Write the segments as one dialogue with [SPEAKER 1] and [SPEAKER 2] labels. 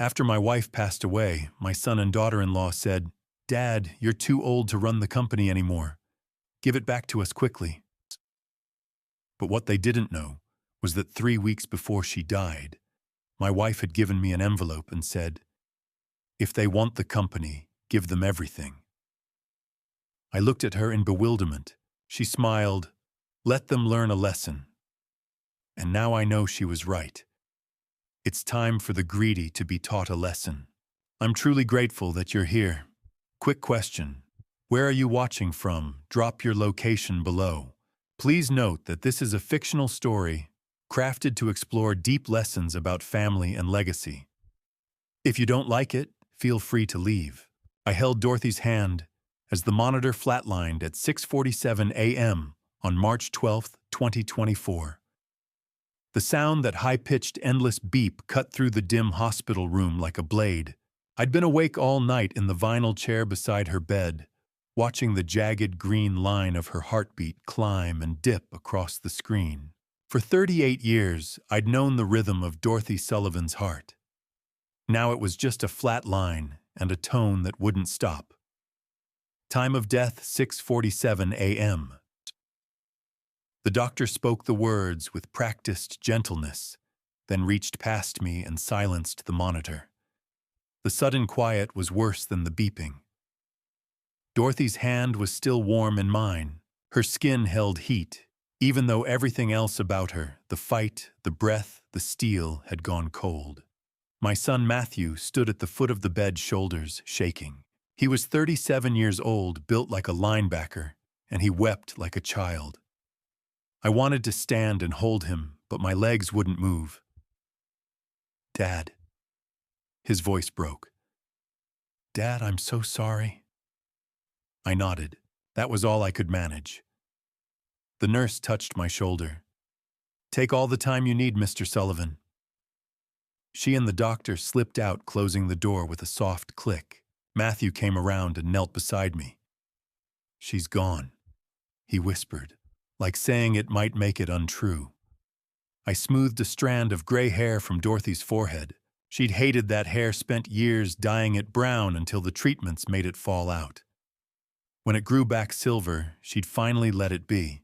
[SPEAKER 1] After my wife passed away, my son and daughter-in-law said, "Dad, you're too old to run the company anymore. Give it back to us quickly." But what they didn't know was that 3 weeks before she died, my wife had given me an envelope and said, "If they want the company, give them everything." I looked at her in bewilderment. She smiled, "Let them learn a lesson." And now I know she was right. It's time for the greedy to be taught a lesson. I'm truly grateful that you're here. Quick question. Where are you watching from? Drop your location below. Please note that this is a fictional story crafted to explore deep lessons about family and legacy. If you don't like it, feel free to leave. I held Dorothy's hand as the monitor flatlined at 6:47 a.m. on March 12, 2024. The sound, that high-pitched, endless beep, cut through the dim hospital room like a blade. I'd been awake all night in the vinyl chair beside her bed, watching the jagged green line of her heartbeat climb and dip across the screen. For 38 years, I'd known the rhythm of Dorothy Sullivan's heart. Now it was just a flat line and a tone that wouldn't stop. Time of death, 6:47 a.m. The doctor spoke the words with practiced gentleness, then reached past me and silenced the monitor. The sudden quiet was worse than the beeping. Dorothy's hand was still warm in mine. Her skin held heat, even though everything else about her, the fight, the breath, the steel, had gone cold. My son Matthew stood at the foot of the bed, shoulders shaking. He was 37 years old, built like a linebacker, and he wept like a child. I wanted to stand and hold him, but my legs wouldn't move. "Dad." His voice broke. "Dad, I'm so sorry." I nodded. That was all I could manage. The nurse touched my shoulder. "Take all the time you need, Mr. Sullivan." She and the doctor slipped out, closing the door with a soft click. Matthew came around and knelt beside me. "She's gone," he whispered, like saying it might make it untrue. I smoothed a strand of gray hair from Dorothy's forehead. She'd hated that hair, spent years dyeing it brown until the treatments made it fall out. When it grew back silver, she'd finally let it be.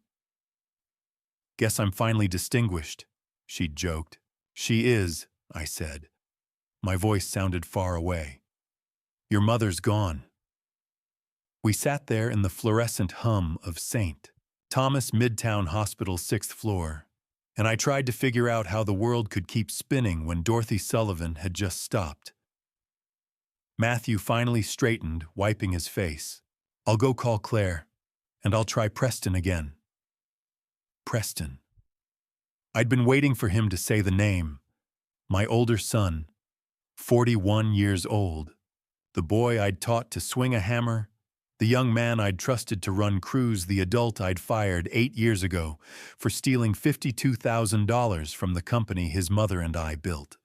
[SPEAKER 1] "Guess I'm finally distinguished," she'd joked. "She is," I said. My voice sounded far away. "Your mother's gone." We sat there in the fluorescent hum of St. Thomas Midtown Hospital's 6th floor, and I tried to figure out how the world could keep spinning when Dorothy Sullivan had just stopped. Matthew finally straightened, wiping his face. "I'll go call Claire, and I'll try Preston again." Preston. I'd been waiting for him to say the name. My older son, 41 years old, the boy I'd taught to swing a hammer, the young man I'd trusted to run crews, the adult I'd fired 8 years ago for stealing $52,000 from the company his mother and I built.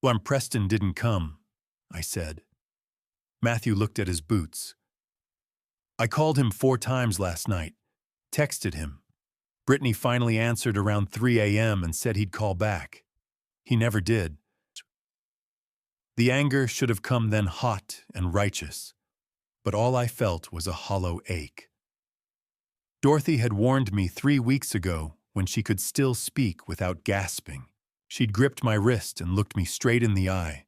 [SPEAKER 1] "When Preston didn't come," I said. Matthew looked at his boots. "I called him 4 times last night, texted him. Brittany finally answered around 3 a.m. and said he'd call back. He never did." The anger should have come then, hot and righteous, but all I felt was a hollow ache. Dorothy had warned me 3 weeks ago when she could still speak without gasping. She'd gripped my wrist and looked me straight in the eye.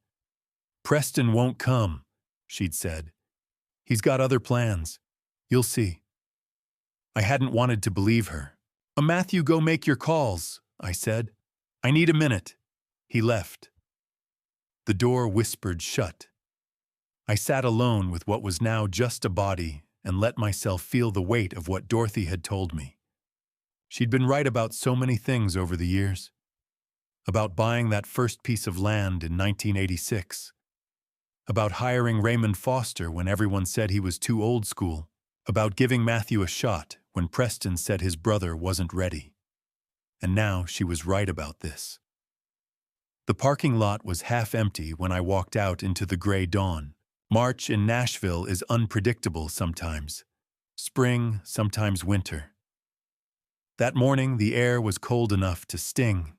[SPEAKER 1] "Preston won't come," she'd said. "He's got other plans. You'll see." I hadn't wanted to believe her. Matthew, go make your calls," I said. "I need a minute." He left. The door whispered shut. I sat alone with what was now just a body and let myself feel the weight of what Dorothy had told me. She'd been right about so many things over the years. About buying that first piece of land in 1986. About hiring Raymond Foster when everyone said he was too old school. About giving Matthew a shot when Preston said his brother wasn't ready. And now she was right about this. The parking lot was half empty when I walked out into the gray dawn. March in Nashville is unpredictable sometimes. Spring, sometimes winter. That morning, the air was cold enough to sting.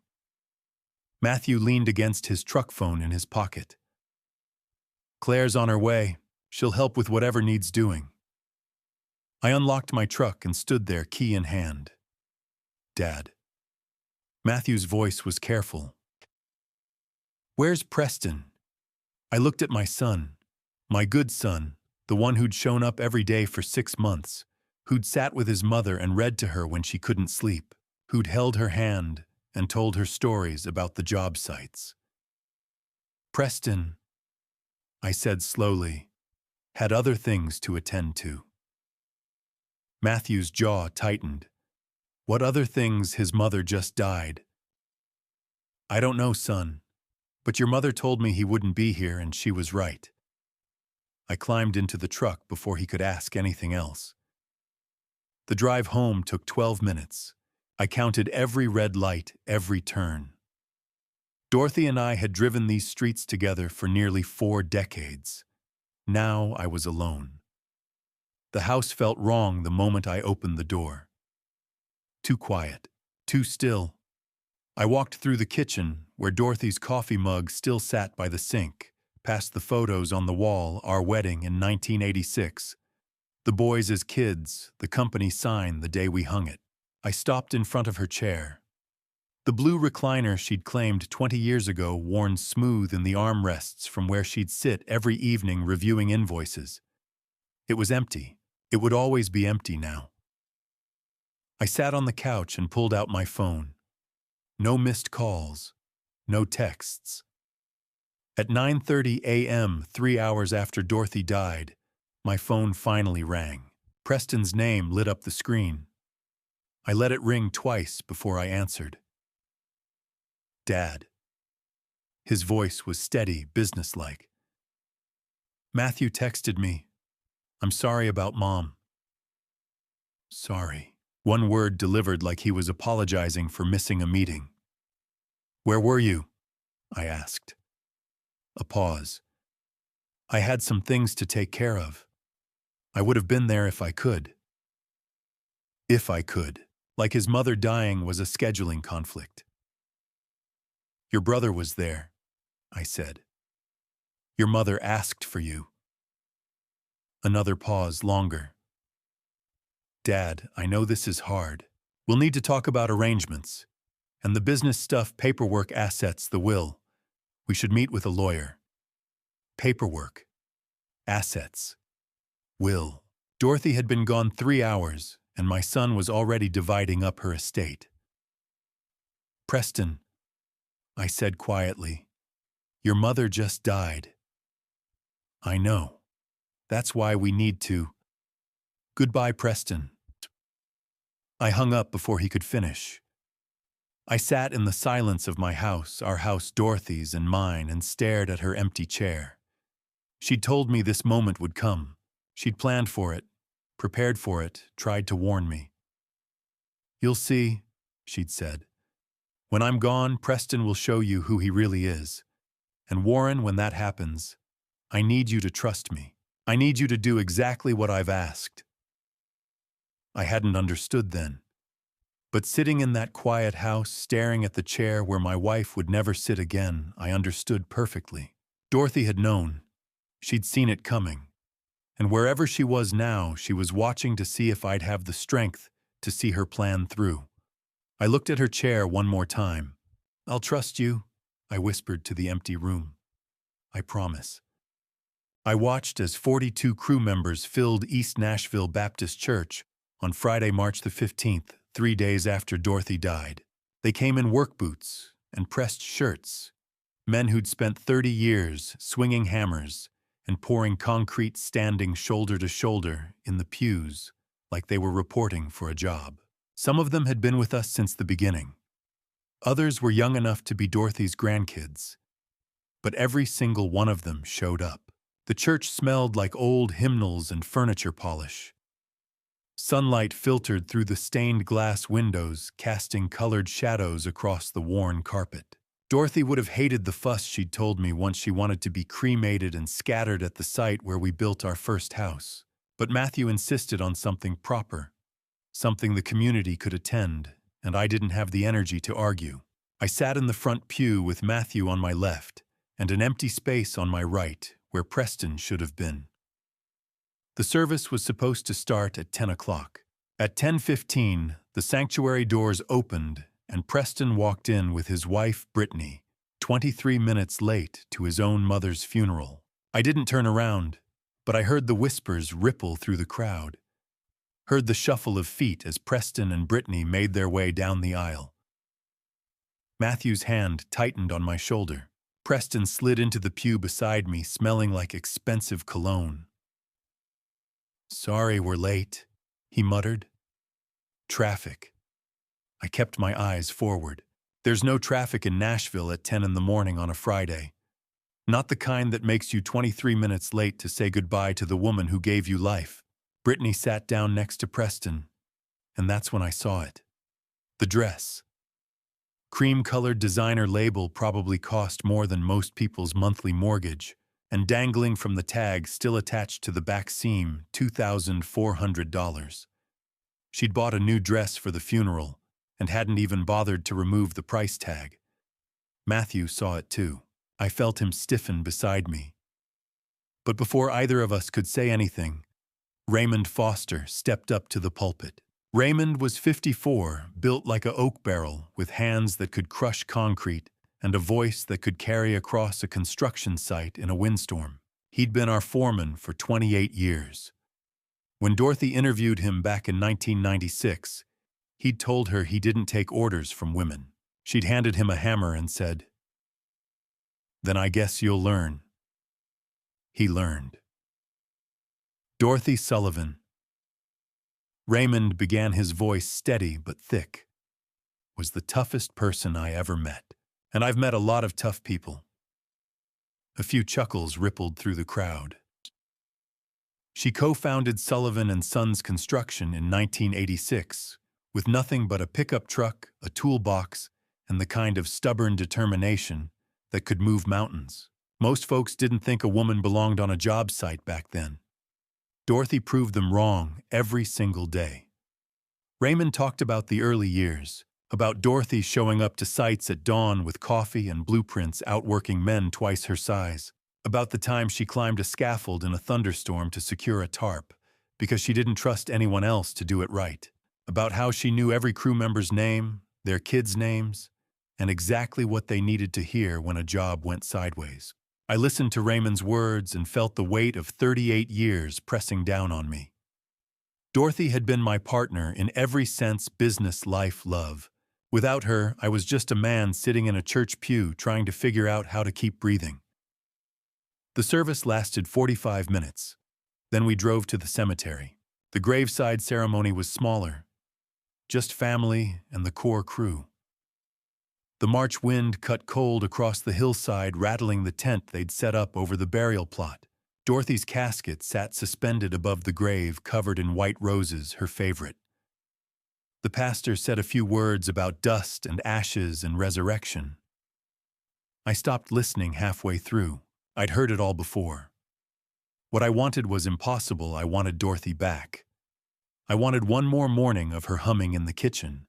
[SPEAKER 1] Matthew leaned against his truck phone in his pocket. Claire's on her way. She'll help with whatever needs doing. I unlocked my truck and stood there, key in hand. Dad. Matthew's voice was careful. Where's Preston? I looked at my son, my good son, the one who'd shown up every day for 6 months, who'd sat with his mother and read to her when she couldn't sleep, who'd held her hand and told her stories about the job sites. Preston, I said slowly, had other things to attend to. Matthew's jaw tightened. What other things? His mother just died. I don't know, son, but your mother told me he wouldn't be here, and she was right. I climbed into the truck before he could ask anything else. The drive home took 12 minutes. I counted every red light, every turn. Dorothy and I had driven these streets together for nearly 4 decades. Now I was alone. The house felt wrong the moment I opened the door. Too quiet, too still. I walked through the kitchen, where Dorothy's coffee mug still sat by the sink, past the photos on the wall, our wedding in 1986. The boys as kids, the company sign the day we hung it. I stopped in front of her chair. The blue recliner she'd claimed 20 years ago worn smooth in the armrests from where she'd sit every evening reviewing invoices. It was empty. It would always be empty now. I sat on the couch and pulled out my phone. No missed calls. No texts. At 9:30 a.m., 3 hours after Dorothy died, my phone finally rang. Preston's name lit up the screen. I let it ring twice before I answered. Dad. His voice was steady, businesslike. Matthew texted me. I'm sorry about Mom. Sorry. One word delivered like he was apologizing for missing a meeting. Where were you? I asked. A pause. I had some things to take care of. I would have been there if I could. If I could. Like his mother dying was a scheduling conflict. Your brother was there, I said. Your mother asked for you. Another pause, longer. Dad, I know this is hard. We'll need to talk about arrangements. And the business stuff, paperwork, assets, the will. We should meet with a lawyer. Paperwork. Assets. Will. Dorothy had been gone 3 hours, and my son was already dividing up her estate. Preston, I said quietly, your mother just died. I know. That's why we need to. Goodbye, Preston. I hung up before he could finish. I sat in the silence of my house, our house, Dorothy's and mine, and stared at her empty chair. She'd told me this moment would come. She'd planned for it, prepared for it, tried to warn me. You'll see, she'd said. When I'm gone, Preston will show you who he really is. And Warren, when that happens, I need you to trust me. I need you to do exactly what I've asked. I hadn't understood then. But sitting in that quiet house, staring at the chair where my wife would never sit again, I understood perfectly. Dorothy had known. She'd seen it coming. And wherever she was now, she was watching to see if I'd have the strength to see her plan through. I looked at her chair one more time. I'll trust you, I whispered to the empty room. I promise. I watched as 42 crew members filled East Nashville Baptist Church on Friday, March the 15th, 3 days after Dorothy died. They came in work boots and pressed shirts, men who'd spent 30 years swinging hammers and pouring concrete, standing shoulder to shoulder in the pews like they were reporting for a job. Some of them had been with us since the beginning. Others were young enough to be Dorothy's grandkids. But every single one of them showed up. The church smelled like old hymnals and furniture polish. Sunlight filtered through the stained glass windows, casting colored shadows across the worn carpet. Dorothy would have hated the fuss she'd told me once she wanted to be cremated and scattered at the site where we built our first house. But Matthew insisted on something proper, something the community could attend, and I didn't have the energy to argue. I sat in the front pew with Matthew on my left and an empty space on my right, where Preston should have been. The service was supposed to start at 10 o'clock. At 10:15, the sanctuary doors opened and Preston walked in with his wife, Brittany, 23 minutes late to his own mother's funeral. I didn't turn around, but I heard the whispers ripple through the crowd. Heard the shuffle of feet as Preston and Brittany made their way down the aisle. Matthew's hand tightened on my shoulder. Preston slid into the pew beside me, smelling like expensive cologne. "Sorry we're late," he muttered. "Traffic." I kept my eyes forward. There's no traffic in Nashville at 10 in the morning on a Friday. Not the kind that makes you 23 minutes late to say goodbye to the woman who gave you life. Brittany sat down next to Preston, and that's when I saw it. The dress. Cream-colored designer label probably cost more than most people's monthly mortgage, and dangling from the tag still attached to the back seam, $2,400. She'd bought a new dress for the funeral and hadn't even bothered to remove the price tag. Matthew saw it too. I felt him stiffen beside me. But before either of us could say anything, Raymond Foster stepped up to the pulpit. Raymond was 54, built like a oak barrel, with hands that could crush concrete and a voice that could carry across a construction site in a windstorm. He'd been our foreman for 28 years. When Dorothy interviewed him back in 1996, he'd told her he didn't take orders from women. She'd handed him a hammer and said, "Then I guess you'll learn." He learned. Dorothy Sullivan. Raymond began, his voice steady but thick. Was the toughest person I ever met. And I've met a lot of tough people. A few chuckles rippled through the crowd. She co-founded Sullivan and Sons Construction in 1986, with nothing but a pickup truck, a toolbox, and the kind of stubborn determination that could move mountains. Most folks didn't think a woman belonged on a job site back then. Dorothy proved them wrong every single day. Raymond talked about the early years, about Dorothy showing up to sites at dawn with coffee and blueprints outworking men twice her size, about the time she climbed a scaffold in a thunderstorm to secure a tarp because she didn't trust anyone else to do it right, about how she knew every crew member's name, their kids' names, and exactly what they needed to hear when a job went sideways. I listened to Raymond's words and felt the weight of 38 years pressing down on me. Dorothy had been my partner in every sense: business, life, love. Without her, I was just a man sitting in a church pew trying to figure out how to keep breathing. The service lasted 45 minutes. Then we drove to the cemetery. The graveside ceremony was smaller, just family and the core crew. The March wind cut cold across the hillside, rattling the tent they'd set up over the burial plot. Dorothy's casket sat suspended above the grave, covered in white roses, her favorite. The pastor said a few words about dust and ashes and resurrection. I stopped listening halfway through. I'd heard it all before. What I wanted was impossible. I wanted Dorothy back. I wanted one more morning of her humming in the kitchen.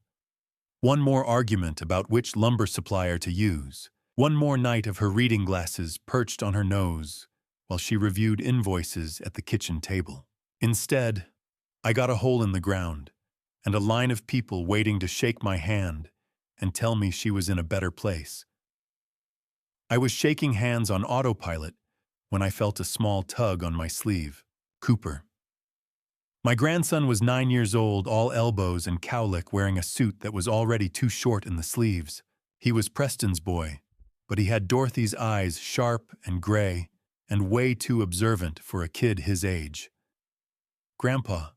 [SPEAKER 1] One more argument about which lumber supplier to use. One more night of her reading glasses perched on her nose while she reviewed invoices at the kitchen table. Instead, I got a hole in the ground and a line of people waiting to shake my hand and tell me she was in a better place. I was shaking hands on autopilot when I felt a small tug on my sleeve. Cooper. My grandson was 9 years old, all elbows and cowlick, wearing a suit that was already too short in the sleeves. He was Preston's boy, but he had Dorothy's eyes, sharp and gray, and way too observant for a kid his age. "Grandpa,"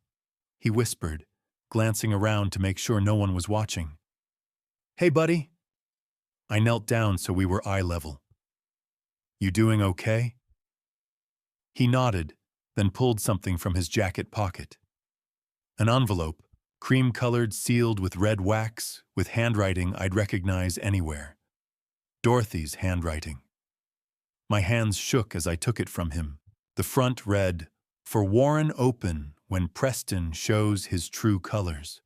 [SPEAKER 1] he whispered, glancing around to make sure no one was watching. "Hey, buddy." I knelt down so we were eye level. "You doing okay?" He nodded, then pulled something from his jacket pocket. An envelope, cream-colored, sealed with red wax, with handwriting I'd recognize anywhere. Dorothy's handwriting. My hands shook as I took it from him. The front read, "For Warren open when Preston shows his true colors."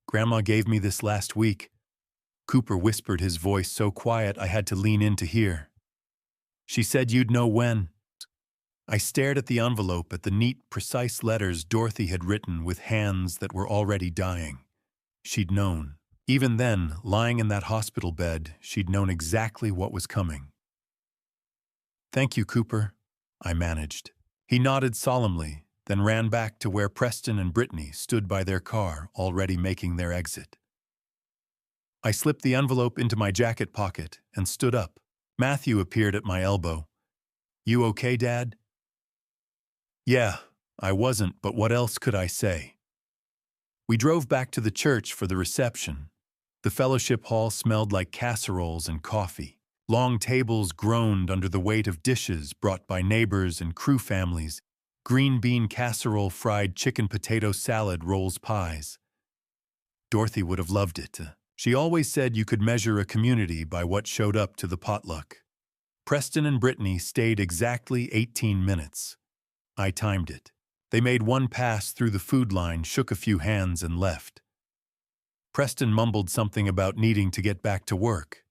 [SPEAKER 1] "Grandma gave me this last week." Cooper whispered, his voice so quiet I had to lean in to hear. She said you'd know when. I stared at the envelope, at the neat, precise letters Dorothy had written with hands that were already dying. She'd known. Even then, lying in that hospital bed, she'd known exactly what was coming. "Thank you, Cooper," I managed. He nodded solemnly, then ran back to where Preston and Brittany stood by their car, already making their exit. I slipped the envelope into my jacket pocket and stood up. Matthew appeared at my elbow. "You okay, Dad?" "Yeah, I wasn't, but what else could I say?" We drove back to the church for the reception. The fellowship hall smelled like casseroles and coffee. Long tables groaned under the weight of dishes brought by neighbors and crew families, green bean casserole, fried chicken, potato salad, rolls, pies. Dorothy would have loved it. She always said you could measure a community by what showed up to the potluck. Preston and Brittany stayed exactly 18 minutes. I timed it. They made one pass through the food line, shook a few hands, and left. Preston mumbled something about needing to get back to work.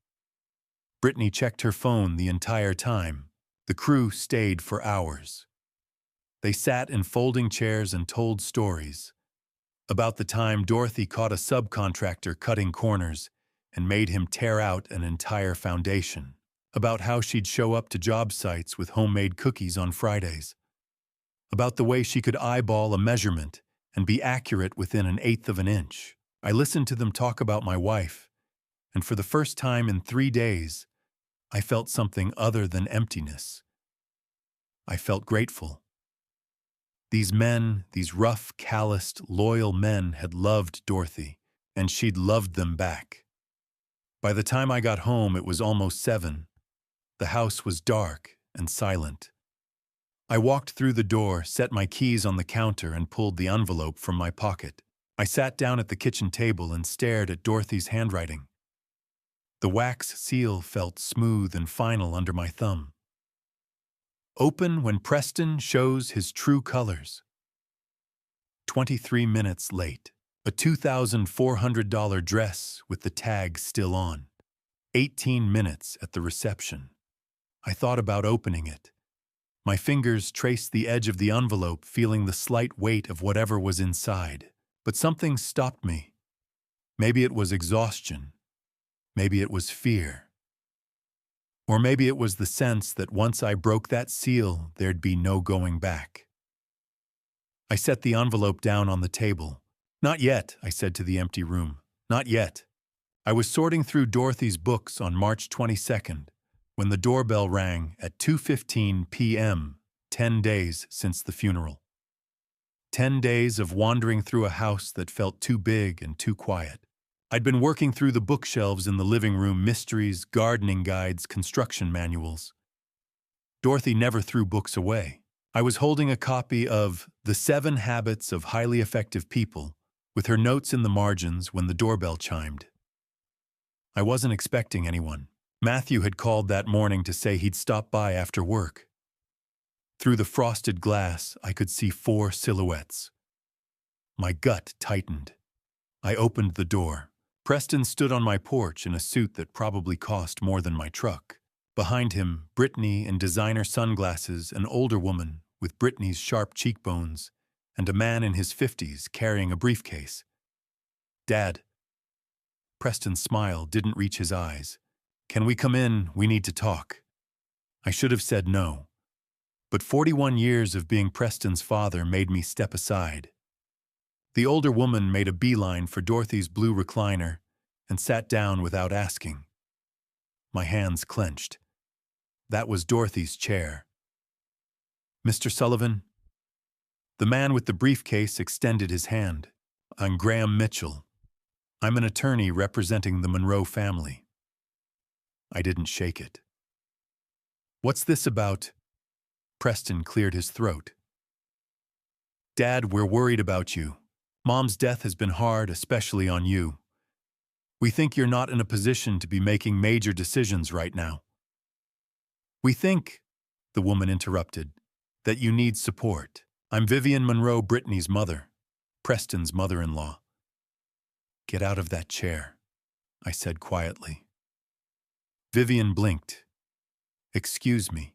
[SPEAKER 1] Brittany checked her phone the entire time. The crew stayed for hours. They sat in folding chairs and told stories. About the time Dorothy caught a subcontractor cutting corners and made him tear out an entire foundation. About how she'd show up to job sites with homemade cookies on Fridays. About the way she could eyeball a measurement and be accurate within an eighth of an inch. I listened to them talk about my wife, and for the first time in 3 days, I felt something other than emptiness. I felt grateful. These men, these rough, calloused, loyal men had loved Dorothy, and she'd loved them back. By the time I got home, it was almost 7. The house was dark and silent. I walked through the door, set my keys on the counter, and pulled the envelope from my pocket. I sat down at the kitchen table and stared at Dorothy's handwriting. The wax seal felt smooth and final under my thumb. "Open when Preston shows his true colors." 23 minutes late. A $2,400 dress with the tag still on. 18 minutes at the reception. I thought about opening it. My fingers traced the edge of the envelope, feeling the slight weight of whatever was inside. But something stopped me. Maybe it was exhaustion. Maybe it was fear. Or maybe it was the sense that once I broke that seal, there'd be no going back. I set the envelope down on the table. "Not yet," I said to the empty room. "Not yet." I was sorting through Dorothy's books on March 22nd, when the doorbell rang at 2:15 p.m., 10 days since the funeral. 10 days of wandering through a house that felt too big and too quiet. I'd been working through the bookshelves in the living room, mysteries, gardening guides, construction manuals. Dorothy never threw books away. I was holding a copy of The 7 Habits of Highly Effective People, with her notes in the margins when the doorbell chimed. I wasn't expecting anyone. Matthew had called that morning to say he'd stop by after work. Through the frosted glass, I could see 4 silhouettes. My gut tightened. I opened the door. Preston stood on my porch in a suit that probably cost more than my truck. Behind him, Brittany in designer sunglasses, an older woman with Brittany's sharp cheekbones, and a man in his 50s carrying a briefcase. "Dad." Preston's smile didn't reach his eyes. "Can we come in? We need to talk." I should have said no. But 41 years of being Preston's father made me step aside. The older woman made a beeline for Dorothy's blue recliner and sat down without asking. My hands clenched. That was Dorothy's chair. "Mr. Sullivan?" The man with the briefcase extended his hand. "I'm Graham Mitchell. I'm an attorney representing the Monroe family." I didn't shake it. "What's this about?" Preston cleared his throat. "Dad, we're worried about you. Mom's death has been hard, especially on you. We think you're not in a position to be making major decisions right now." "We think," the woman interrupted, "that you need support. I'm Vivian Monroe, Brittany's mother, Preston's mother-in-law." "Get out of that chair," I said quietly. Vivian blinked. Excuse me.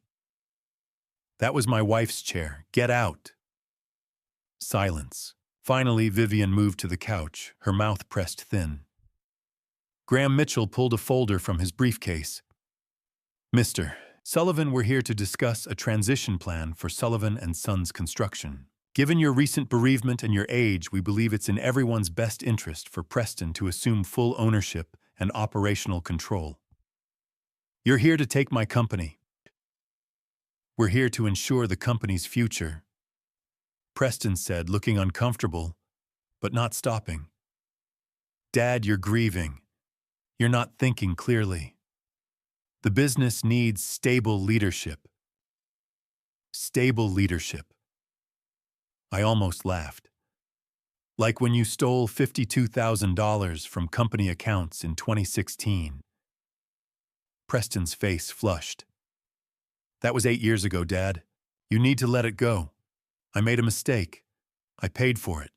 [SPEAKER 1] That was my wife's chair. Get out. Silence. Finally, Vivian moved to the couch, her mouth pressed thin. Graham Mitchell pulled a folder from his briefcase. Mr. Sullivan, we're here to discuss a transition plan for Sullivan and Sons Construction. Given your recent bereavement and your age, we believe it's in everyone's best interest for Preston to assume full ownership and operational control. You're here to take my company. We're here to ensure the company's future, Preston said, looking uncomfortable, but not stopping. Dad, you're grieving. You're not thinking clearly. The business needs stable leadership. Stable leadership. I almost laughed. Like when you stole $52,000 from company accounts in 2016. Preston's face flushed. That was 8 years ago, Dad. You need to let it go. I made a mistake. I paid for it.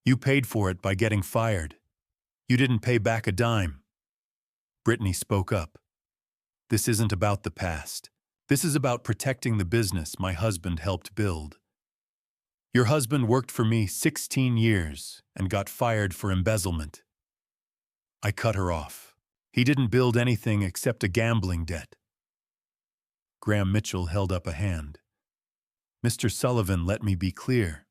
[SPEAKER 1] You paid for it by getting fired. You didn't pay back a dime. Brittany spoke up. This isn't about the past. This is about protecting the business my husband helped build. Your husband worked for me 16 years and got fired for embezzlement. I cut her off. He didn't build anything except a gambling debt. Graham Mitchell held up a hand. Mr. Sullivan, let me be clear.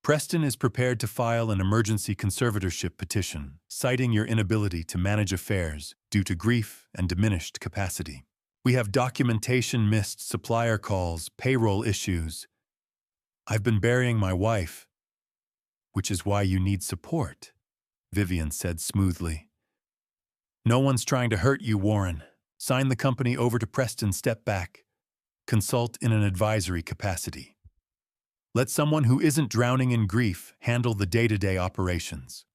[SPEAKER 1] Preston is prepared to file an emergency conservatorship petition, citing your inability to manage affairs due to grief and diminished capacity. We have documentation missed, supplier calls, payroll issues. I've been burying my wife, which is why you need support, Vivian said smoothly. No one's trying to hurt you, Warren. Sign the company over to Preston, step back. Consult in an advisory capacity. Let someone who isn't drowning in grief handle the day-to-day operations.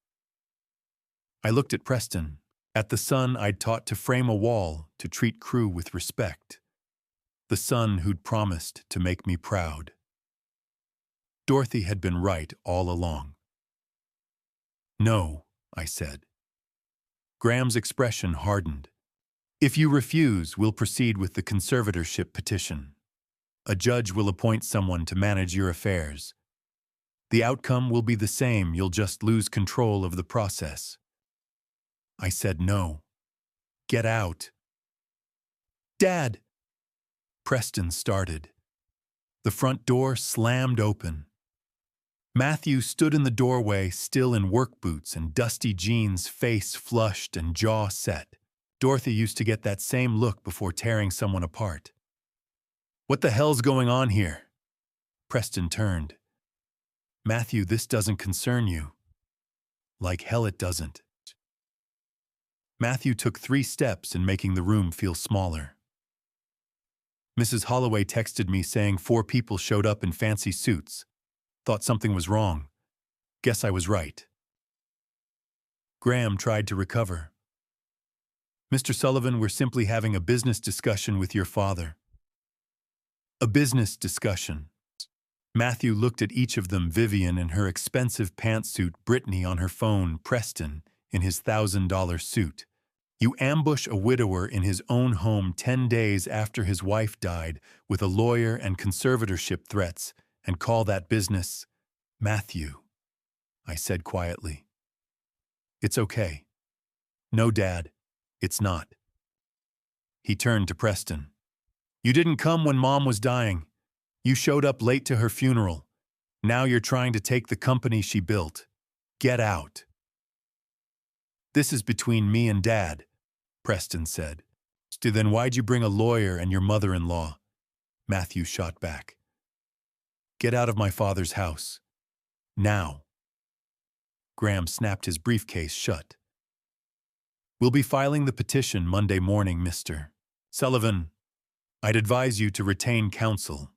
[SPEAKER 1] I looked at Preston, at the son I'd taught to frame a wall to treat crew with respect. The son who'd promised to make me proud. Dorothy had been right all along. No, I said. Graham's expression hardened. If you refuse, we'll proceed with the conservatorship petition. A judge will appoint someone to manage your affairs. The outcome will be the same, you'll just lose control of the process. I said no. Get out. Dad! Preston started. The front door slammed open. Matthew stood in the doorway, still in work boots and dusty jeans, face flushed and jaw set. Dorothy used to get that same look before tearing someone apart. What the hell's going on here? Preston turned. Matthew, this doesn't concern you. Like hell it doesn't. Matthew took 3 steps in making the room feel smaller. Mrs. Holloway texted me saying 4 people showed up in fancy suits. Thought something was wrong. Guess I was right. Graham tried to recover. Mr. Sullivan, we're simply having a business discussion with your father. A business discussion. Matthew looked at each of them, Vivian in her expensive pantsuit, Brittany on her phone, Preston in his $1,000 suit. You ambush a widower in his own home 10 days after his wife died with a lawyer and conservatorship threats and call that business? Matthew, I said quietly. It's okay. No, Dad, it's not. He turned to Preston. You didn't come when Mom was dying. You showed up late to her funeral. Now you're trying to take the company she built. Get out. This is between me and Dad, Preston said. So then why'd you bring a lawyer and your mother-in-law? Matthew shot back. Get out of my father's house. Now. Graham snapped his briefcase shut. We'll be filing the petition Monday morning, Mr. Sullivan. I'd advise you to retain counsel.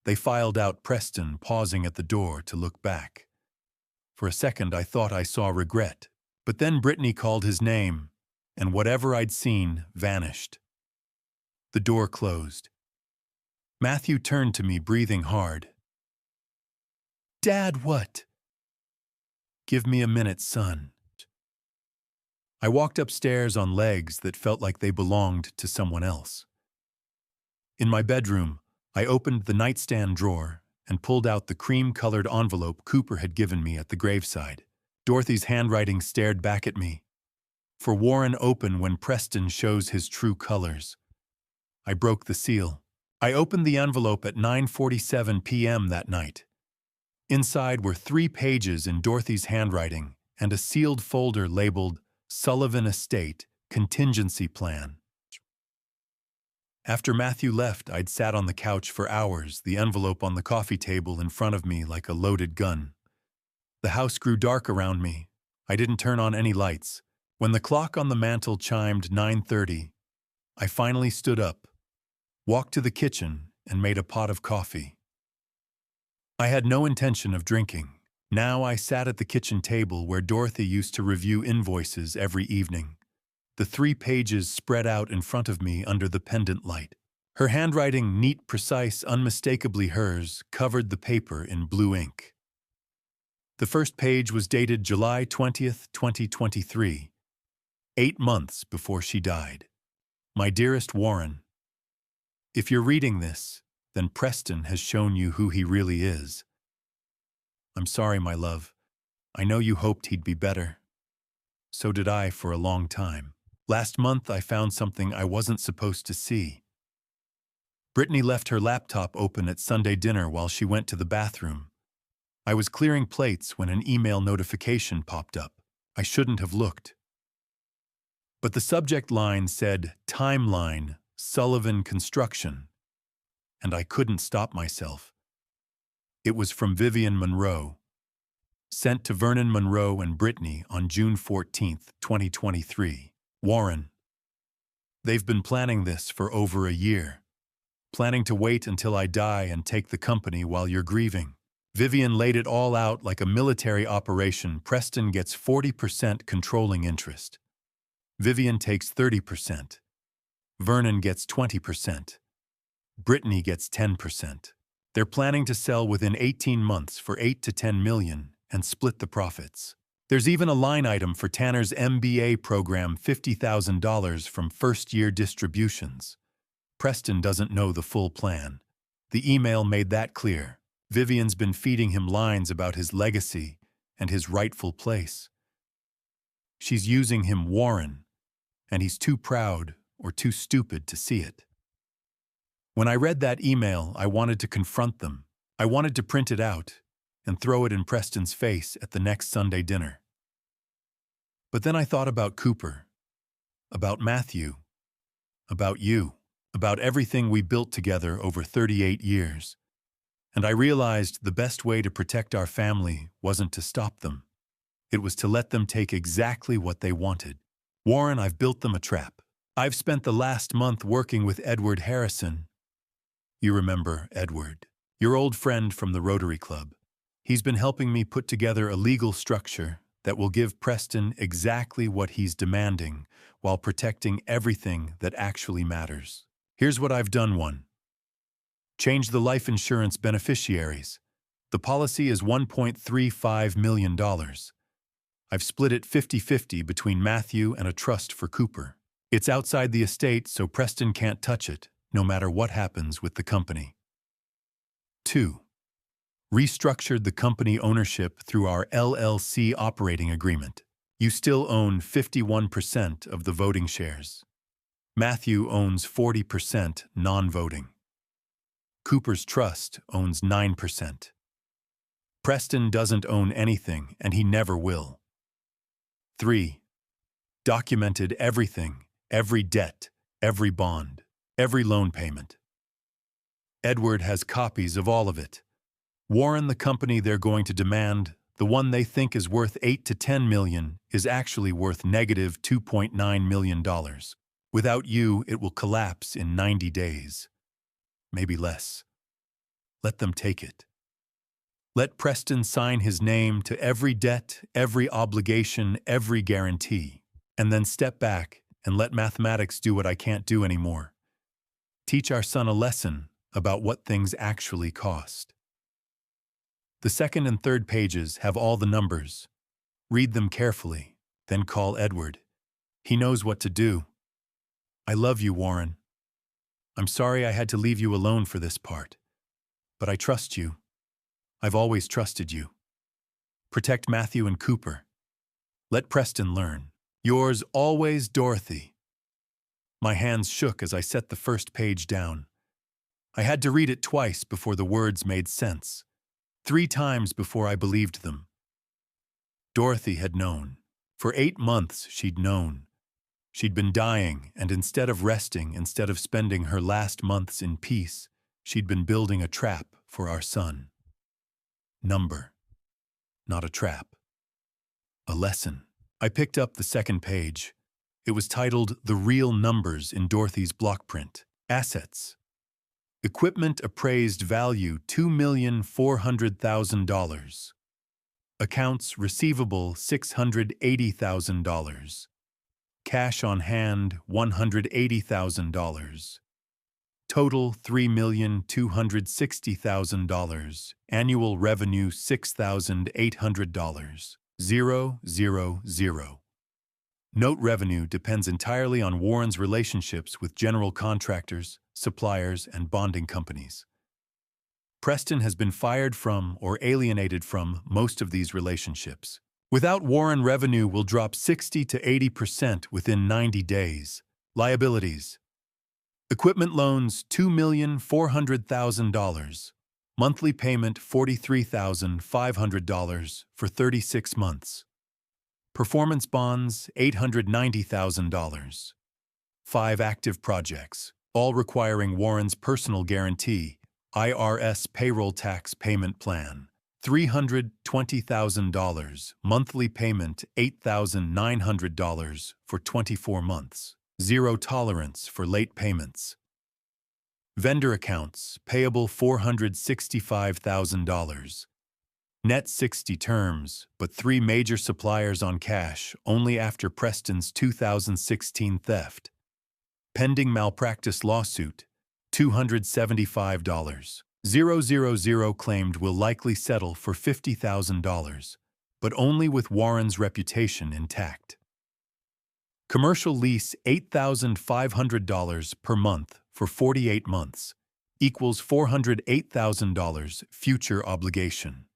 [SPEAKER 1] They filed out, Preston pausing at the door to look back. For a second I thought I saw regret, but then Brittany called his name, and whatever I'd seen vanished. The door closed. Matthew turned to me, breathing hard. Dad, what? Give me a minute, son. I walked upstairs on legs that felt like they belonged to someone else. In my bedroom, I opened the nightstand drawer and pulled out the cream-colored envelope Cooper had given me at the graveside. Dorothy's handwriting stared back at me. For Warren open when Preston shows his true colors. I broke the seal. I opened the envelope at 9:47 p.m. that night. Inside were 3 pages in Dorothy's handwriting and a sealed folder labeled Sullivan Estate Contingency Plan. After Matthew left, I'd sat on the couch for hours, the envelope on the coffee table in front of me like a loaded gun. The house grew dark around me. I didn't turn on any lights. When the clock on the mantel chimed 9:30, I finally stood up, walked to the kitchen, and made a pot of coffee. I had no intention of drinking. Now I sat at the kitchen table where Dorothy used to review invoices every evening. The 3 pages spread out in front of me under the pendant light. Her handwriting, neat, precise, unmistakably hers, covered the paper in blue ink. The first page was dated July 20th, 2023, 8 months before she died. My dearest Warren, if you're reading this, then Preston has shown you who he really is. I'm sorry, my love. I know you hoped he'd be better. So did I for a long time. Last month, I found something I wasn't supposed to see. Brittany left her laptop open at Sunday dinner while she went to the bathroom. I was clearing plates when an email notification popped up. I shouldn't have looked. But the subject line said, Timeline, Sullivan Construction. And I couldn't stop myself. It was from Vivian Monroe, sent to Vernon Monroe and Brittany on June 14th, 2023. Warren, they've been planning this for over a year, planning to wait until I die and take the company while you're grieving. Vivian laid it all out like a military operation. Preston gets 40% controlling interest. Vivian takes 30%. Vernon gets 20%. Brittany gets 10%. They're planning to sell within 18 months for $8 to $10 million and split the profits. There's even a line item for Tanner's MBA program, $50,000 from first-year distributions. Preston doesn't know the full plan. The email made that clear. Vivian's been feeding him lines about his legacy and his rightful place. She's using him, Warren, and he's too proud or too stupid to see it. When I read that email, I wanted to confront them. I wanted to print it out and throw it in Preston's face at the next Sunday dinner. But then I thought about Cooper, about Matthew, about you, about everything we built together over 38 years. And I realized the best way to protect our family wasn't to stop them. It was to let them take exactly what they wanted. Warren, I've built them a trap. I've spent the last month working with Edward Harrison. You remember Edward, your old friend from the Rotary Club. He's been helping me put together a legal structure that will give Preston exactly what he's demanding while protecting everything that actually matters. Here's what I've done. 1. Change the life insurance beneficiaries. The policy is $1.35 million. I've split it 50-50 between Matthew and a trust for Cooper. It's outside the estate, so Preston can't touch it, no matter what happens with the company. 2. Restructured the company ownership through our LLC operating agreement. You still own 51% of the voting shares. Matthew owns 40% non-voting. Cooper's trust owns 9%. Preston doesn't own anything, and he never will. 3. Documented everything, every debt, every bond, every loan payment. Edward has copies of all of it. Warren, the company they're going to demand, the one they think is worth $8 to $10 million, is actually worth negative $2.9 million. Without you, it will collapse in 90 days. Maybe less. Let them take it. Let Preston sign his name to every debt, every obligation, every guarantee, and then step back and let mathematics do what I can't do anymore. Teach our son a lesson about what things actually cost. The second and third pages have all the numbers. Read them carefully, then call Edward. He knows what to do. I love you, Warren. I'm sorry I had to leave you alone for this part. But I trust you. I've always trusted you. Protect Matthew and Cooper. Let Preston learn. Yours always, Dorothy. My hands shook as I set the first page down. I had to read it twice before the words made sense. 3 times before I believed them. Dorothy had known. For 8 months she'd known. She'd been dying, and instead of resting, instead of spending her last months in peace, she'd been building a trap for our son. Number. Not a trap. A lesson. I picked up the second page. It was titled The Real Numbers in Dorothy's block print. Assets. Equipment appraised value $2,400,000. Accounts receivable $680,000. Cash on hand $180,000. Total $3,260,000. Annual revenue $6,800. 000. Note revenue depends entirely on Warren's relationships with general contractors, suppliers, and bonding companies. Preston has been fired from or alienated from most of these relationships. Without Warren, revenue will drop 60 to 80% within 90 days. Liabilities. Equipment loans $2,400,000. Monthly payment $43,500 for 36 months. Performance bonds $890,000. 5 active projects, all requiring Warren's personal guarantee. IRS payroll tax payment plan. $320,000. Monthly payment $8,900 for 24 months. 0 tolerance for late payments. Vendor accounts payable $465,000. Net 60 terms, but 3 major suppliers on cash only after Preston's 2016 theft. Pending malpractice lawsuit, $275. 000 claimed will likely settle for $50,000, but only with Warren's reputation intact. Commercial lease $8,500 per month for 48 months, equals $408,000 future obligation.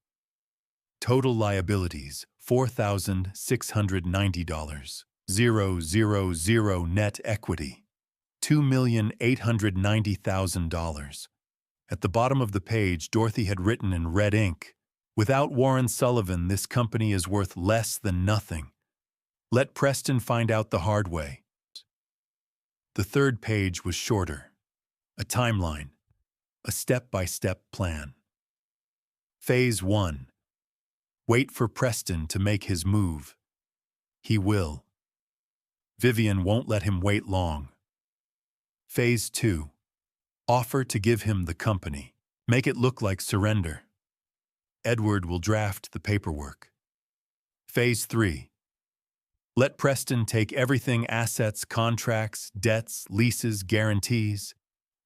[SPEAKER 1] Total liabilities $4,690. 000 net equity $2,890,000. At the bottom of the page, Dorothy had written in red ink, "Without Warren Sullivan, this company is worth less than nothing. Let Preston find out the hard way." The third page was shorter. A timeline. A step-by-step plan. Phase 1. Wait for Preston to make his move. He will. Vivian won't let him wait long. Phase 2. Offer to give him the company. Make it look like surrender. Edward will draft the paperwork. Phase 3. Let Preston take everything: assets, contracts, debts, leases, guarantees.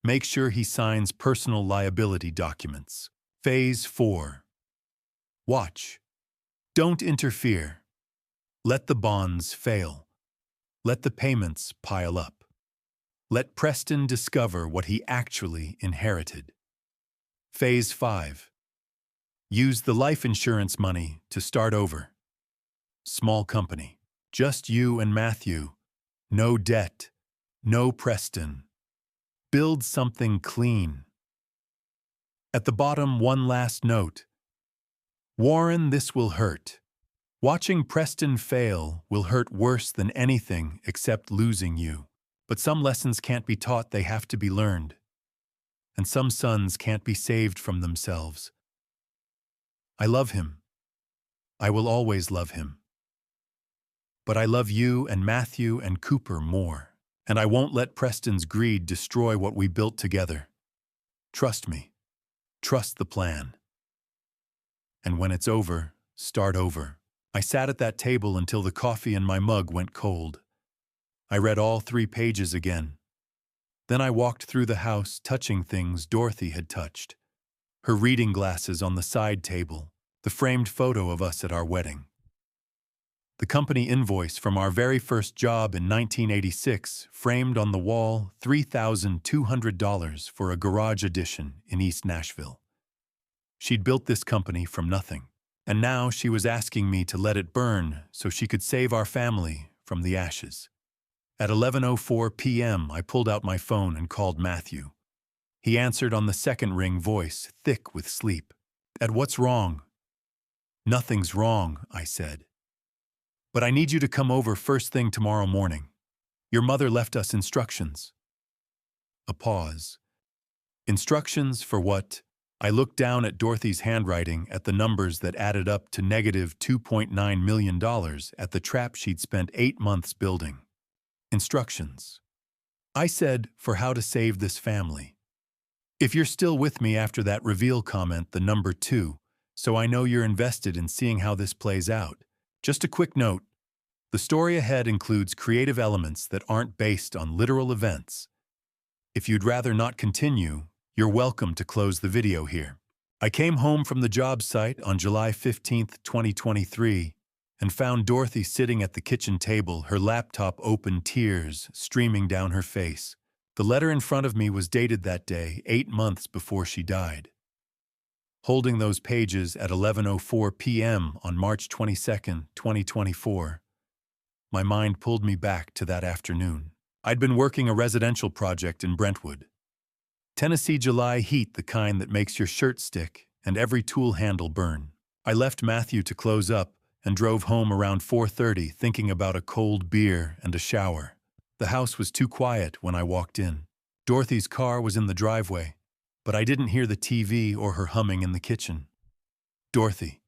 [SPEAKER 1] Make sure he signs personal liability documents. Phase 4. Watch. Don't interfere. Let the bonds fail. Let the payments pile up. Let Preston discover what he actually inherited. Phase 5. Use the life insurance money to start over. Small company. Just you and Matthew. No debt. No Preston. Build something clean. At the bottom, one last note. Warren, this will hurt. Watching Preston fail will hurt worse than anything except losing you. But some lessons can't be taught, they have to be learned. And some sons can't be saved from themselves. I love him. I will always love him. But I love you and Matthew and Cooper more. And I won't let Preston's greed destroy what we built together. Trust me. Trust the plan. And when it's over, start over. I sat at that table until the coffee in my mug went cold. I read all 3 pages again. Then I walked through the house, touching things Dorothy had touched. Her reading glasses on the side table, the framed photo of us at our wedding. The company invoice from our very first job in 1986, framed on the wall, $3,200 for a garage addition in East Nashville. She'd built this company from nothing, and now she was asking me to let it burn so she could save our family from the ashes. At 11:04 p.m., I pulled out my phone and called Matthew. He answered on the second ring, voice thick with sleep. "Ed, what's wrong?" "Nothing's wrong," I said. "But I need you to come over first thing tomorrow morning. Your mother left us instructions." A pause. Instructions for what? I looked down at Dorothy's handwriting at the numbers that added up to negative $2.9 million at the trap she'd spent 8 months building. Instructions. I said, for how to save this family. If you're still with me after that reveal comment, the number 2, so I know you're invested in seeing how this plays out. Just a quick note. The story ahead includes creative elements that aren't based on literal events. If you'd rather not continue, you're welcome to close the video here. I came home from the job site on July 15, 2023, and found Dorothy sitting at the kitchen table, her laptop open, tears streaming down her face. The letter in front of me was dated that day, 8 months before she died. Holding those pages at 11:04 p.m. on March 22, 2024, my mind pulled me back to that afternoon. I'd been working a residential project in Brentwood. Tennessee July heat, the kind that makes your shirt stick and every tool handle burn. I left Matthew to close up and drove home around 4:30 thinking about a cold beer and a shower. The house was too quiet when I walked in. Dorothy's car was in the driveway, but I didn't hear the TV or her humming in the kitchen. "Dorothy."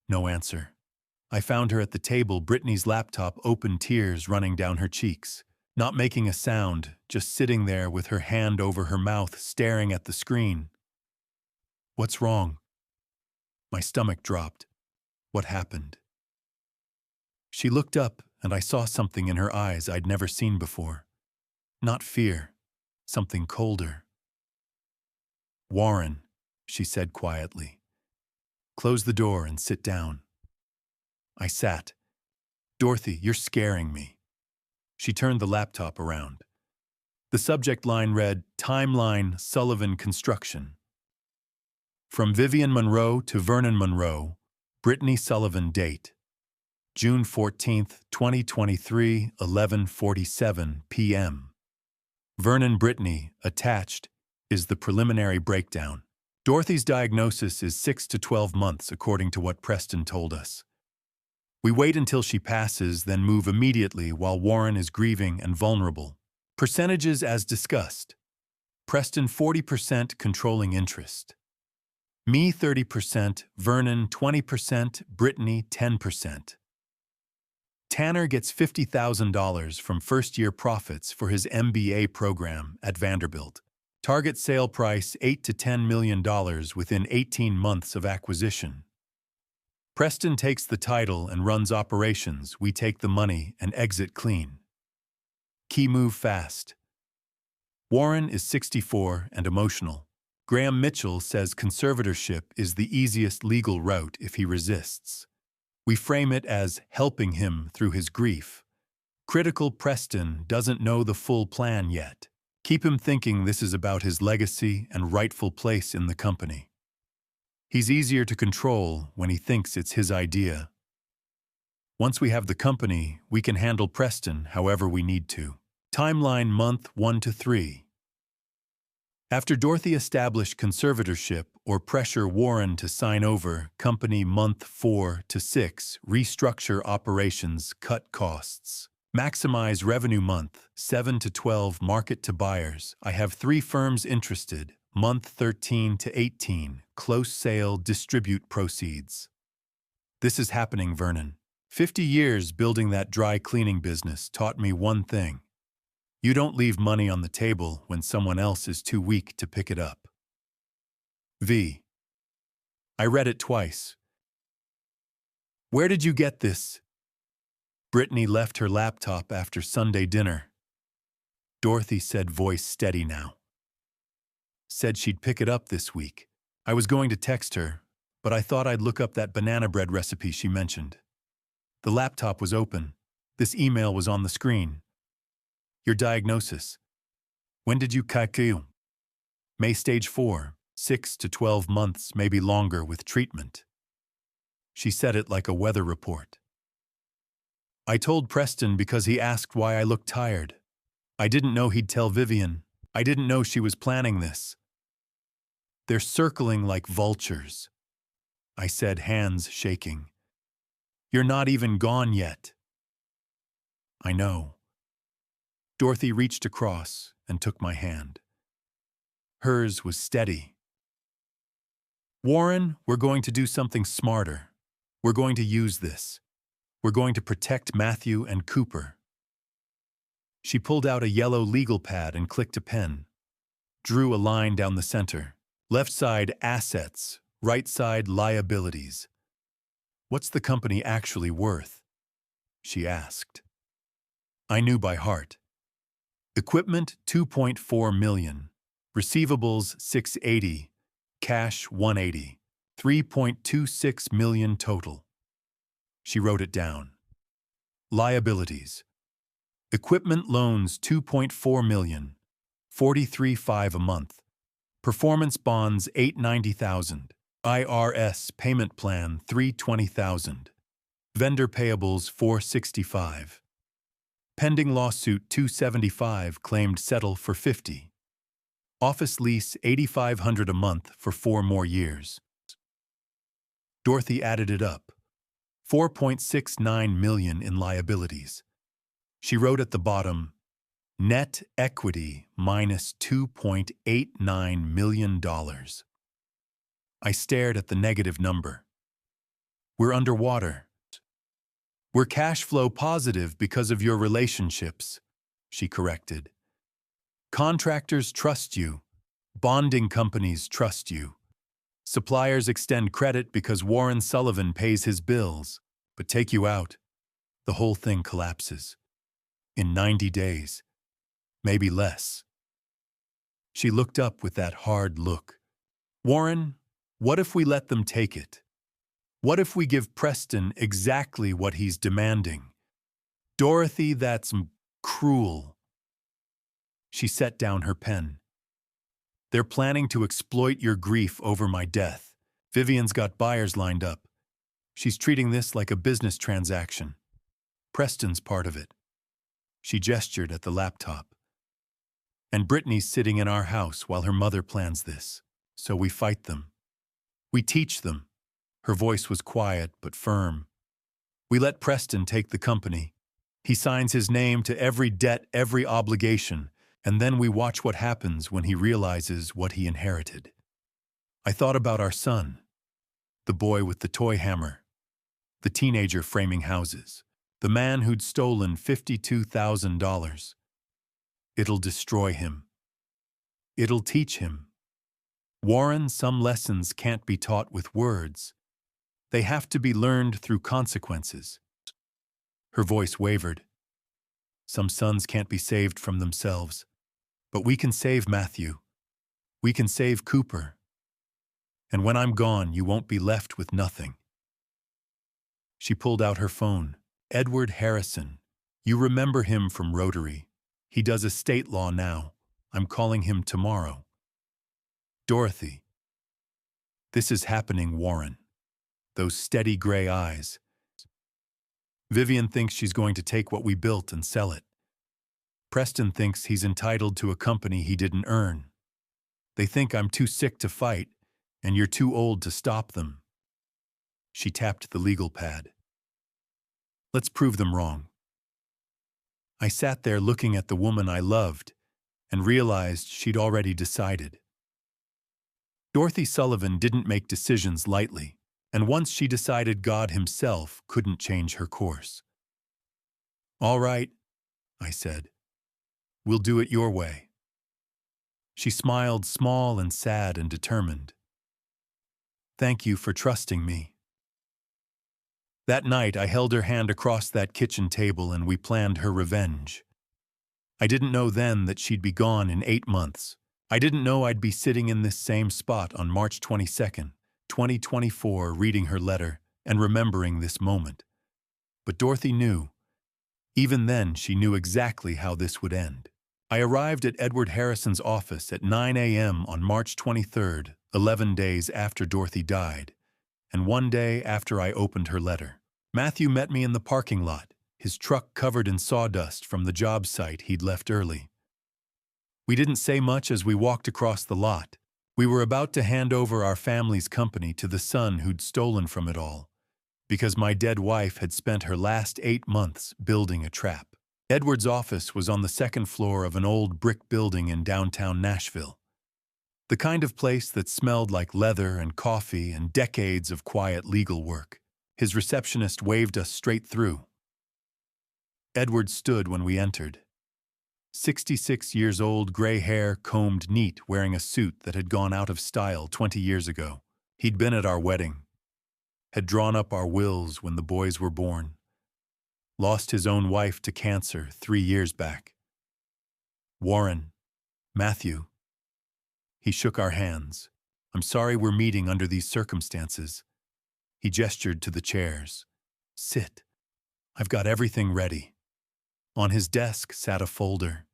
[SPEAKER 1] No answer. I found her at the table, Brittany's laptop open, tears running down her cheeks. Not making a sound, just sitting there with her hand over her mouth, staring at the screen. "What's wrong?" My stomach dropped. What happened? She looked up, and I saw something in her eyes I'd never seen before. Not fear, something colder. "Warren," she said quietly. "Close the door and sit down." I sat. "Dorothy, you're scaring me." She turned the laptop around. The subject line read, "Timeline Sullivan Construction." From Vivian Monroe to Vernon Monroe, Brittany Sullivan, date June 14, 2023, 11:47 p.m. Vernon Brittany, attached, is the preliminary breakdown. Dorothy's diagnosis is 6 to 12 months, according to what Preston told us. We wait until she passes, then move immediately while Warren is grieving and vulnerable. Percentages as discussed. Preston 40% controlling interest. Me 30%, Vernon 20%, Brittany 10%. Tanner gets $50,000 from first-year profits for his MBA program at Vanderbilt. Target sale price $8 to $10 million within 18 months of acquisition. Preston takes the title and runs operations. We take the money and exit clean. Key move fast. Warren is 64 and emotional. Graham Mitchell says conservatorship is the easiest legal route if he resists. We frame it as helping him through his grief. Critical Preston doesn't know the full plan yet. Keep him thinking this is about his legacy and rightful place in the company. He's easier to control when he thinks it's his idea. Once we have the company, we can handle Preston however we need to. Timeline month 1 to 3. After Dorothy established conservatorship or pressure Warren to sign over, company month 4 to 6, restructure operations, cut costs. Maximize revenue month 7 to 12, market to buyers. I have 3 firms interested. Month 13 to 18, close sale, distribute proceeds. This is happening, Vernon. 50 years building that dry cleaning business taught me one thing. You don't leave money on the table when someone else is too weak to pick it up. V. I read it twice. Where did you get this? Brittany left her laptop after Sunday dinner. Dorothy said, voice steady now. Said she'd pick it up this week. I was going to text her, but I thought I'd look up that banana bread recipe she mentioned. The laptop was open. This email was on the screen. Your diagnosis. When did you CAQ? May stage 4, 6 to 12 months, maybe longer with treatment. She said it like a weather report. I told Preston because he asked why I looked tired. I didn't know he'd tell Vivian. I didn't know she was planning this. They're circling like vultures, I said, hands shaking. You're not even gone yet. I know. Dorothy reached across and took my hand. Hers was steady. Warren, we're going to do something smarter. We're going to use this. We're going to protect Matthew and Cooper. She pulled out a yellow legal pad and clicked a pen. Drew a line down the center. Left side, assets. Right side, liabilities. What's the company actually worth? She asked. I knew by heart. Equipment, $2.4 million. Receivables, $680. Cash, $180. $3.26 million total. She wrote it down. Liabilities. Equipment loans, $2.4 million. $43.5 a month. Performance bonds, $890,000. IRS payment plan, $320,000. Vendor payables, $465. Pending lawsuit, $275, claimed settle for $50. Office lease, $8,500 a month for 4 more years. Dorothy added it up. $4.69 million in liabilities. She wrote at the bottom, net equity minus $2.89 million. I stared at the negative number. We're underwater. We're cash flow positive because of your relationships, she corrected. Contractors trust you. Bonding companies trust you. Suppliers extend credit because Warren Sullivan pays his bills, but take you out, the whole thing collapses. In 90 days, maybe less. She looked up with that hard look. Warren, what if we let them take it? What if we give Preston exactly what he's demanding? Dorothy, that's cruel. She set down her pen. They're planning to exploit your grief over my death. Vivian's got buyers lined up. She's treating this like a business transaction. Preston's part of it. She gestured at the laptop. And Brittany's sitting in our house while her mother plans this. So we fight them. We teach them. Her voice was quiet but firm. We let Preston take the company. He signs his name to every debt, every obligation, and then we watch what happens when he realizes what he inherited. I thought about our son, the boy with the toy hammer, the teenager framing houses, the man who'd stolen $52,000. It'll destroy him. It'll teach him. Warren, some lessons can't be taught with words. They have to be learned through consequences. Her voice wavered. Some sons can't be saved from themselves. But we can save Matthew. We can save Cooper. And when I'm gone, you won't be left with nothing. She pulled out her phone. Edward Harrison. You remember him from Rotary. He does estate law now. I'm calling him tomorrow. Dorothy. This is happening, Warren. Those steady gray eyes. Vivian thinks she's going to take what we built and sell it. Preston thinks he's entitled to a company he didn't earn. They think I'm too sick to fight, and you're too old to stop them. She tapped the legal pad. Let's prove them wrong. I sat there looking at the woman I loved and realized she'd already decided. Dorothy Sullivan didn't make decisions lightly, and once she decided, God himself couldn't change her course. All right, I said. We'll do it your way. She smiled, small and sad and determined. Thank you for trusting me. That night, I held her hand across that kitchen table and we planned her revenge. I didn't know then that she'd be gone in 8 months. I didn't know I'd be sitting in this same spot on March 22nd, 2024, reading her letter and remembering this moment. But Dorothy knew. Even then, she knew exactly how this would end. I arrived at Edward Harrison's office at 9 a.m. on March 23rd, 11 days after Dorothy died, and one day after I opened her letter. Matthew met me in the parking lot, his truck covered in sawdust from the job site he'd left early. We didn't say much as we walked across the lot. We were about to hand over our family's company to the son who'd stolen from it all, because my dead wife had spent her last 8 months building a trap. Edward's office was on the second floor of an old brick building in downtown Nashville. The kind of place that smelled like leather and coffee and decades of quiet legal work. His receptionist waved us straight through. Edward stood when we entered. 66 years old, gray hair combed neat, wearing a suit that had gone out of style 20 years ago. He'd been at our wedding, had drawn up our wills when the boys were born, lost his own wife to cancer 3 years back. Warren, Matthew. He shook our hands. I'm sorry we're meeting under these circumstances. He gestured to the chairs. Sit. I've got everything ready. On his desk sat a folder.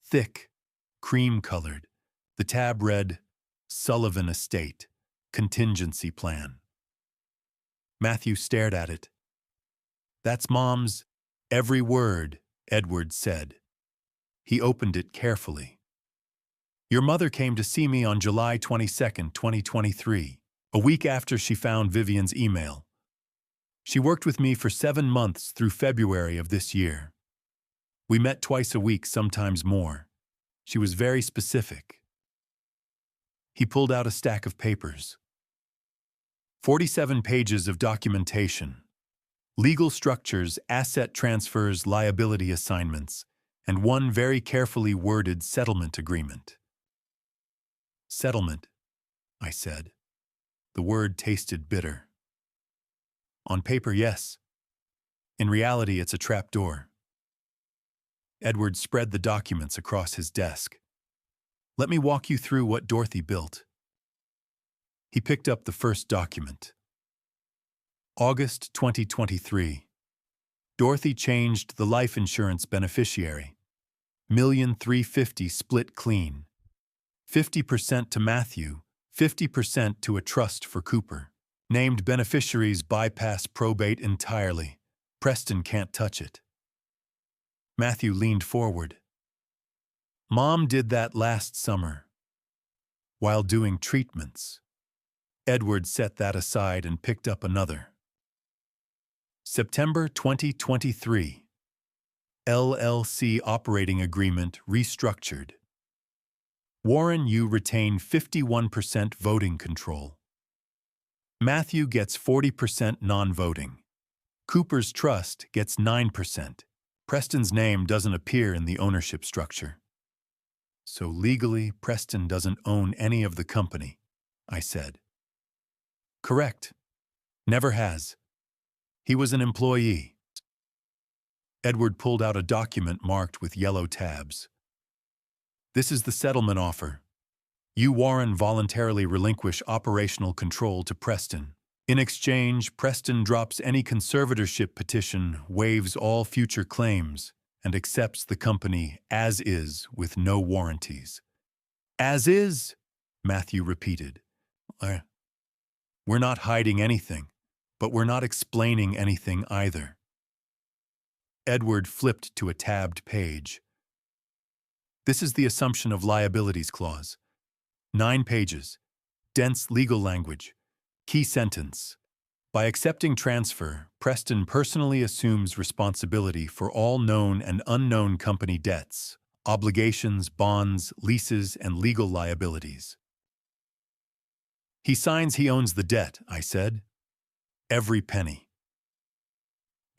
[SPEAKER 1] Thick, cream-colored. The tab read, Sullivan Estate, Contingency Plan. Matthew stared at it. That's Mom's. Every word, Edward said. He opened it carefully. Your mother came to see me on July 22nd, 2023, a week after she found Vivian's email. She worked with me for 7 months through February of this year. We met twice a week, sometimes more. She was very specific. He pulled out a stack of papers. 47 pages of documentation. Legal structures, asset transfers, liability assignments, and one very carefully worded settlement agreement. Settlement, I said. The word tasted bitter. On paper, yes. In reality, it's a trapdoor. Edward spread the documents across his desk. Let me walk you through what Dorothy built. He picked up the first document. August 2023. Dorothy changed the life insurance beneficiary. $1,350,000 split clean. 50% to Matthew, 50% to a trust for Cooper. Named beneficiaries bypass probate entirely. Preston can't touch it. Matthew leaned forward. Mom did that last summer, while doing treatments. Edward set that aside and picked up another. September 2023. LLC operating agreement restructured. Warren, you retain 51% voting control. Matthew gets 40% non-voting. Cooper's trust gets 9%. Preston's name doesn't appear in the ownership structure. So legally, Preston doesn't own any of the company, I said. Correct. Never has. He was an employee. Edward pulled out a document marked with yellow tabs. This is the settlement offer. You, Warren, voluntarily relinquish operational control to Preston. In exchange, Preston drops any conservatorship petition, waives all future claims, and accepts the company as is with no warranties. As is, Matthew repeated. We're not hiding anything, but we're not explaining anything either. Edward flipped to a tabbed page. This is the assumption of liabilities clause. 9 pages. Dense legal language. Key sentence. By accepting transfer, Preston personally assumes responsibility for all known and unknown company debts, obligations, bonds, leases, and legal liabilities. He signs he owns the debt, I said. Every penny.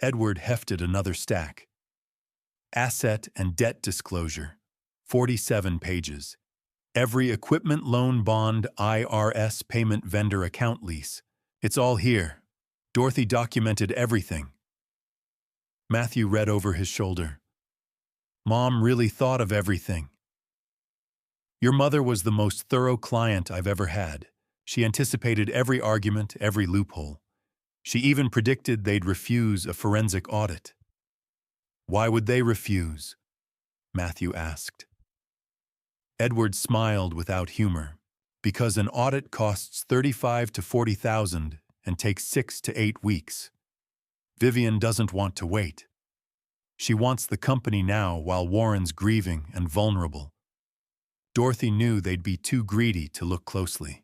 [SPEAKER 1] Edward hefted another stack. Asset and debt disclosure. 47 pages. Every equipment loan bond, IRS payment vendor account lease. It's all here. Dorothy documented everything. Matthew read over his shoulder. Mom really thought of everything. Your mother was the most thorough client I've ever had. She anticipated every argument, every loophole. She even predicted they'd refuse a forensic audit. Why would they refuse? Matthew asked. Edward smiled without humor. Because an audit costs $35,000 to $40,000 and takes 6 to 8 weeks. Vivian doesn't want to wait. She wants the company now while Warren's grieving and vulnerable. Dorothy knew they'd be too greedy to look closely.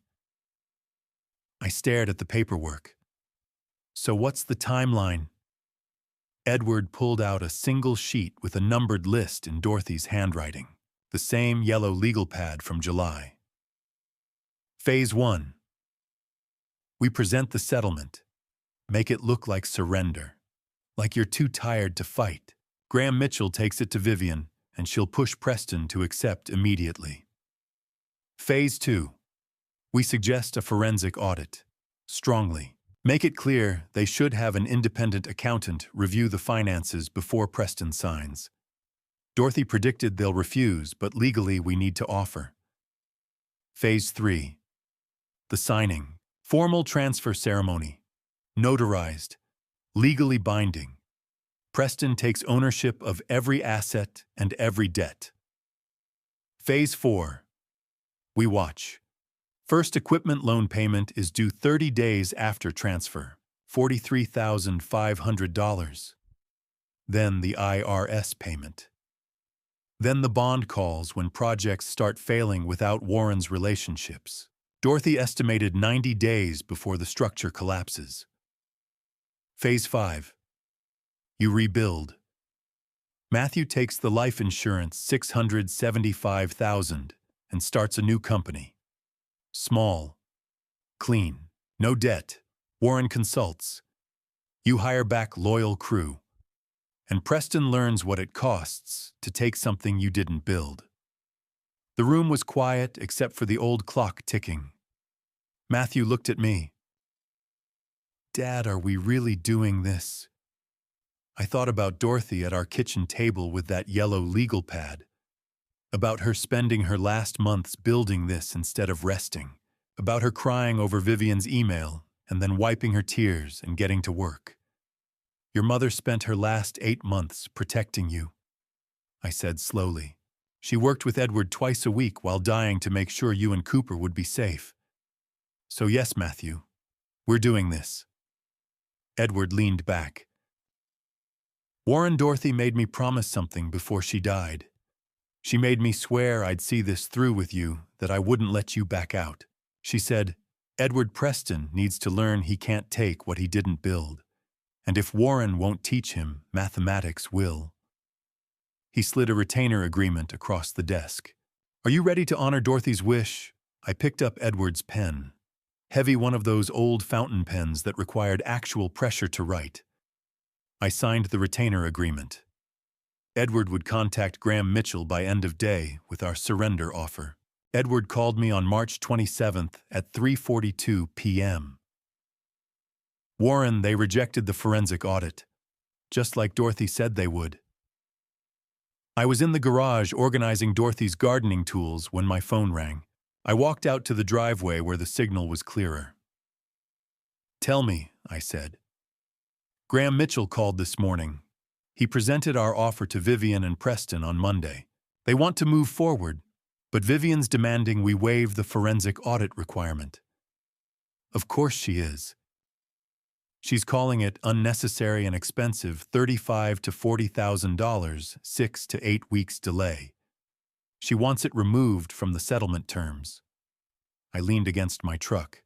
[SPEAKER 1] I stared at the paperwork. So what's the timeline? Edward pulled out a single sheet with a numbered list in Dorothy's handwriting, the same yellow legal pad from July. Phase 1. We present the settlement. Make it look like surrender, like you're too tired to fight. Graham Mitchell takes it to Vivian, and she'll push Preston to accept immediately. Phase 2. We suggest a forensic audit. Strongly. Make it clear they should have an independent accountant review the finances before Preston signs. Dorothy predicted they'll refuse, but legally we need to offer. Phase 3. The signing. Formal transfer ceremony. Notarized. Legally binding. Preston takes ownership of every asset and every debt. Phase 4. We watch. First equipment loan payment is due 30 days after transfer, $43,500. Then the IRS payment. Then the bond calls when projects start failing without Warren's relationships. Dorothy estimated 90 days before the structure collapses. Phase 5. You rebuild. Matthew takes the life insurance $675,000 and starts a new company. Small. Clean. No debt. Warren consults. You hire back loyal crew. And Preston learns what it costs to take something you didn't build. The room was quiet except for the old clock ticking. Matthew looked at me. Dad, are we really doing this? I thought about Dorothy at our kitchen table with that yellow legal pad. About her spending her last months building this instead of resting. About her crying over Vivian's email and then wiping her tears and getting to work. Your mother spent her last 8 months protecting you, I said slowly. She worked with Edward twice a week while dying to make sure you and Cooper would be safe. So yes, Matthew, we're doing this. Edward leaned back. Warren Dorothy made me promise something before she died. She made me swear I'd see this through with you, that I wouldn't let you back out. She said, Edward Preston needs to learn he can't take what he didn't build. And if Warren won't teach him, mathematics will. He slid a retainer agreement across the desk. Are you ready to honor Dorothy's wish? I picked up Edward's pen. Heavy, one of those old fountain pens that required actual pressure to write. I signed the retainer agreement. Edward would contact Graham Mitchell by end of day with our surrender offer. Edward called me on March 27th at 3:42 p.m. Warren, they rejected the forensic audit, just like Dorothy said they would. I was in the garage organizing Dorothy's gardening tools when my phone rang. I walked out to the driveway where the signal was clearer. Tell me, I said. Graham Mitchell called this morning. He presented our offer to Vivian and Preston on Monday. They want to move forward, but Vivian's demanding we waive the forensic audit requirement. Of course she is. She's calling it unnecessary and expensive, $35,000 to $40,000, 6 to 8 weeks delay. She wants it removed from the settlement terms. I leaned against my truck.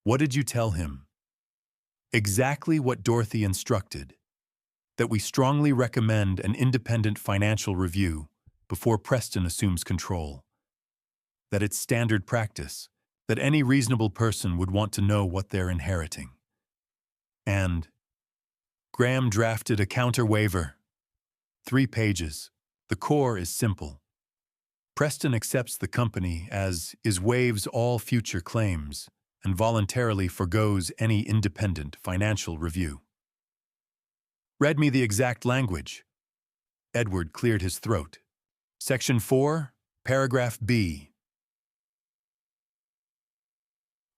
[SPEAKER 1] What did you tell him? Exactly what Dorothy instructed. That we strongly recommend an independent financial review before Preston assumes control. That it's standard practice. That any reasonable person would want to know what they're inheriting. And Graham drafted a counter waiver. 3 pages. The core is simple. Preston accepts the company as is, waives all future claims, and voluntarily forgoes any independent financial review. Read me the exact language. Edward cleared his throat. Section 4, paragraph B.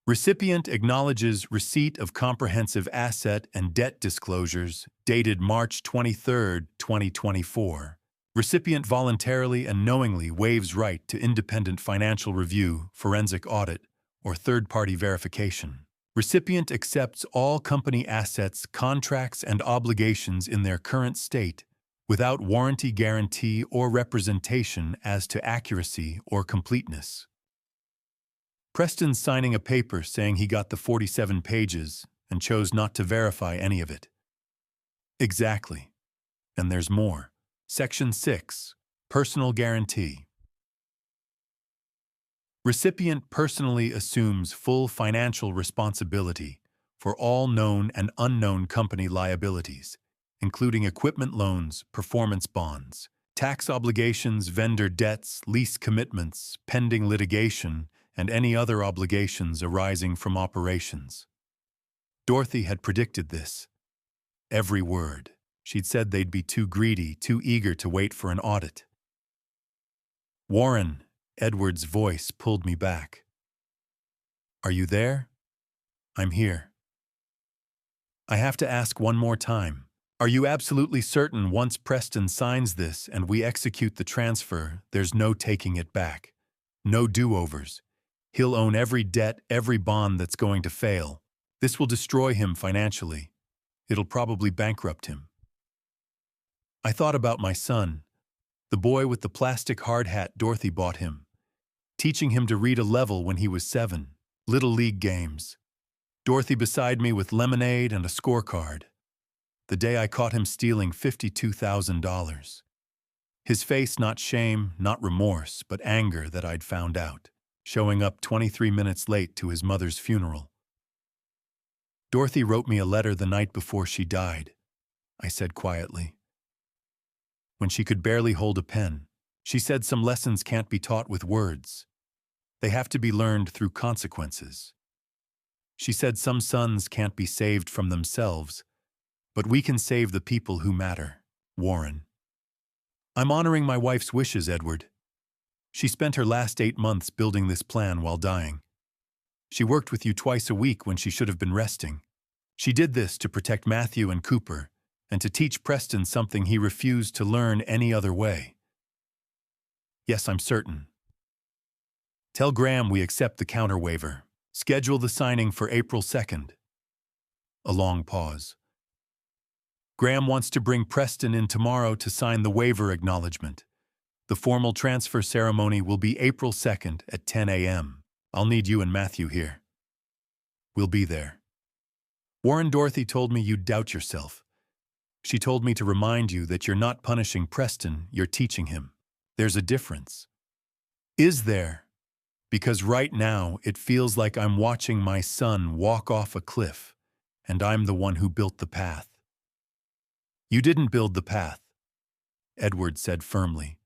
[SPEAKER 1] Recipient acknowledges receipt of comprehensive asset and debt disclosures dated March 23, 2024. Recipient voluntarily and knowingly waives right to independent financial review, forensic audit, or third-party verification. Recipient accepts all company assets, contracts, and obligations in their current state without warranty guarantee or representation as to accuracy or completeness. Preston's signing a paper saying he got the 47 pages and chose not to verify any of it. Exactly. And there's more. Section 6. Personal Guarantee. Recipient personally assumes full financial responsibility for all known and unknown company liabilities, including equipment loans, performance bonds, tax obligations, vendor debts, lease commitments, pending litigation, and any other obligations arising from operations. Dorothy had predicted this. Every word. She'd said they'd be too greedy, too eager to wait for an audit. Warren, Edward's voice pulled me back. Are you there? I'm here. I have to ask one more time. Are you absolutely certain once Preston signs this and we execute the transfer, there's no taking it back? No do-overs. He'll own every debt, every bond that's going to fail. This will destroy him financially. It'll probably bankrupt him. I thought about my son, the boy with the plastic hard hat Dorothy bought him, teaching him to read a level when he was 7. Little league games. Dorothy beside me with lemonade and a scorecard. The day I caught him stealing $52,000. His face not shame, not remorse, but anger that I'd found out, showing up 23 minutes late to his mother's funeral. Dorothy wrote me a letter the night before she died, I said quietly. When she could barely hold a pen, she said some lessons can't be taught with words. They have to be learned through consequences. She said some sons can't be saved from themselves, but we can save the people who matter, Warren. I'm honoring my wife's wishes, Edward. She spent her last 8 months building this plan while dying. She worked with you twice a week when she should have been resting. She did this to protect Matthew and Cooper, and to teach Preston something he refused to learn any other way. Yes, I'm certain. Tell Graham we accept the counter waiver. Schedule the signing for April 2nd. A long pause. Graham wants to bring Preston in tomorrow to sign the waiver acknowledgement. The formal transfer ceremony will be April 2nd at 10 a.m. I'll need you and Matthew here. We'll be there. Warren, Dorothy told me you'd doubt yourself. She told me to remind you that you're not punishing Preston, you're teaching him. There's a difference. Is there? Because right now it feels like I'm watching my son walk off a cliff, and I'm the one who built the path. You didn't build the path, Edward said firmly.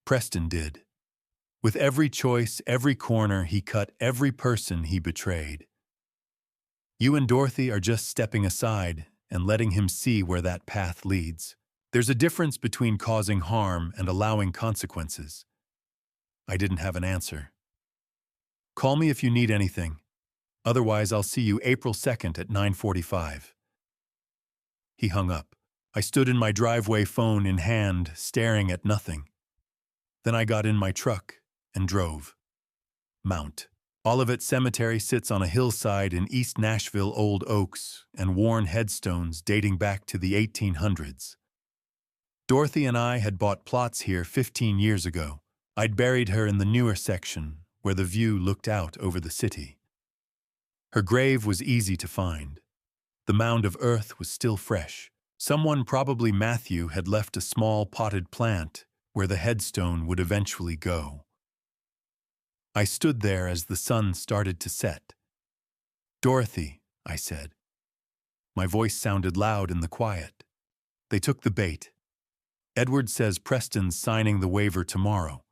[SPEAKER 1] Preston did. With every choice, every corner he cut, every person he betrayed. You and Dorothy are just stepping aside and letting him see where that path leads. There's a difference between causing harm and allowing consequences. I didn't have an answer. Call me if you need anything. Otherwise, I'll see you April 2nd at 9:45. He hung up. I stood in my driveway, phone in hand, staring at nothing. Then I got in my truck and drove. Mount Olivet Cemetery sits on a hillside in East Nashville, old oaks and worn headstones dating back to the 1800s. Dorothy and I had bought plots here 15 years ago. I'd buried her in the newer section, where the view looked out over the city. Her grave was easy to find. The mound of earth was still fresh. Someone, probably Matthew, had left a small potted plant where the headstone would eventually go. I stood there as the sun started to set. Dorothy, I said. My voice sounded loud in the quiet. They took the bait. Edward says Preston's signing the waiver tomorrow.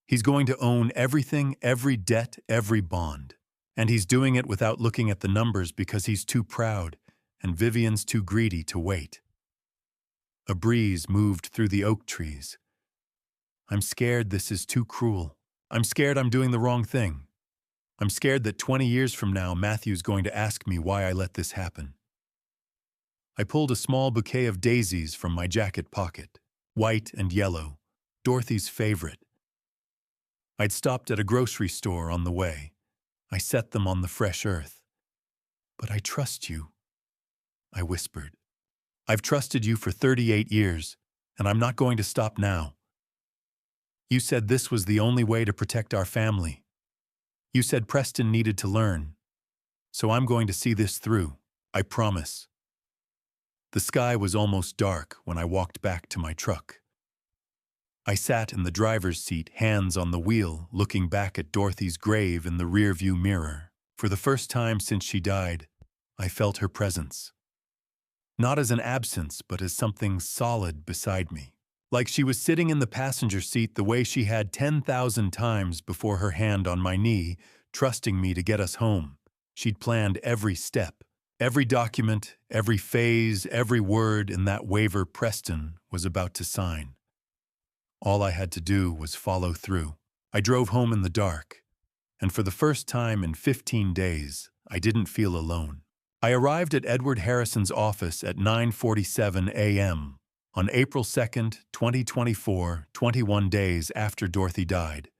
[SPEAKER 1] He's going to own everything, every debt, every bond. And he's doing it without looking at the numbers because he's too proud and Vivian's too greedy to wait. A breeze moved through the oak trees. I'm scared this is too cruel. I'm scared I'm doing the wrong thing. I'm scared that 20 years from now, Matthew's going to ask me why I let this happen. I pulled a small bouquet of daisies from my jacket pocket, white and yellow, Dorothy's favorite. I'd stopped at a grocery store on the way. I set them on the fresh earth. But I trust you, I whispered. I've trusted you for 38 years, and I'm not going to stop now. You said this was the only way to protect our family. You said Preston needed to learn. So I'm going to see this through, I promise. The sky was almost dark when I walked back to my truck. I sat in the driver's seat, hands on the wheel, looking back at Dorothy's grave in the rearview mirror. For the first time since she died, I felt her presence. Not as an absence, but as something solid beside me. Like she was sitting in the passenger seat the way she had 10,000 times before, her hand on my knee, trusting me to get us home. She'd planned every step, every document, every phase, every word in that waiver Preston was about to sign. All I had to do was follow through. I drove home in the dark, and for the first time in 15 days, I didn't feel alone. I arrived at Edward Harrison's office at 9:47 a.m. on April 2nd, 2024, 21 days after Dorothy died.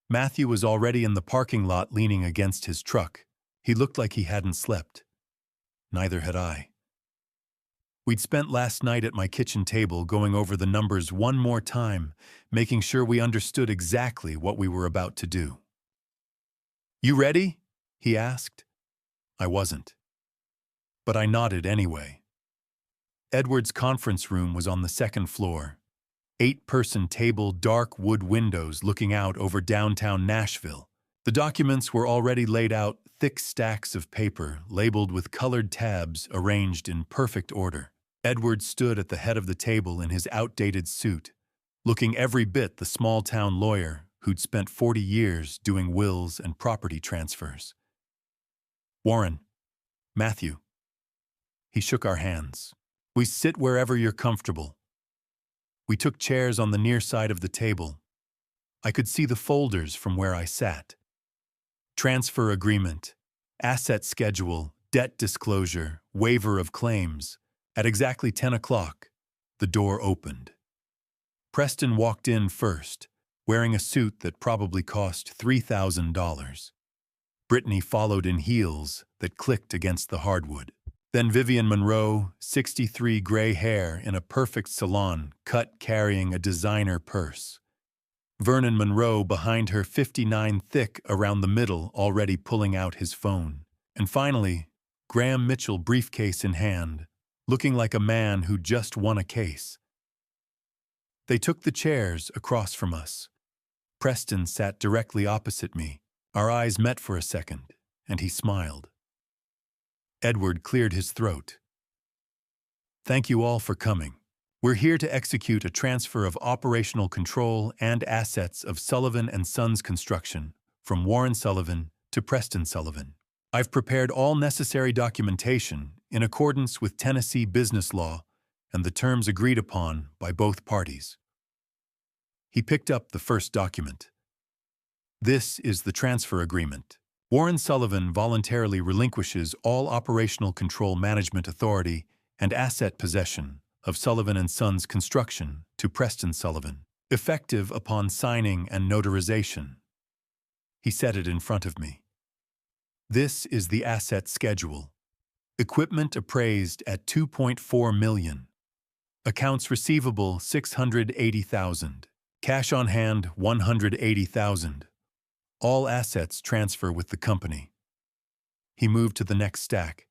[SPEAKER 1] Matthew was already in the parking lot leaning against his truck. He looked like he hadn't slept. Neither had I. We'd spent last night at my kitchen table going over the numbers one more time, making sure we understood exactly what we were about to do. "You ready?" he asked. I wasn't. But I nodded anyway. Edward's conference room was on the second floor. 8-person table, dark wood windows looking out over downtown Nashville. The documents were already laid out, thick stacks of paper, labeled with colored tabs arranged in perfect order. Edward stood at the head of the table in his outdated suit, looking every bit the small-town lawyer who'd spent 40 years doing wills and property transfers. "Warren, Matthew." He shook our hands. "We sit wherever you're comfortable." We took chairs on the near side of the table. I could see the folders from where I sat. Transfer agreement, asset schedule, debt disclosure, waiver of claims. At exactly 10 o'clock, the door opened. Preston walked in first, wearing a suit that probably cost $3,000. Brittany followed in heels that clicked against the hardwood. Then Vivian Monroe, 63, gray hair in a perfect salon cut, carrying a designer purse. Vernon Monroe behind her, 59, thick around the middle, already pulling out his phone. And finally, Graham Mitchell, briefcase in hand, looking like a man who just won a case. They took the chairs across from us. Preston sat directly opposite me. Our eyes met for a second, and he smiled. Edward cleared his throat. "Thank you all for coming. We're here to execute a transfer of operational control and assets of Sullivan & Sons Construction from Warren Sullivan to Preston Sullivan. I've prepared all necessary documentation in accordance with Tennessee business law and the terms agreed upon by both parties." He picked up the first document. "This is the transfer agreement. Warren Sullivan voluntarily relinquishes all operational control, management authority, and asset possession of Sullivan & Sons Construction to Preston Sullivan, effective upon signing and notarization." He set it in front of me. "This is the asset schedule. Equipment appraised at $2.4 million. Accounts receivable $680,000. Cash on hand $180,000. All assets transfer with the company." He moved to the next stack.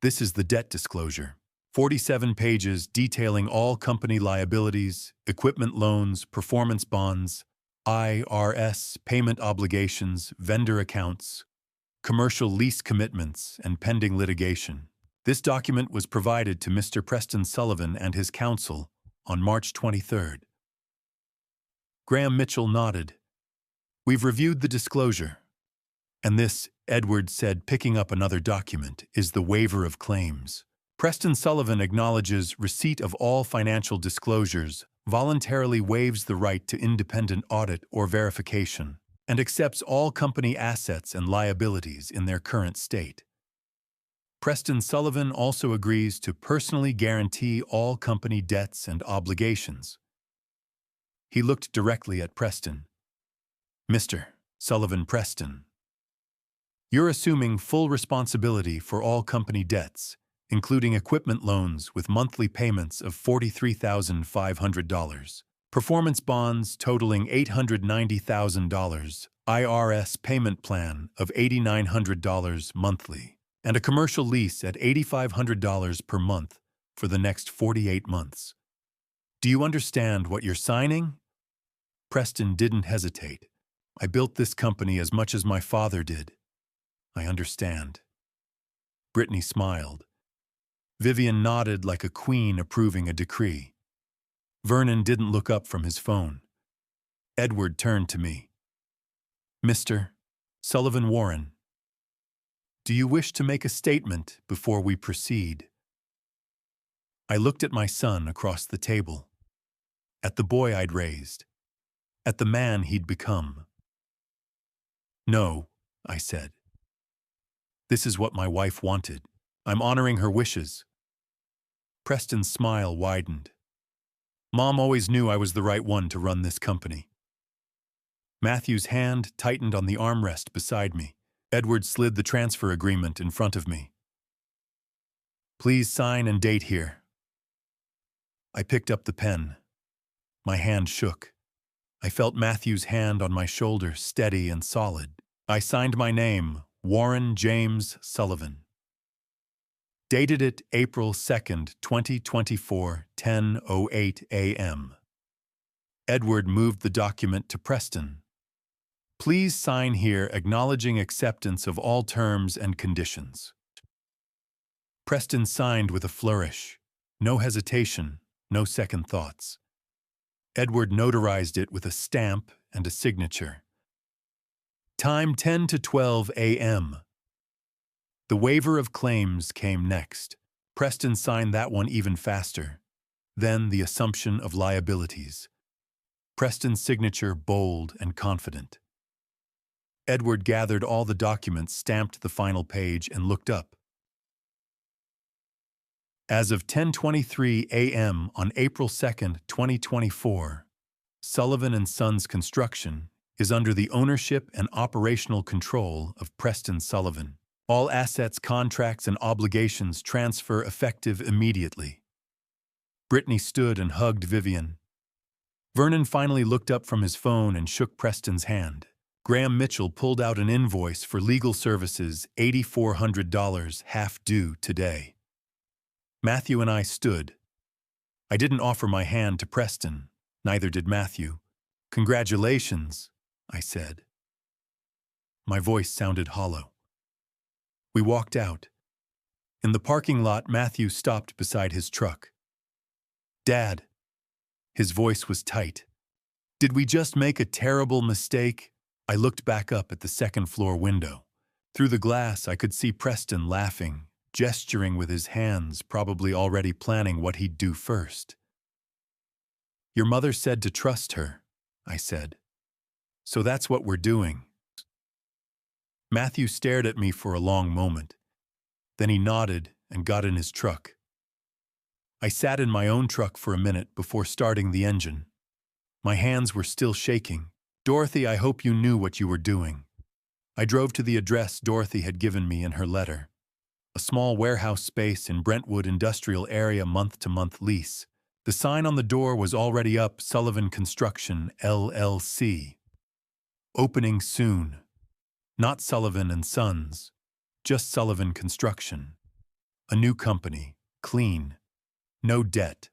[SPEAKER 1] "This is the debt disclosure. 47 pages detailing all company liabilities, equipment loans, performance bonds, IRS payment obligations, vendor accounts, commercial lease commitments, and pending litigation. This document was provided to Mr. Preston Sullivan and his counsel on March 23rd. Graham Mitchell nodded. "We've reviewed the disclosure. And this," Edward said, picking up another document, "is the waiver of claims. Preston Sullivan acknowledges receipt of all financial disclosures, voluntarily waives the right to independent audit or verification. and accepts all company assets and liabilities in their current state. Preston Sullivan also agrees to personally guarantee all company debts and obligations. He looked directly at Preston. Mr. Sullivan Preston, you're assuming full responsibility for all company debts, including equipment loans with monthly payments of $43,500, performance bonds totaling $890,000, IRS payment plan of $8,900 monthly, and a commercial lease at $8,500 per month for the next 48 months. Do you understand what you're signing? Preston didn't hesitate. I built this company as much as my father did. I understand. Brittany smiled. Vivian nodded like a queen approving a decree. Vernon didn't look up from his phone. Edward turned to me. Mr. Sullivan Warren, do you wish to make a statement before we proceed? I looked at my son across the table, at the boy I'd raised, at the man he'd become. No, I said. This is what my wife wanted. I'm honoring her wishes. Preston's smile widened. Mom always knew I was the right one to run this company. Matthew's hand tightened on the armrest beside me. Edward slid the transfer agreement in front of me. Please sign and date here. I picked up the pen. My hand shook. I felt Matthew's hand on my shoulder, steady and solid. I signed my name, Warren James Sullivan. Dated it April 2nd, 2024, 10:08 a.m. Edward moved the document to Preston. Please sign here acknowledging acceptance of all terms and conditions. Preston signed with a flourish. No hesitation, no second thoughts. Edward notarized it with a stamp and a signature. Time 10 to 12 a.m. The waiver of claims came next. Preston signed that one even faster. Then the assumption of liabilities. Preston's signature bold and confident. Edward gathered all the documents, stamped the final page, and looked up. As of 10:23 a.m. on April 2nd, 2024, Sullivan & Sons Construction is under the ownership and operational control of Preston Sullivan. All assets, contracts, and obligations transfer effective immediately. Brittany stood and hugged Vivian. Vernon finally looked up from his phone and shook Preston's hand. Graham Mitchell pulled out an invoice for legal services, $8,400, half due today. Matthew and I stood. I didn't offer my hand to Preston, neither did Matthew. Congratulations, I said. My voice sounded hollow. We walked out. In the parking lot, Matthew stopped beside his truck. Dad. His voice was tight. Did we just make a terrible mistake? I looked back up at the second-floor window. Through the glass, I could see Preston laughing, gesturing with his hands, probably already planning what he'd do first. Your mother said to trust her, I said. So that's what we're doing. Matthew stared at me for a long moment. Then he nodded and got in his truck. I sat in my own truck for a minute before starting the engine. My hands were still shaking. Dorothy, I hope you knew what you were doing. I drove to the address Dorothy had given me in her letter. A small warehouse space in Brentwood industrial area, month-to-month lease. The sign on the door was already up, Sullivan Construction, LLC. Opening soon. Not Sullivan & Sons, just Sullivan Construction. A new company, clean. No debt.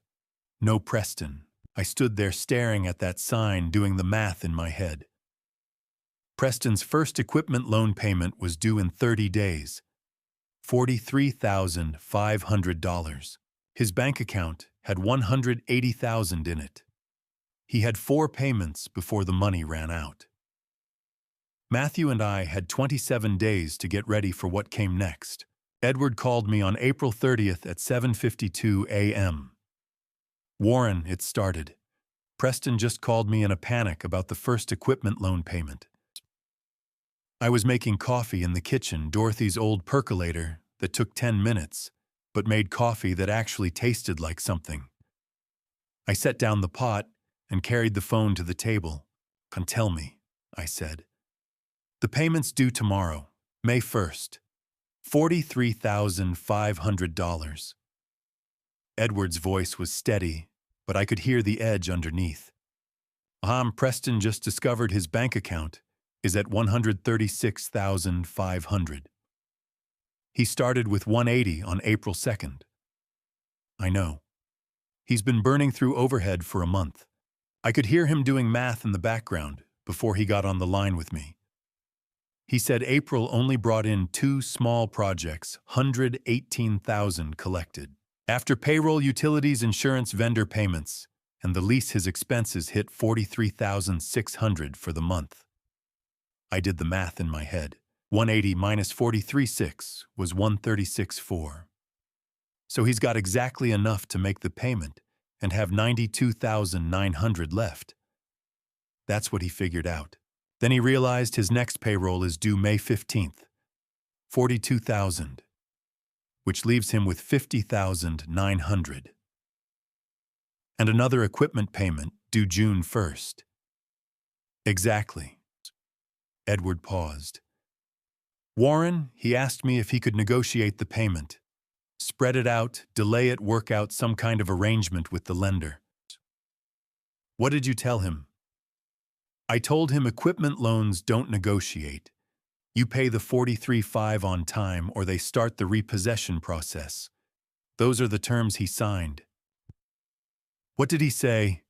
[SPEAKER 1] No Preston. I stood there staring at that sign, doing the math in my head. Preston's first equipment loan payment was due in 30 days. $43,500. His bank account had $180,000 in it. He had 4 payments before the money ran out. Matthew and I had 27 days to get ready for what came next. Edward called me on April 30th at 7:52 a.m. Warren, it started. Preston just called me in a panic about the first equipment loan payment. I was making coffee in the kitchen, Dorothy's old percolator that took 10 minutes, but made coffee that actually tasted like something. I set down the pot and carried the phone to the table. "Tell me," I said. "The payment's due tomorrow, May 1st. $43,500. Edward's voice was steady, but I could hear the edge underneath. Preston just discovered his bank account is at $136,500. He started with $180 on April 2nd. I know. He's been burning through overhead for a month. I could hear him doing math in the background before he got on the line with me. He said April only brought in 2 small projects, $118,000 collected. After payroll, utilities, insurance, vendor payments, and the lease, his expenses hit $43,600 for the month. I did the math in my head. 180 minus 43.6 was 136.4. So he's got exactly enough to make the payment and have $92,900 left. That's what he figured out. Then he realized his next payroll is due May 15th, $42,000, which leaves him with $50,900. And another equipment payment due June 1st. Exactly. Edward paused. Warren, he asked me if he could negotiate the payment. Spread it out, delay it, work out some kind of arrangement with the lender. What did you tell him? I told him equipment loans don't negotiate. You pay the $43,500 on time or they start the repossession process. Those are the terms he signed. What did he say?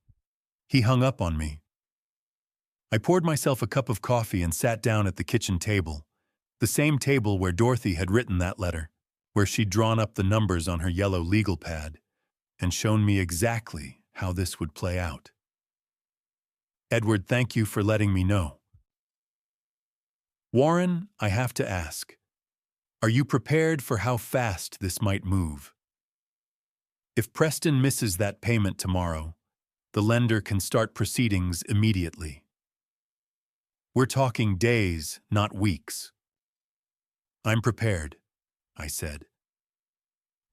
[SPEAKER 1] He hung up on me. I poured myself a cup of coffee and sat down at the kitchen table, the same table where Dorothy had written that letter, where she'd drawn up the numbers on her yellow legal pad and shown me exactly how this would play out. Edward, thank you for letting me know. Warren, I have to ask, are you prepared for how fast this might move? If Preston misses that payment tomorrow, the lender can start proceedings immediately. We're talking days, not weeks. I'm prepared, I said.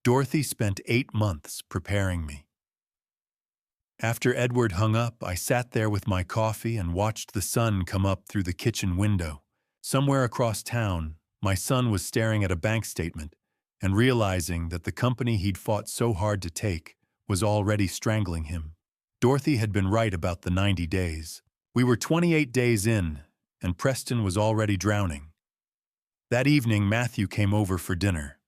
[SPEAKER 1] Dorothy spent 8 months preparing me. After Edward hung up, I sat there with my coffee and watched the sun come up through the kitchen window. Somewhere across town, my son was staring at a bank statement and realizing that the company he'd fought so hard to take was already strangling him. Dorothy had been right about the 90 days. We were 28 days in, and Preston was already drowning. That evening, Matthew came over for dinner.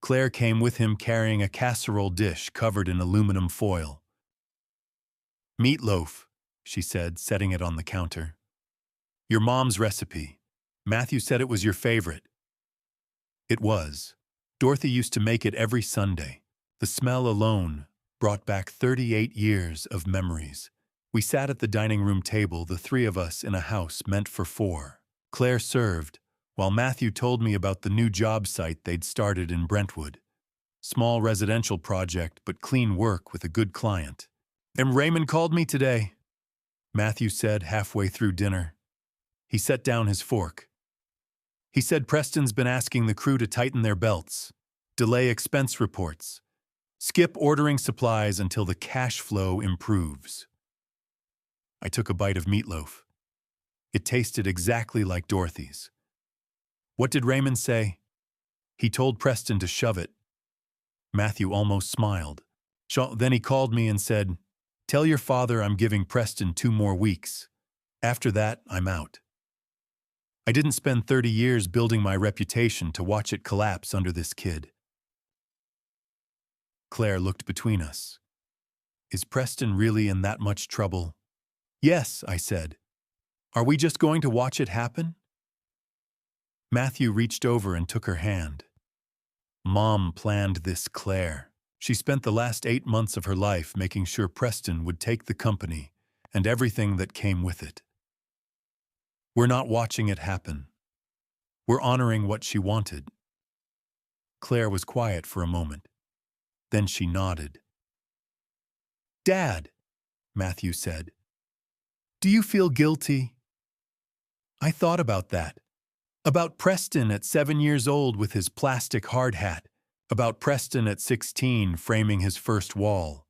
[SPEAKER 1] Claire came with him carrying a casserole dish covered in aluminum foil. "Meatloaf," she said, setting it on the counter. "Your mom's recipe. Matthew said it was your favorite." It was. Dorothy used to make it every Sunday. The smell alone brought back 38 years of memories. We sat at the dining room table, the 3 of us in a house meant for 4. Claire served, while Matthew told me about the new job site they'd started in Brentwood. Small residential project, but clean work with a good client. "Raymond called me today," Matthew said halfway through dinner. He set down his fork. "He said Preston's been asking the crew to tighten their belts, delay expense reports, skip ordering supplies until the cash flow improves." I took a bite of meatloaf. It tasted exactly like Dorothy's. "What did Raymond say?" "He told Preston to shove it." Matthew almost smiled. Then he called me and said, "Tell your father I'm giving Preston 2 more weeks. After that, I'm out." I didn't spend 30 years building my reputation to watch it collapse under this kid. Claire looked between us. "Is Preston really in that much trouble?" "Yes," I said. "Are we just going to watch it happen?" Matthew reached over and took her hand. "Mom planned this, Claire. She spent the last 8 months of her life making sure Preston would take the company and everything that came with it. We're not watching it happen. We're honoring what she wanted." Claire was quiet for a moment. Then she nodded. "Dad," Matthew said, "do you feel guilty?" I thought about that. About Preston at 7 years old with his plastic hard hat. About Preston at 16 framing his first wall.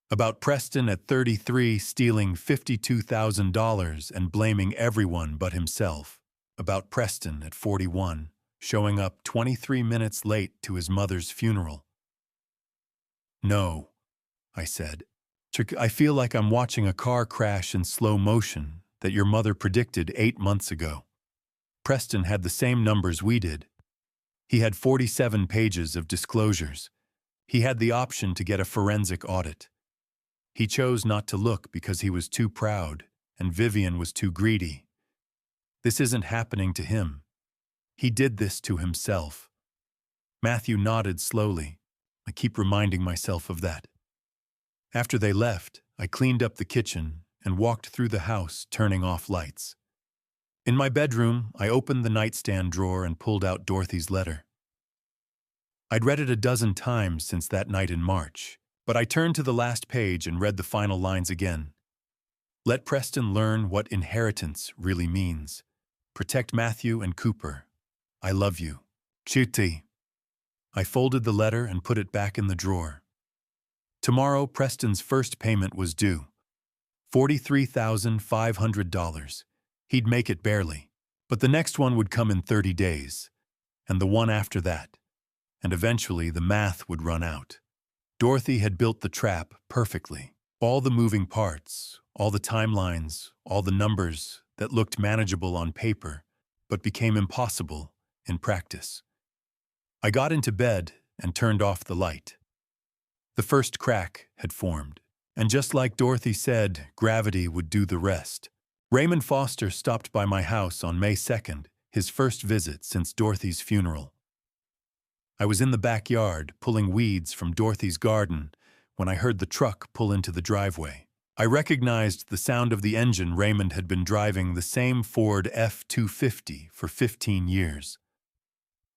[SPEAKER 1] About Preston at 33 stealing $52,000 and blaming everyone but himself. About Preston at 41 showing up 23 minutes late to his mother's funeral. No, I said. I feel like I'm watching a car crash in slow motion that your mother predicted 8 months ago. Preston had the same numbers we did. He had 47 pages of disclosures. He had the option to get a forensic audit. He chose not to look because he was too proud, and Vivian was too greedy. This isn't happening to him. He did this to himself. Matthew nodded slowly. I keep reminding myself of that. After they left, I cleaned up the kitchen and walked through the house, turning off lights. In my bedroom, I opened the nightstand drawer and pulled out Dorothy's letter. I'd read it a dozen times since that night in March, but I turned to the last page and read the final lines again. Let Preston learn what inheritance really means. Protect Matthew and Cooper. I love you. Chuti. I folded the letter and put it back in the drawer. Tomorrow, Preston's first payment was due. $43,500. He'd make it barely, but the next one would come in 30 days, and the one after that, and eventually the math would run out. Dorothy had built the trap perfectly. All the moving parts, all the timelines, all the numbers that looked manageable on paper, but became impossible in practice. I got into bed and turned off the light. The first crack had formed, and just like Dorothy said, gravity would do the rest. Raymond Foster stopped by my house on May 2nd, his first visit since Dorothy's funeral. I was in the backyard pulling weeds from Dorothy's garden when I heard the truck pull into the driveway. I recognized the sound of the engine. Raymond had been driving the same Ford F-250 for 15 years.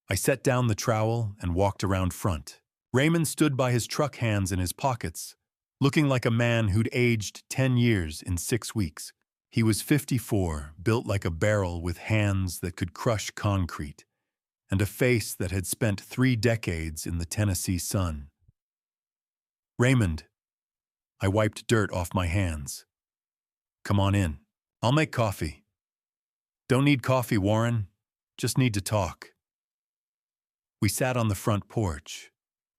[SPEAKER 1] I set down the trowel and walked around front. Raymond stood by his truck, hands in his pockets, looking like a man who'd aged 10 years in 6 weeks. He was 54, built like a barrel with hands that could crush concrete, and a face that had spent 3 decades in the Tennessee sun. Raymond. I wiped dirt off my hands. Come on in. I'll make coffee. Don't need coffee, Warren. Just need to talk. We sat on the front porch.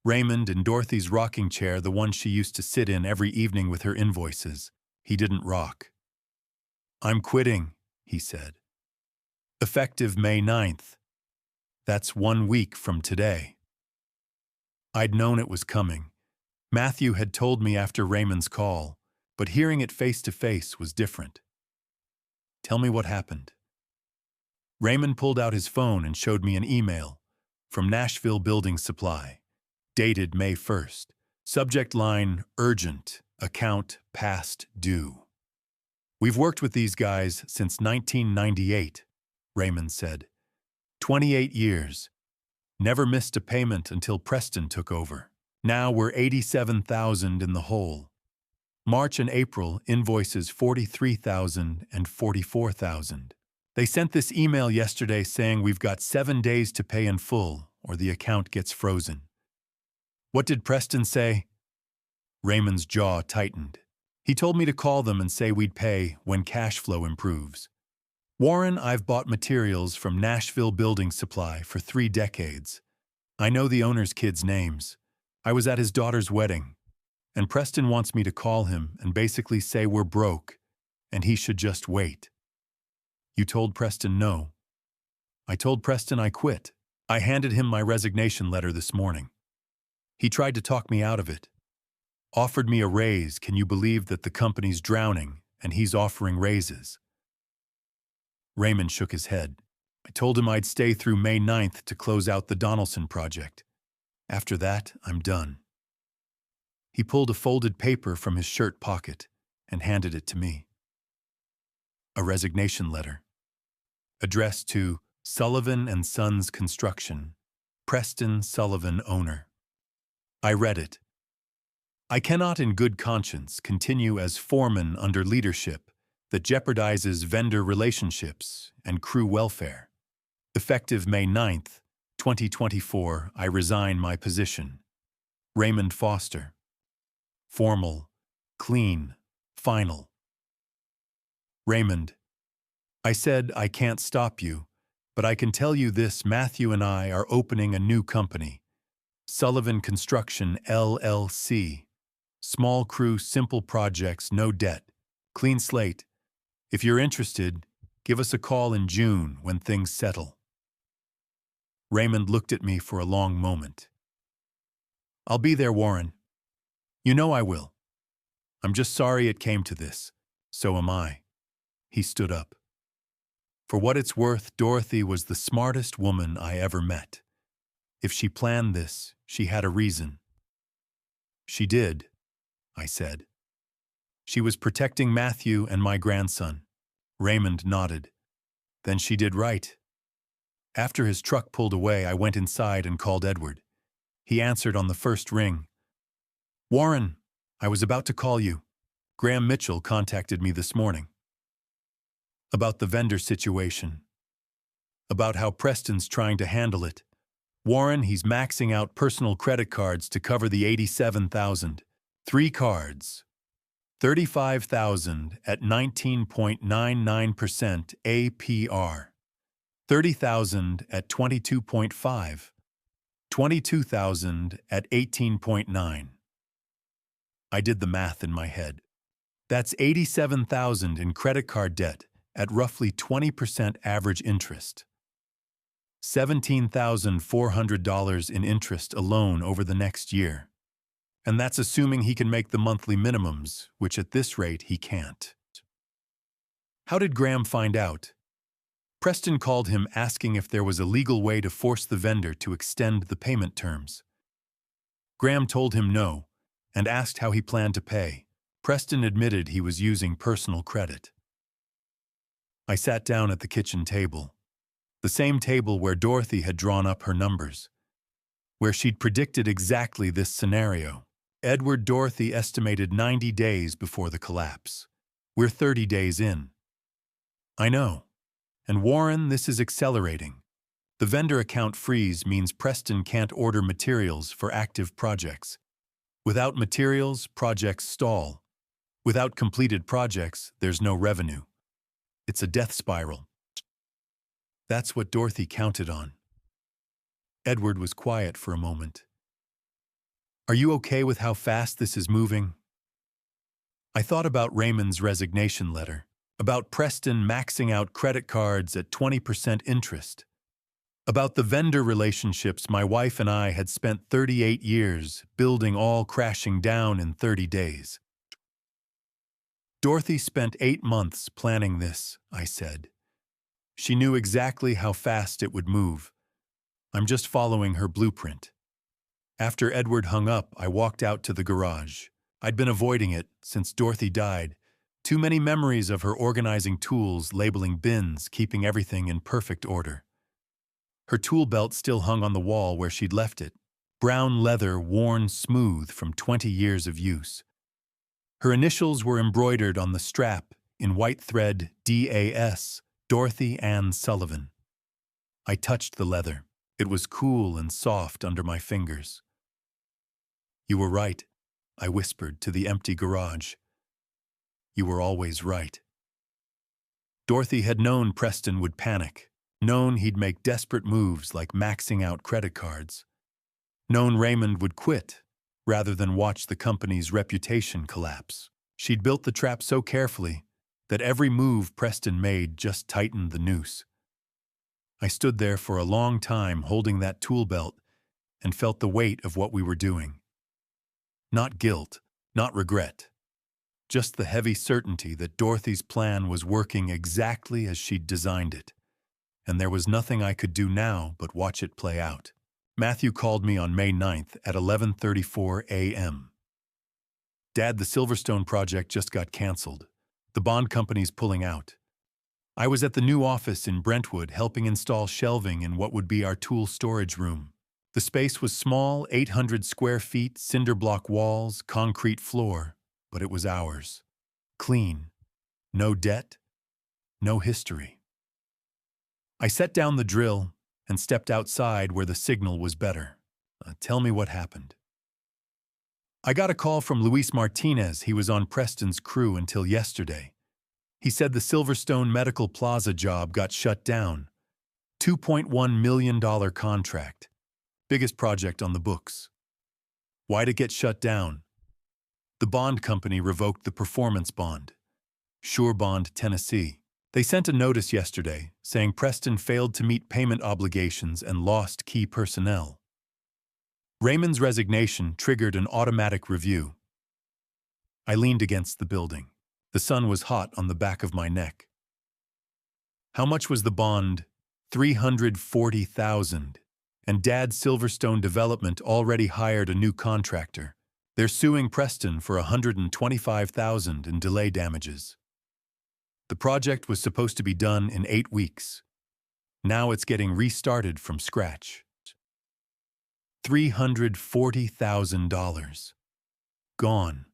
[SPEAKER 1] Raymond in Dorothy's rocking chair, the one she used to sit in every evening with her invoices. He didn't rock. I'm quitting, he said. Effective May 9th. That's 1 week from today. I'd known it was coming. Matthew had told me after Raymond's call, but hearing it face to face was different. Tell me what happened. Raymond pulled out his phone and showed me an email from Nashville Building Supply, dated May 1st. Subject line, urgent, account past due. We've worked with these guys since 1998, Raymond said. 28 years. Never missed a payment until Preston took over. Now we're $87,000 in the hole. March and April invoices $43,000 and $44,000. They sent this email yesterday saying we've got 7 days to pay in full or the account gets frozen. What did Preston say? Raymond's jaw tightened. He told me to call them and say we'd pay when cash flow improves. Warren, I've bought materials from Nashville Building Supply for 3 decades. I know the owner's kids' names. I was at his daughter's wedding. And Preston wants me to call him and basically say we're broke and he should just wait. You told Preston no. I told Preston I quit. I handed him my resignation letter this morning. He tried to talk me out of it. Offered me a raise. Can you believe that the company's drowning and he's offering raises? Raymond shook his head. I told him I'd stay through May 9th to close out the Donaldson project. After that, I'm done. He pulled a folded paper from his shirt pocket and handed it to me. A resignation letter. Addressed to Sullivan and Sons Construction, Preston Sullivan, owner. I read it. I cannot in good conscience continue as foreman under leadership that jeopardizes vendor relationships and crew welfare. Effective May 9th, 2024, I resign my position. Raymond Foster. Formal, clean, final. Raymond, I said I can't stop you, but I can tell you this: Matthew and I are opening a new company. Sullivan Construction, LLC. Small crew, simple projects, no debt. Clean slate. If you're interested, give us a call in June when things settle. Raymond looked at me for a long moment. I'll be there, Warren. You know I will. I'm just sorry it came to this. So am I. He stood up. For what it's worth, Dorothy was the smartest woman I ever met. If she planned this, she had a reason. She did, I said. She was protecting Matthew and my grandson. Raymond nodded. Then she did right. After his truck pulled away, I went inside and called Edward. He answered on the first ring. Warren, I was about to call you. Graham Mitchell contacted me this morning. About the vendor situation. About how Preston's trying to handle it. Warren, he's maxing out personal credit cards to cover the $87,000. 3 cards. $35,000 at 19.99% APR. $30,000 at 22.5. $22,000 at 18.9. I did the math in my head. That's $87,000 in credit card debt at roughly 20% average interest. $17,400 in interest alone over the next year. And that's assuming he can make the monthly minimums, which at this rate he can't. How did Graham find out? Preston called him asking if there was a legal way to force the vendor to extend the payment terms. Graham told him no, and asked how he planned to pay. Preston admitted he was using personal credit. I sat down at the kitchen table, the same table where Dorothy had drawn up her numbers, where she'd predicted exactly this scenario. Dorothy estimated 90 days before the collapse. We're 30 days in. I know. And Warren, this is accelerating. The vendor account freeze means Preston can't order materials for active projects. Without materials, projects stall. Without completed projects, there's no revenue. It's a death spiral. That's what Dorothy counted on. Edward was quiet for a moment. Are you okay with how fast this is moving? I thought about Raymond's resignation letter, about Preston maxing out credit cards at 20% interest, about the vendor relationships my wife and I had spent 38 years building, all crashing down in 30 days. Dorothy spent 8 months planning this, I said. She knew exactly how fast it would move. I'm just following her blueprint. After Edward hung up, I walked out to the garage. I'd been avoiding it since Dorothy died. Too many memories of her organizing tools, labeling bins, keeping everything in perfect order. Her tool belt still hung on the wall where she'd left it, brown leather worn smooth from 20 years of use. Her initials were embroidered on the strap in white thread, DAS, Dorothy Ann Sullivan. I touched the leather. It was cool and soft under my fingers. You were right, I whispered to the empty garage. You were always right. Dorothy had known Preston would panic, known he'd make desperate moves like maxing out credit cards, known Raymond would quit rather than watch the company's reputation collapse. She'd built the trap so carefully that every move Preston made just tightened the noose. I stood there for a long time holding that tool belt and felt the weight of what we were doing. Not guilt, not regret, just the heavy certainty that Dorothy's plan was working exactly as she'd designed it, and there was nothing I could do now but watch it play out. Matthew called me on May 9th at 11:34 a.m. Dad, the Silverstone project just got canceled. The bond company's pulling out. I was at the new office in Brentwood helping install shelving in what would be our tool storage room. The space was small, 800 square feet, cinder block walls, concrete floor, but it was ours. Clean. No debt. No history. I set down the drill and stepped outside where the signal was better. Tell me what happened. I got a call from Luis Martinez. He was on Preston's crew until yesterday. He said the Silverstone Medical Plaza job got shut down. $2.1 million contract. Biggest project on the books. Why'd it get shut down? The bond company revoked the performance bond. Sure Bond, Tennessee. They sent a notice yesterday saying Preston failed to meet payment obligations and lost key personnel. Raymond's resignation triggered an automatic review. I leaned against the building. The sun was hot on the back of my neck. How much was the bond? $340,000. And Dad's Silverstone Development already hired a new contractor. They're suing Preston for $125,000 in delay damages. The project was supposed to be done in 8 weeks. Now it's getting restarted from scratch. $340,000. Gone.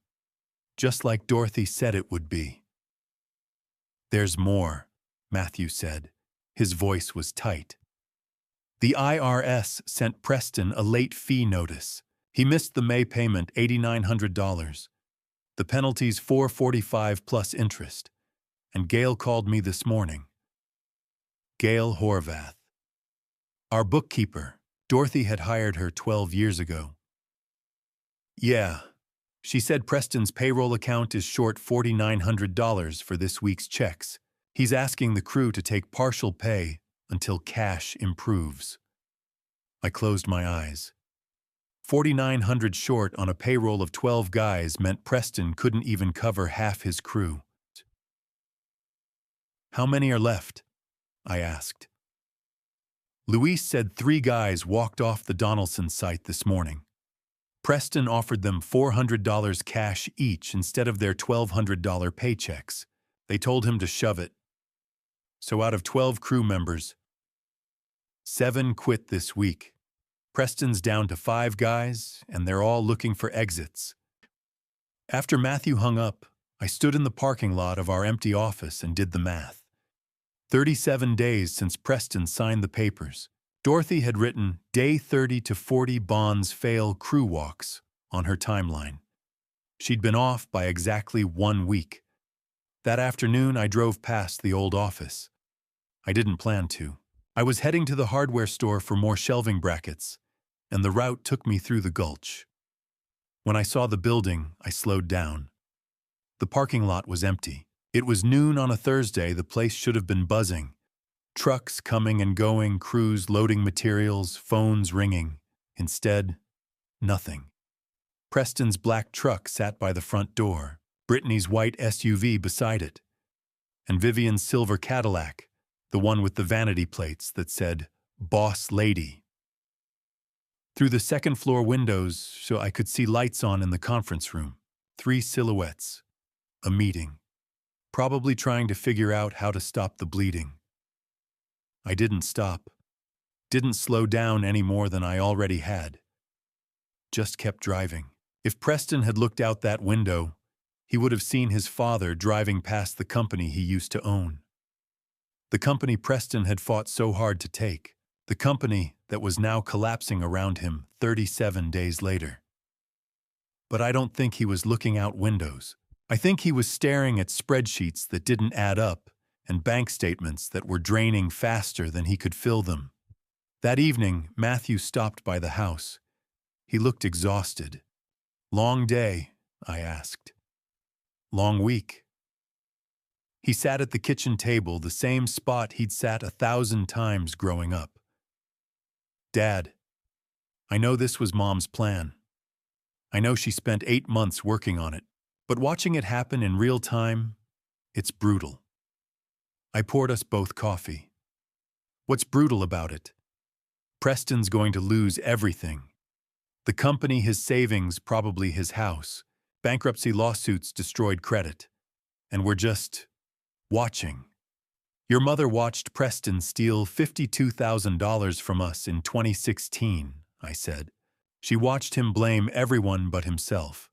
[SPEAKER 1] Just like Dorothy said it would be. There's more, Matthew said. His voice was tight. The IRS sent Preston a late fee notice. He missed the May payment, $8,900. The penalty's $445 plus interest. And Gail called me this morning. Gail Horvath. Our bookkeeper. Dorothy had hired her 12 years ago. Yeah. She said Preston's payroll account is short $4,900 for this week's checks. He's asking the crew to take partial pay until cash improves. I closed my eyes. $4,900 short on a payroll of 12 guys meant Preston couldn't even cover half his crew. How many are left? I asked. Luis said 3 guys walked off the Donaldson site this morning. Preston offered them $400 cash each instead of their $1,200 paychecks. They told him to shove it. So out of 12 crew members, 7 quit this week. Preston's down to 5 guys, and they're all looking for exits. After Matthew hung up, I stood in the parking lot of our empty office and did the math. 37 days since Preston signed the papers. Dorothy had written day 30 to 40 bonds fail crew walks on her timeline. She'd been off by exactly 1 week. That afternoon, I drove past the old office. I didn't plan to. I was heading to the hardware store for more shelving brackets, and the route took me through the gulch. When I saw the building, I slowed down. The parking lot was empty. It was noon on a Thursday. The place should have been buzzing. Trucks coming and going, crews loading materials, phones ringing. Instead, nothing. Preston's black truck sat by the front door, Brittany's white SUV beside it, and Vivian's silver Cadillac, the one with the vanity plates that said, Boss Lady. Through the second-floor windows, so I could see lights on in the conference room. 3 silhouettes. A meeting. Probably trying to figure out how to stop the bleeding. I didn't stop. Didn't slow down any more than I already had. Just kept driving. If Preston had looked out that window, he would have seen his father driving past the company he used to own. The company Preston had fought so hard to take. The company that was now collapsing around him 37 days later. But I don't think he was looking out windows. I think he was staring at spreadsheets that didn't add up and bank statements that were draining faster than he could fill them. That evening, Matthew stopped by the house. He looked exhausted. Long day, I asked. Long week. He sat at the kitchen table, the same spot he'd sat 1,000 times growing up. Dad, I know this was Mom's plan. I know she spent 8 months working on it. But watching it happen in real time, it's brutal. I poured us both coffee. What's brutal about it? Preston's going to lose everything. The company, his savings, probably his house. Bankruptcy lawsuits destroyed credit. And we're just watching. Your mother watched Preston steal $52,000 from us in 2016, I said. She watched him blame everyone but himself.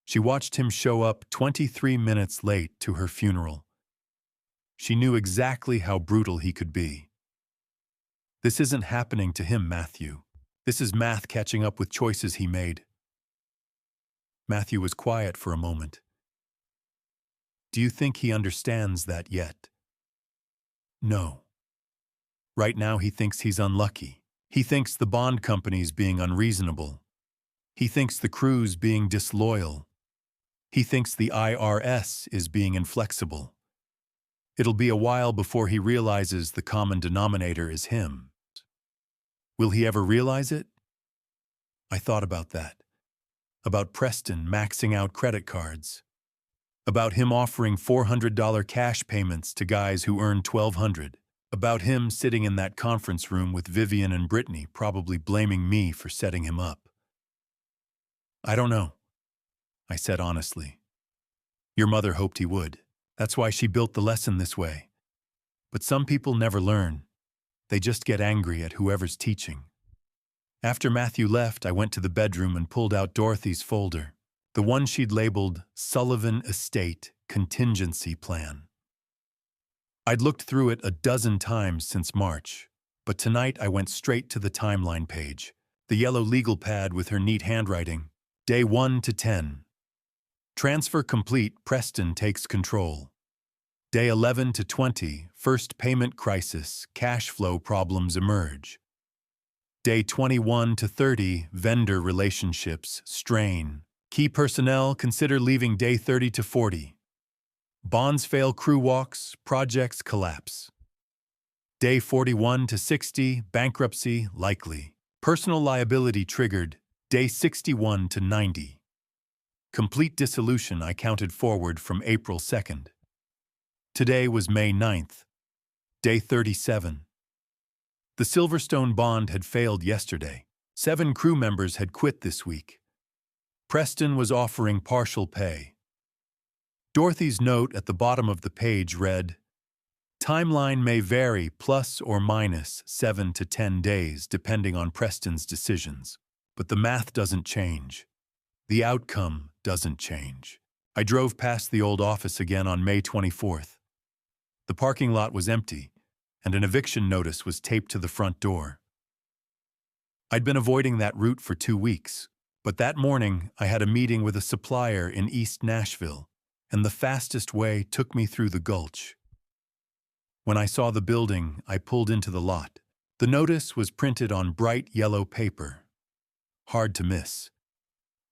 [SPEAKER 1] She watched him show up 23 minutes late to her funeral. She knew exactly how brutal he could be. This isn't happening to him, Matthew. This is math catching up with choices he made. Matthew was quiet for a moment. Do you think he understands that yet? No. Right now he thinks he's unlucky. He thinks the bond company's being unreasonable. He thinks the crew's being disloyal. He thinks the IRS is being inflexible. It'll be a while before he realizes the common denominator is him. Will he ever realize it? I thought about that. About Preston maxing out credit cards. About him offering $400 cash payments to guys who earn $1,200. About him sitting in that conference room with Vivian and Brittany, probably blaming me for setting him up. I don't know, I said honestly. Your mother hoped he would. That's why she built the lesson this way. But some people never learn. They just get angry at whoever's teaching. After Matthew left, I went to the bedroom and pulled out Dorothy's folder, the one she'd labeled Sullivan Estate Contingency Plan. I'd looked through it a dozen times since March, but tonight I went straight to the timeline page, the yellow legal pad with her neat handwriting. Day 1 to 10. Transfer complete, Preston takes control. Day 11 to 20, first payment crisis, cash flow problems emerge. Day 21 to 30, vendor relationships strain. Key personnel consider leaving day 30 to 40. Bonds fail, crew walks, projects collapse. Day 41 to 60, bankruptcy likely. Personal liability triggered, day 61 to 90. Complete dissolution I counted forward from April 2nd. Today was May 9th, day 37. The Silverstone bond had failed yesterday. 7 crew members had quit this week. Preston was offering partial pay. Dorothy's note at the bottom of the page read, "Timeline may vary plus or minus 7 to 10 days depending on Preston's decisions. But the math doesn't change. The outcome doesn't change." I drove past the old office again on May 24th. The parking lot was empty, and an eviction notice was taped to the front door. I'd been avoiding that route for 2 weeks, but that morning I had a meeting with a supplier in East Nashville, and the fastest way took me through the gulch. When I saw the building, I pulled into the lot. The notice was printed on bright yellow paper. Hard to miss.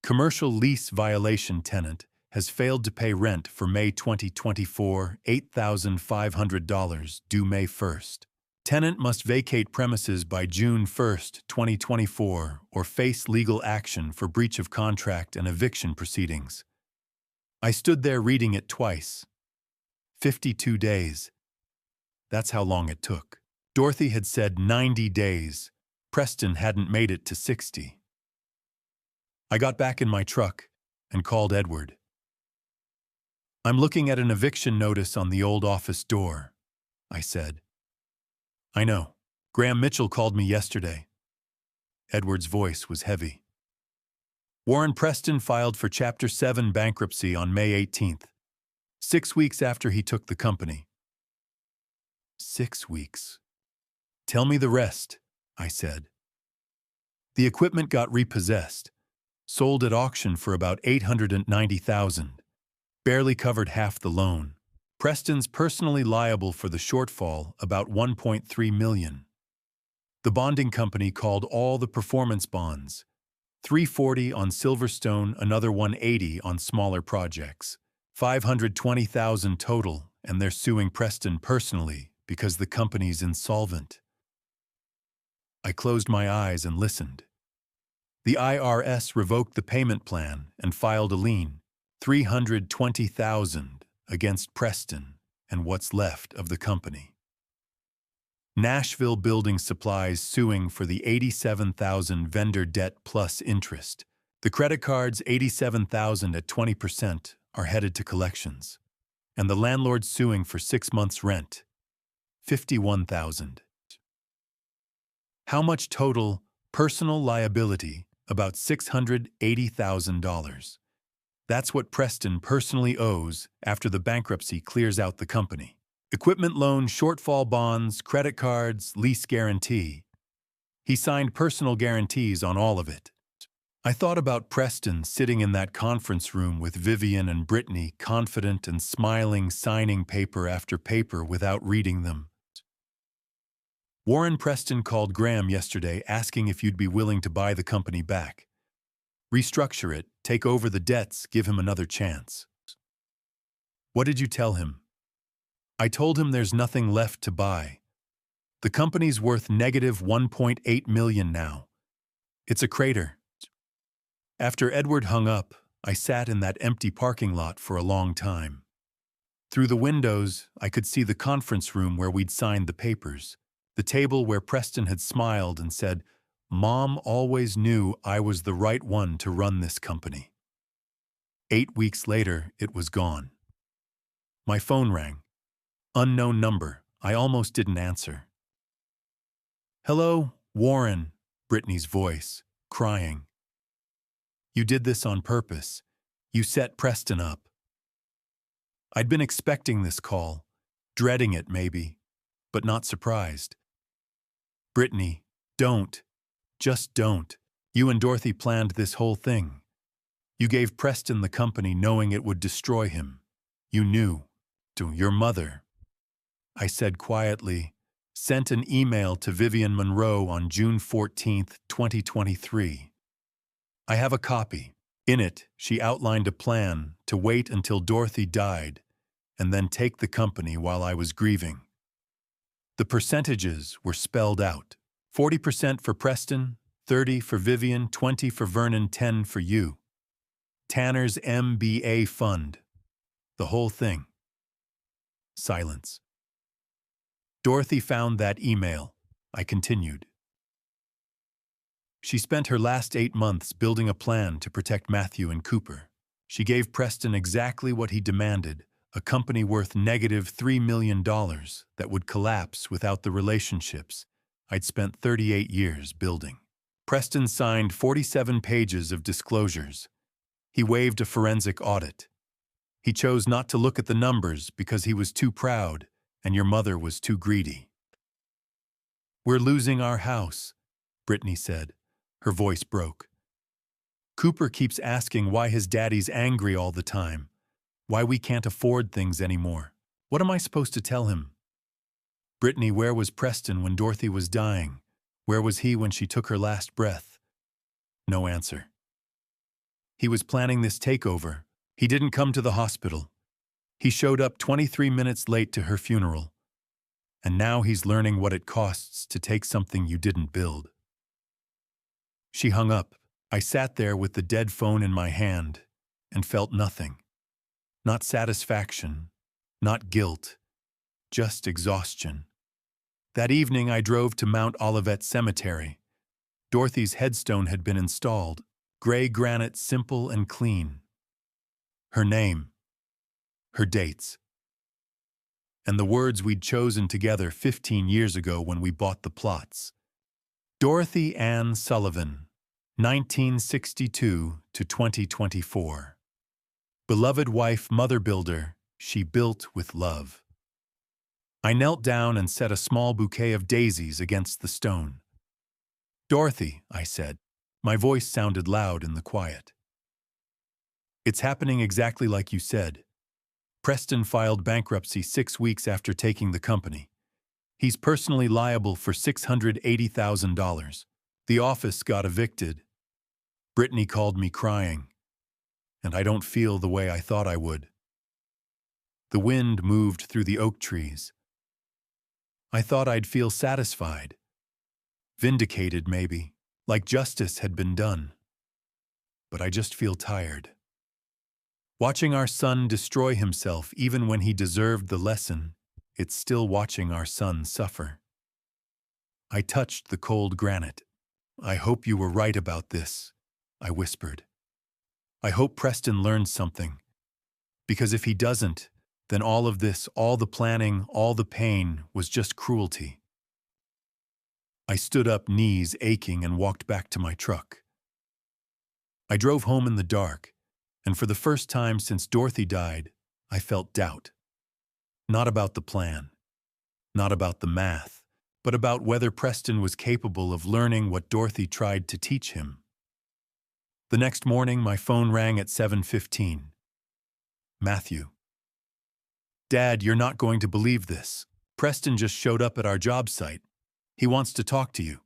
[SPEAKER 1] Commercial lease violation tenant has failed to pay rent for May 2024, $8,500 due May 1st. Tenant must vacate premises by June 1st, 2024, or face legal action for breach of contract and eviction proceedings. I stood there reading it twice. 52 days. That's how long it took. Dorothy had said 90 days. Preston hadn't made it to 60. I got back in my truck and called Edward. "I'm looking at an eviction notice on the old office door," I said. "I know. Graham Mitchell called me yesterday." Edward's voice was heavy. "Warren Preston filed for Chapter 7 bankruptcy on May 18th, 6 weeks after he took the company." 6 weeks. "Tell me the rest," I said. "The equipment got repossessed, sold at auction for about $890,000, barely covered half the loan. Preston's personally liable for the shortfall, about $1.3 million. The bonding company called all the performance bonds, $340 on Silverstone, another $180 on smaller projects. $520,000 total, and they're suing Preston personally because the company's insolvent." I closed my eyes and listened. The IRS revoked the payment plan and filed a lien, $320,000, against Preston and what's left of the company. Nashville Building Supplies suing for the $87,000 vendor debt plus interest. The credit card's $87,000 at 20% are headed to collections. And the landlord suing for 6 months' rent, $51,000. How much total personal liability? About $680,000. That's what Preston personally owes after the bankruptcy clears out the company. Equipment loan, shortfall bonds, credit cards, lease guarantee. He signed personal guarantees on all of it. I thought about Preston sitting in that conference room with Vivian and Brittany, confident and smiling, signing paper after paper without reading them. Warren Preston called Graham yesterday asking if you'd be willing to buy the company back. Restructure it, take over the debts, give him another chance. What did you tell him? I told him there's nothing left to buy. The company's worth negative $1.8 million now. It's a crater. After Edward hung up, I sat in that empty parking lot for a long time. Through the windows, I could see the conference room where we'd signed the papers, the table where Preston had smiled and said, "Mom always knew I was the right one to run this company." 8 weeks later, it was gone. My phone rang. Unknown number. I almost didn't answer. "Hello, Warren," Brittany's voice, crying. "You did this on purpose. You set Preston up." I'd been expecting this call, dreading it maybe, but not surprised. "Brittany, don't. Just don't. You and Dorothy planned this whole thing. You gave Preston the company knowing it would destroy him. You knew. To your mother." I said quietly, sent an email to Vivian Monroe on June 14, 2023. I have a copy. In it, she outlined a plan to wait until Dorothy died and then take the company while I was grieving. The percentages were spelled out. 40% for Preston, 30 for Vivian, 20 for Vernon, 10 for you. Tanner's MBA fund. The whole thing. Silence. Dorothy found that email. I continued. She spent her last 8 months building a plan to protect Matthew and Cooper. She gave Preston exactly what he demanded, a company worth negative $3 million that would collapse without the relationships I'd spent 38 years building. Preston signed 47 pages of disclosures. He waived a forensic audit. He chose not to look at the numbers because he was too proud and your mother was too greedy. "We're losing our house," Brittany said. Her voice broke. "Cooper keeps asking why his daddy's angry all the time, why we can't afford things anymore. What am I supposed to tell him?" "Brittany, where was Preston when Dorothy was dying? Where was he when she took her last breath?" No answer. "He was planning this takeover. He didn't come to the hospital. He showed up 23 minutes late to her funeral. And now he's learning what it costs to take something you didn't build." She hung up. I sat there with the dead phone in my hand and felt nothing. Not satisfaction, not guilt, just exhaustion. That evening I drove to Mount Olivet Cemetery. Dorothy's headstone had been installed, gray granite, simple and clean. Her name, her dates, and the words we'd chosen together 15 years ago when we bought the plots. Dorothy Ann Sullivan, 1962 to 2024. Beloved wife, mother builder, she built with love. I knelt down and set a small bouquet of daisies against the stone. "Dorothy," I said. My voice sounded loud in the quiet. "It's happening exactly like you said. Preston filed bankruptcy 6 weeks after taking the company. He's personally liable for $680,000. The office got evicted. Brittany called me crying, and I don't feel the way I thought I would." The wind moved through the oak trees. I thought I'd feel satisfied, vindicated maybe, like justice had been done. But I just feel tired. Watching our son destroy himself even when he deserved the lesson, it's still watching our son suffer. I touched the cold granite. "I hope you were right about this," I whispered. "I hope Preston learns something. Because if he doesn't, then all of this, all the planning, all the pain, was just cruelty." I stood up, knees aching, and walked back to my truck. I drove home in the dark, and for the first time since Dorothy died, I felt doubt. Not about the plan, not about the math, but about whether Preston was capable of learning what Dorothy tried to teach him. The next morning, my phone rang at 7:15. Matthew. Dad, you're not going to believe this. Preston just showed up at our job site. He wants to talk to you.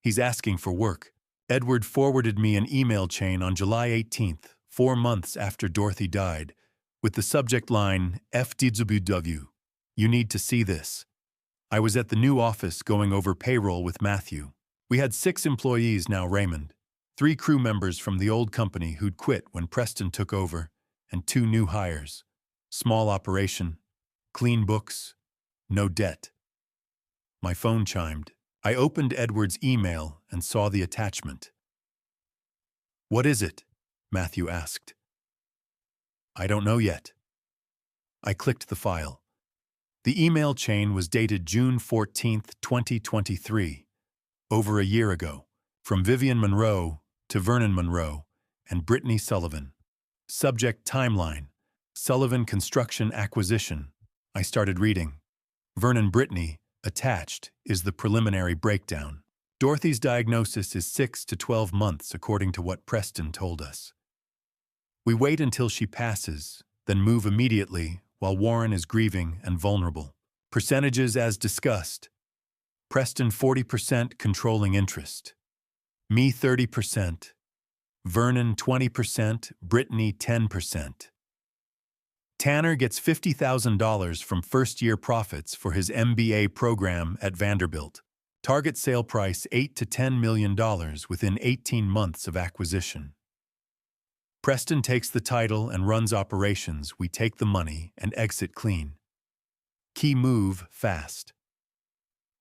[SPEAKER 1] He's asking for work. Edward forwarded me an email chain on July 18th, 4 months after Dorothy died, with the subject line, FDWW. You need to see this. I was at the new office going over payroll with Matthew. We had 6 employees now, Raymond. 3 crew members from the old company who'd quit when Preston took over, and 2 new hires. Small operation, clean books, no debt. My phone chimed. I opened Edward's email and saw the attachment. What is it? Matthew asked. I don't know yet. I clicked the file. The email chain was dated June 14th, 2023, over a year ago, from Vivian Monroe to Vernon Monroe and Brittany Sullivan. Subject timeline, Sullivan construction acquisition. I started reading. Vernon Brittany, attached, is the preliminary breakdown. Dorothy's diagnosis is 6 to 12 months according to what Preston told us. We wait until she passes, then move immediately while Warren is grieving and vulnerable. Percentages as discussed. Preston 40% controlling interest. Me 30%. Vernon 20%, Brittany 10%. Tanner gets $50,000 from first-year profits for his MBA program at Vanderbilt. Target sale price $8 to $10 million within 18 months of acquisition. Preston takes the title and runs operations. We take the money and exit clean. Key move fast.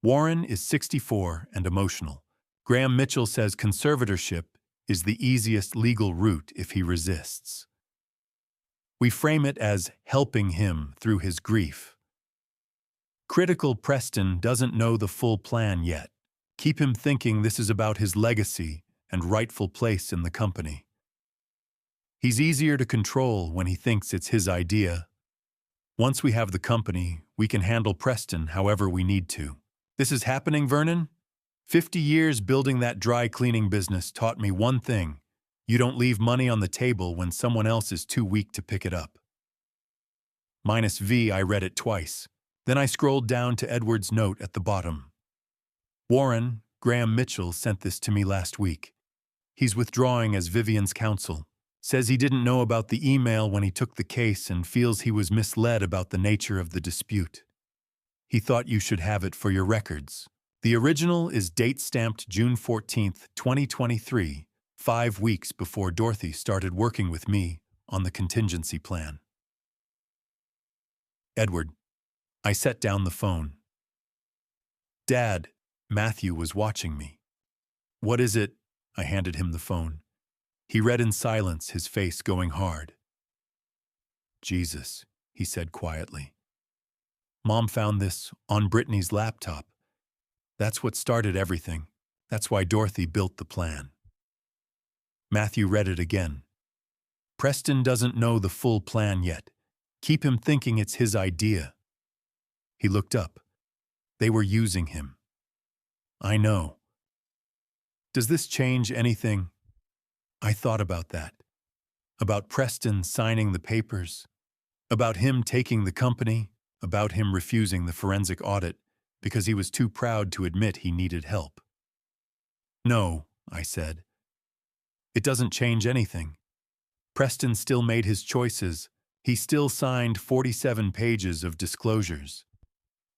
[SPEAKER 1] Warren is 64 and emotional. Graham Mitchell says conservatorship is the easiest legal route if he resists. We frame it as helping him through his grief. Critical Preston doesn't know the full plan yet. Keep him thinking this is about his legacy and rightful place in the company. He's easier to control when he thinks it's his idea. Once we have the company, we can handle Preston however we need to. This is happening, Vernon? 50 years building that dry cleaning business taught me one thing. You don't leave money on the table when someone else is too weak to pick it up. -V, I read it twice. Then I scrolled down to Edward's note at the bottom. Warren, Graham Mitchell sent this to me last week. He's withdrawing as Vivian's counsel. Says he didn't know about the email when he took the case and feels he was misled about the nature of the dispute. He thought you should have it for your records. The original is date-stamped June 14th, 2023, 5 weeks before Dorothy started working with me on the contingency plan. Edward. I set down the phone. Dad, Matthew was watching me. What is it? I handed him the phone. He read in silence, his face going hard. Jesus, he said quietly. Mom found this on Brittany's laptop. That's what started everything. That's why Dorothy built the plan. Matthew read it again. Preston doesn't know the full plan yet. Keep him thinking it's his idea. He looked up. They were using him. I know. Does this change anything? I thought about that. About Preston signing the papers. About him taking the company. About him refusing the forensic audit because he was too proud to admit he needed help. No, I said. It doesn't change anything. Preston still made his choices. He still signed 47 pages of disclosures.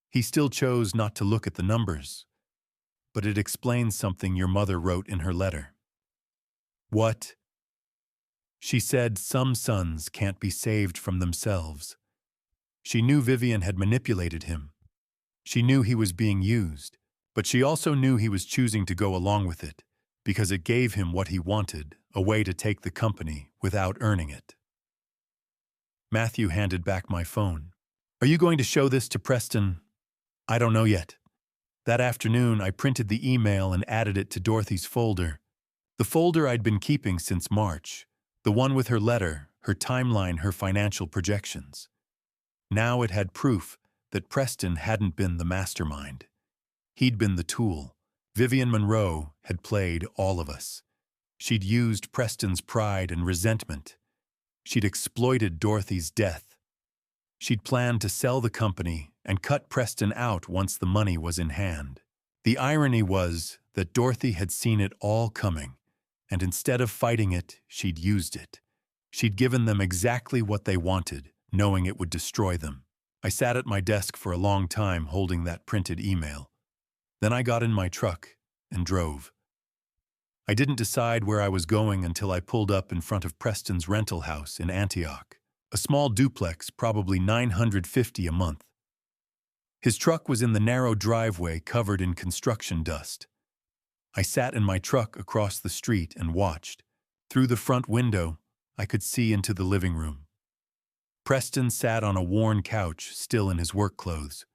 [SPEAKER 1] He still chose not to look at the numbers. But it explains something your mother wrote in her letter. What? She said some sons can't be saved from themselves. She knew Vivian had manipulated him. She knew he was being used, but she also knew he was choosing to go along with it because it gave him what he wanted, a way to take the company without earning it. Matthew handed back my phone. Are you going to show this to Preston? I don't know yet. That afternoon, I printed the email and added it to Dorothy's folder. The folder I'd been keeping since March, the one with her letter, her timeline, her financial projections. Now it had proof that Preston hadn't been the mastermind. He'd been the tool. Vivian Monroe had played all of us. She'd used Preston's pride and resentment. She'd exploited Dorothy's death. She'd planned to sell the company and cut Preston out once the money was in hand. The irony was that Dorothy had seen it all coming, and instead of fighting it, she'd used it. She'd given them exactly what they wanted, knowing it would destroy them. I sat at my desk for a long time holding that printed email. Then I got in my truck and drove. I didn't decide where I was going until I pulled up in front of Preston's rental house in Antioch, a small duplex, probably $950 a month. His truck was in the narrow driveway covered in construction dust. I sat in my truck across the street and watched. Through the front window, I could see into the living room. Preston sat on a worn couch, still in his work clothes.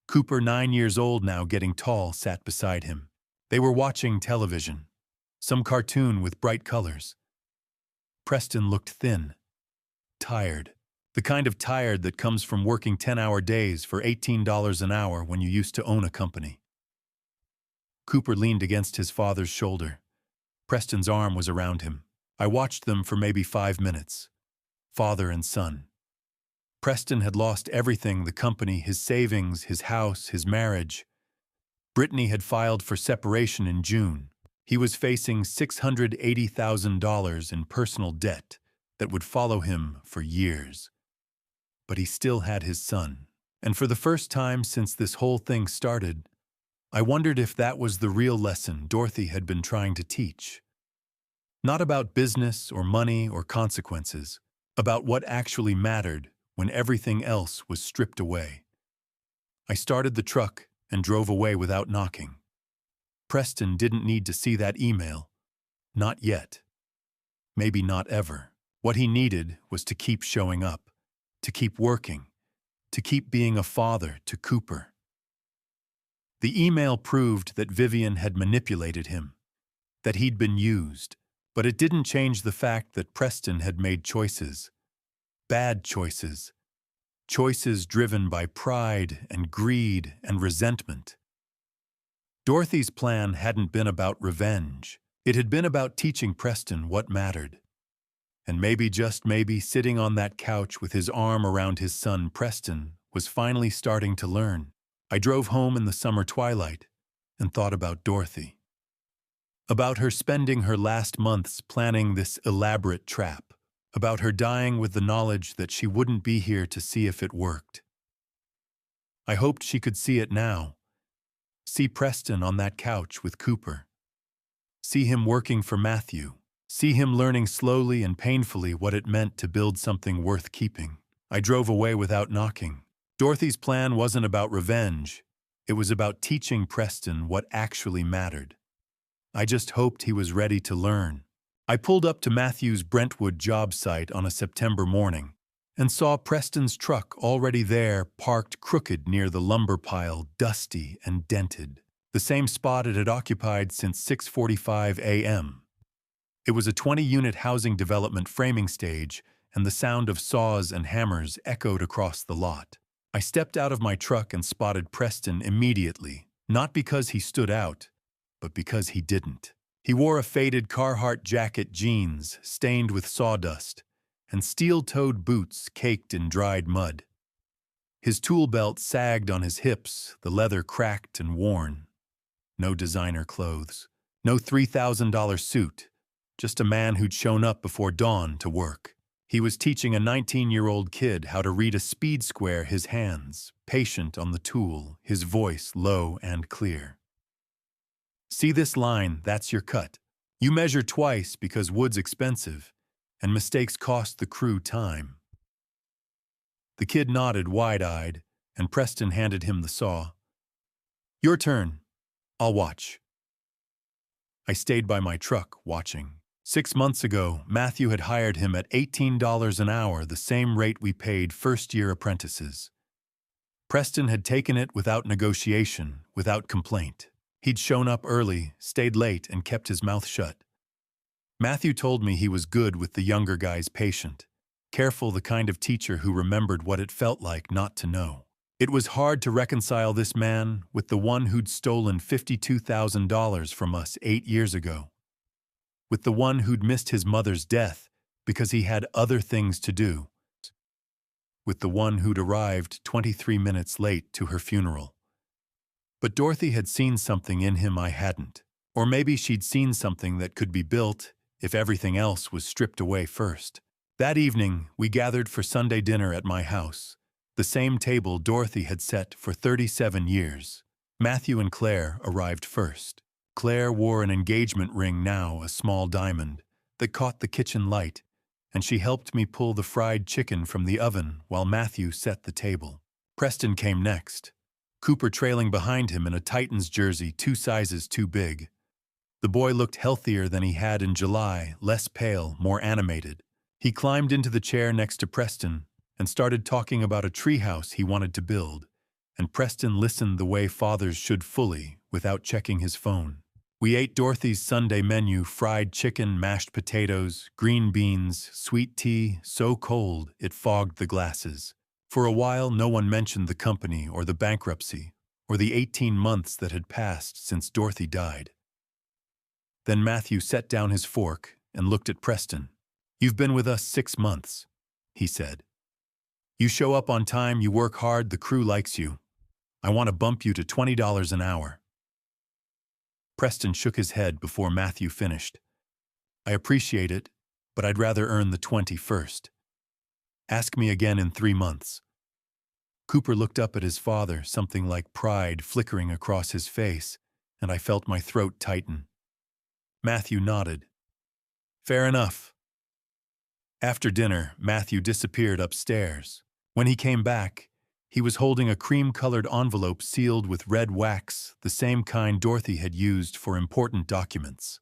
[SPEAKER 1] Cooper, 9 years old now, getting tall, sat beside him. They were watching television, some cartoon with bright colors. Preston looked thin, tired, the kind of tired that comes from working 10-hour days for $18 an hour when you used to own a company. Cooper leaned against his father's shoulder. Preston's arm was around him. I watched them for maybe 5 minutes, father and son. Preston had lost everything: the company, his savings, his house, his marriage. Brittany had filed for separation in June. He was facing $680,000 in personal debt that would follow him for years. But he still had his son. And for the first time since this whole thing started, I wondered if that was the real lesson Dorothy had been trying to teach. Not about business or money or consequences, about what actually mattered when everything else was stripped away. I started the truck and drove away without knocking. Preston didn't need to see that email. Not yet. Maybe not ever. What he needed was to keep showing up, to keep working, to keep being a father to Cooper. The email proved that Vivian had manipulated him, that he'd been used, but it didn't change the fact that Preston had made choices. Bad choices. Choices driven by pride and greed and resentment. Dorothy's plan hadn't been about revenge. It had been about teaching Preston what mattered. And maybe, just maybe, sitting on that couch with his arm around his son, Preston was finally starting to learn. I drove home in the summer twilight and thought about Dorothy. About her spending her last months planning this elaborate trap. About her dying with the knowledge that she wouldn't be here to see if it worked. I hoped she could see it now. See Preston on that couch with Cooper. See him working for Matthew. See him learning slowly and painfully what it meant to build something worth keeping. I drove away without knocking. Dorothy's plan wasn't about revenge. It was about teaching Preston what actually mattered. I just hoped he was ready to learn. I pulled up to Matthew's Brentwood job site on a September morning and saw Preston's truck already there, parked crooked near the lumber pile, dusty and dented, the same spot it had occupied since 6:45 a.m. It was a 20-unit housing development framing stage, and the sound of saws and hammers echoed across the lot. I stepped out of my truck and spotted Preston immediately, not because he stood out, but because he didn't. He wore a faded Carhartt jacket, jeans stained with sawdust, and steel-toed boots caked in dried mud. His tool belt sagged on his hips, the leather cracked and worn. No designer clothes, no $3,000 suit, just a man who'd shown up before dawn to work. He was teaching a 19-year-old kid how to read a speed square, his hands patient on the tool, his voice low and clear. See this line, that's your cut. You measure twice because wood's expensive, and mistakes cost the crew time. The kid nodded wide-eyed, and Preston handed him the saw. Your turn. I'll watch. I stayed by my truck, watching. 6 months ago, Matthew had hired him at $18 an hour, the same rate we paid first-year apprentices. Preston had taken it without negotiation, without complaint. He'd shown up early, stayed late, and kept his mouth shut. Matthew told me he was good with the younger guy's patient. Careful, the kind of teacher who remembered what it felt like not to know. It was hard to reconcile this man with the one who'd stolen $52,000 from us 8 years ago. With the one who'd missed his mother's death because he had other things to do. With the one who'd arrived 23 minutes late to her funeral. But Dorothy had seen something in him I hadn't. Or maybe she'd seen something that could be built if everything else was stripped away first. That evening, we gathered for Sunday dinner at my house, the same table Dorothy had set for 37 years. Matthew and Claire arrived first. Claire wore an engagement ring, now a small diamond, that caught the kitchen light, and she helped me pull the fried chicken from the oven while Matthew set the table. Preston came next, Cooper trailing behind him in a Titans jersey 2 sizes too big. The boy looked healthier than he had in July, less pale, more animated. He climbed into the chair next to Preston and started talking about a treehouse he wanted to build, and Preston listened the way fathers should, fully, without checking his phone. We ate Dorothy's Sunday menu: fried chicken, mashed potatoes, green beans, sweet tea, so cold it fogged the glasses. For a while, no one mentioned the company or the bankruptcy or the 18 months that had passed since Dorothy died. Then Matthew set down his fork and looked at Preston. "You've been with us 6 months," he said. "You show up on time, you work hard, the crew likes you. I want to bump you to $20 an hour." Preston shook his head before Matthew finished. "I appreciate it, but I'd rather earn the 20 first. Ask me again in 3 months. Cooper looked up at his father, something like pride flickering across his face, and I felt my throat tighten. Matthew nodded. "Fair enough." After dinner, Matthew disappeared upstairs. When he came back, he was holding a cream-colored envelope sealed with red wax, the same kind Dorothy had used for important documents.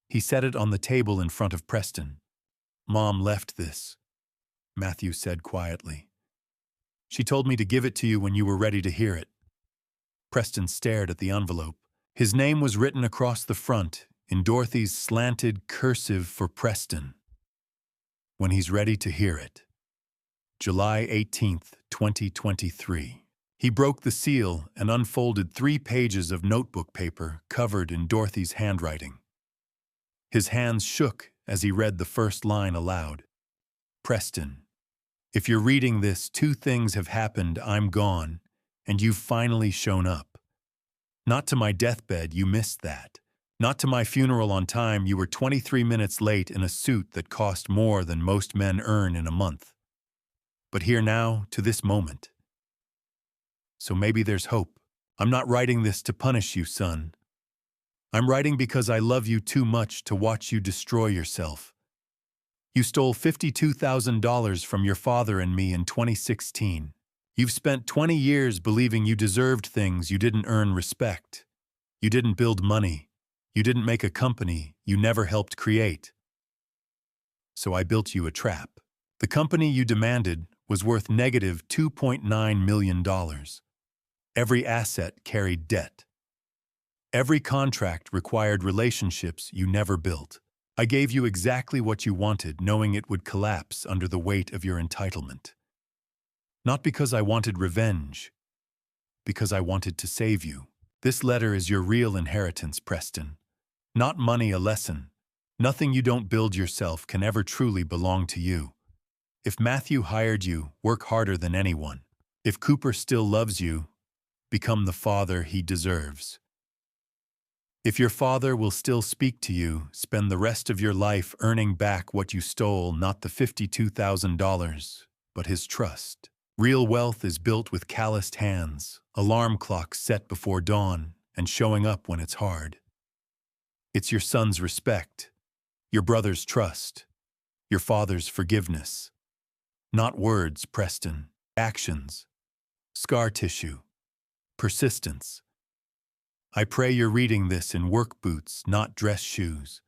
[SPEAKER 1] He set it on the table in front of Preston. "Mom left this," Matthew said quietly. "She told me to give it to you when you were ready to hear it." Preston stared at the envelope. His name was written across the front, in Dorothy's slanted cursive for Preston. "When he's ready to hear it." July 18th, 2023. He broke the seal and unfolded 3 pages of notebook paper covered in Dorothy's handwriting. His hands shook as he read the first line aloud. "Preston, if you're reading this, 2 things have happened. I'm gone, and you've finally shown up. Not to my deathbed, you missed that. Not to my funeral on time, you were 23 minutes late in a suit that cost more than most men earn in a month. But here now, to this moment. So maybe there's hope. I'm not writing this to punish you, son. I'm writing because I love you too much to watch you destroy yourself. You stole $52,000 from your father and me in 2016. You've spent 20 years believing you deserved things you didn't earn: respect. You didn't build money. You didn't make a company you never helped create. So I built you a trap. The company you demanded was worth negative $2.9 million. Every asset carried debt. Every contract required relationships you never built. I gave you exactly what you wanted, knowing it would collapse under the weight of your entitlement. Not because I wanted revenge, because I wanted to save you. This letter is your real inheritance, Preston. Not money, a lesson. Nothing you don't build yourself can ever truly belong to you. If Matthew hired you, work harder than anyone. If Cooper still loves you, become the father he deserves. If your father will still speak to you, spend the rest of your life earning back what you stole, not the $52,000, but his trust. Real wealth is built with calloused hands, alarm clocks set before dawn, and showing up when it's hard. It's your son's respect, your brother's trust, your father's forgiveness. Not words, Preston, actions, scar tissue, persistence. I pray you're reading this in work boots, not dress shoes.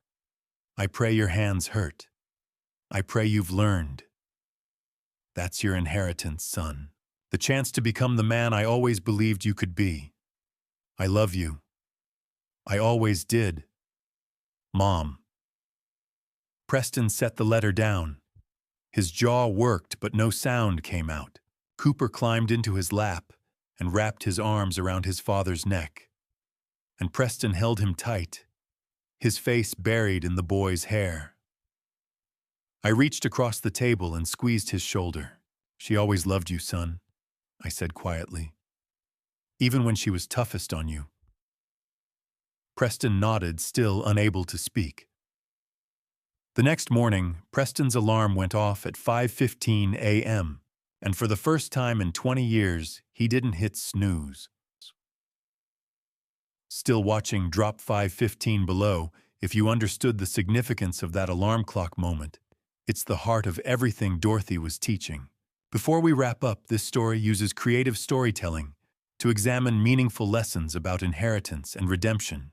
[SPEAKER 1] I pray your hands hurt. I pray you've learned. That's your inheritance, son. The chance to become the man I always believed you could be. I love you. I always did. Mom. Preston set the letter down. His jaw worked, but no sound came out. Cooper climbed into his lap and wrapped his arms around his father's neck. And Preston held him tight, his face buried in the boy's hair. I reached across the table and squeezed his shoulder. "She always loved you, son," I said quietly. "Even when she was toughest on you." Preston nodded, still unable to speak. The next morning, Preston's alarm went off at 5:15 a.m., and for the first time in 20 years, he didn't hit snooze. Still watching Drop 515 below, if you understood the significance of that alarm clock moment, it's the heart of everything Dorothy was teaching. Before we wrap up, this story uses creative storytelling to examine meaningful lessons about inheritance and redemption.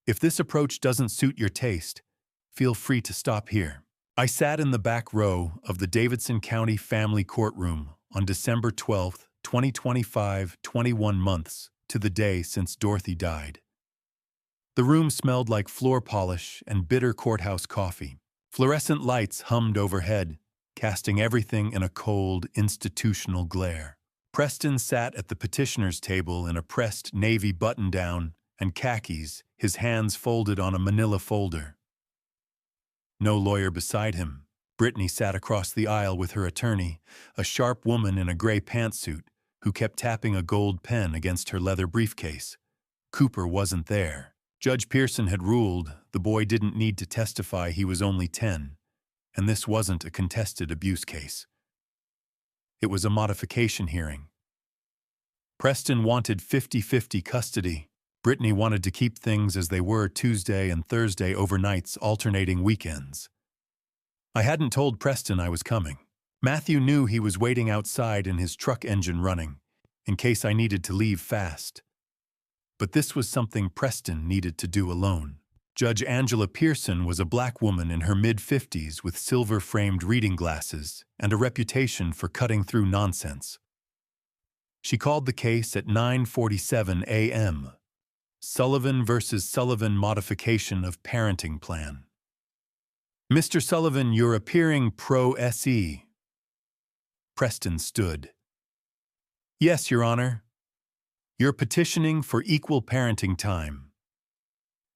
[SPEAKER 1] If this approach doesn't suit your taste, feel free to stop here. I sat in the back row of the Davidson County Family Courtroom on December 12, 2025, 21 months to the day since Dorothy died. The room smelled like floor polish and bitter courthouse coffee. Fluorescent lights hummed overhead, casting everything in a cold, institutional glare. Preston sat at the petitioner's table in a pressed navy button-down and khakis, his hands folded on a manila folder. No lawyer beside him. Brittany sat across the aisle with her attorney, a sharp woman in a gray pantsuit who kept tapping a gold pen against her leather briefcase. Cooper wasn't there. Judge Pearson had ruled the boy didn't need to testify, he was only 10, and this wasn't a contested abuse case. It was a modification hearing. Preston wanted 50-50 custody. Brittany wanted to keep things as they were, Tuesday and Thursday overnights, alternating weekends. I hadn't told Preston I was coming. Matthew knew he was waiting outside in his truck engine running, in case I needed to leave fast. But this was something Preston needed to do alone. Judge Angela Pearson was a black woman in her mid-50s with silver-framed reading glasses and a reputation for cutting through nonsense. She called the case at 9:47 a.m. Sullivan versus Sullivan modification of parenting plan. "Mr. Sullivan, you're appearing pro se." Preston stood. "Yes, Your Honor. You're petitioning for equal parenting time."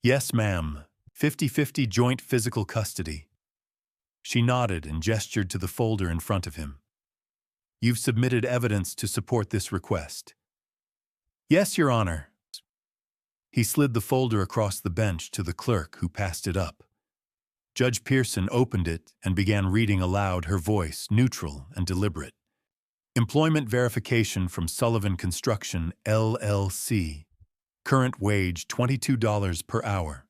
[SPEAKER 1] "Yes, ma'am. 50-50 joint physical custody." She nodded and gestured to the folder in front of him. "You've submitted evidence to support this request." "Yes, Your Honor." He slid the folder across the bench to the clerk, who passed it up. Judge Pearson opened it and began reading aloud, her voice neutral and deliberate. "Employment verification from Sullivan Construction, LLC. Current wage $22 per hour.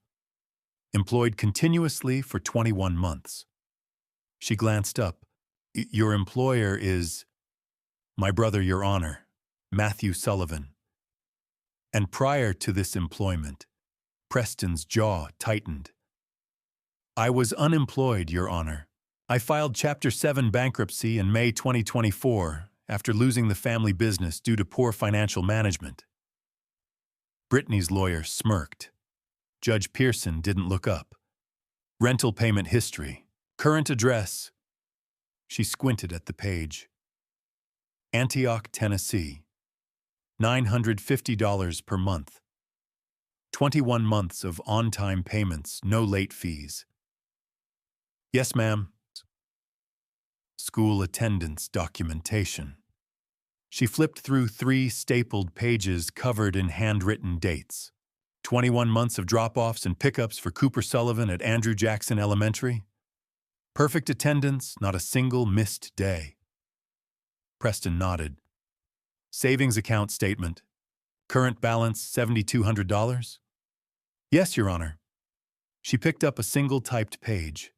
[SPEAKER 1] Employed continuously for 21 months. She glanced up. "Your employer is—" "My brother, Your Honor, Matthew Sullivan." And prior to this employment, Preston's jaw tightened. "I was unemployed, Your Honor. I filed Chapter 7 bankruptcy in May 2024 after losing the family business due to poor financial management." Brittany's lawyer smirked. Judge Pearson didn't look up. "Rental payment history. Current address." She squinted at the page. "Antioch, Tennessee. $950 per month. 21 months of on-time payments, no late fees." "Yes, ma'am." "School attendance documentation." She flipped through 3 stapled pages covered in handwritten dates. 21 months of drop-offs and pickups for Cooper Sullivan at Andrew Jackson Elementary. Perfect attendance, not a single missed day. Preston nodded. "Savings account statement. Current balance $7,200? "Yes, Your Honor." She picked up a single typed page.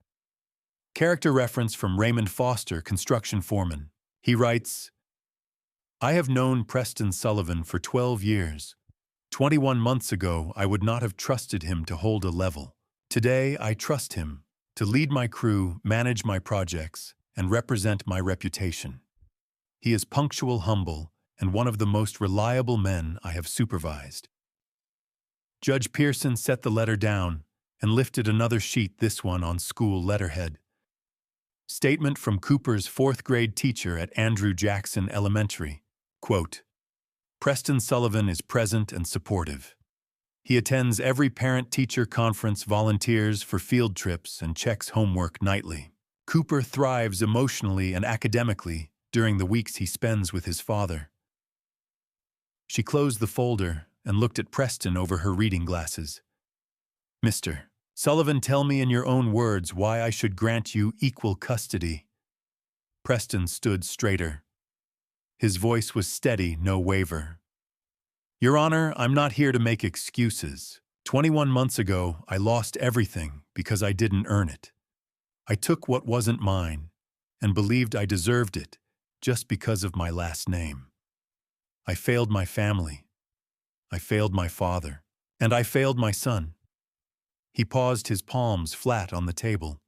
[SPEAKER 1] Character reference from Raymond Foster, construction foreman. He writes, "I have known Preston Sullivan for 12 years. 21 months ago, I would not have trusted him to hold a level. Today, I trust him to lead my crew, manage my projects, and represent my reputation. He is punctual, humble, and one of the most reliable men I have supervised." Judge Pearson set the letter down and lifted another sheet, this one on school letterhead. Statement from Cooper's fourth-grade teacher at Andrew Jackson Elementary. Quote, Preston Sullivan is present and supportive. He attends every parent-teacher conference, volunteers for field trips, and checks homework nightly. Cooper thrives emotionally and academically during the weeks he spends with his father. She closed the folder and looked at Preston over her reading glasses. Mr. Sullivan, tell me in your own words why I should grant you equal custody. Preston stood straighter. His voice was steady, no waver. Your Honor, I'm not here to make excuses. 21 months ago, I lost everything because I didn't earn it. I took what wasn't mine and believed I deserved it just because of my last name. I failed my family. I failed my father. And I failed my son. He paused, his palms flat on the table.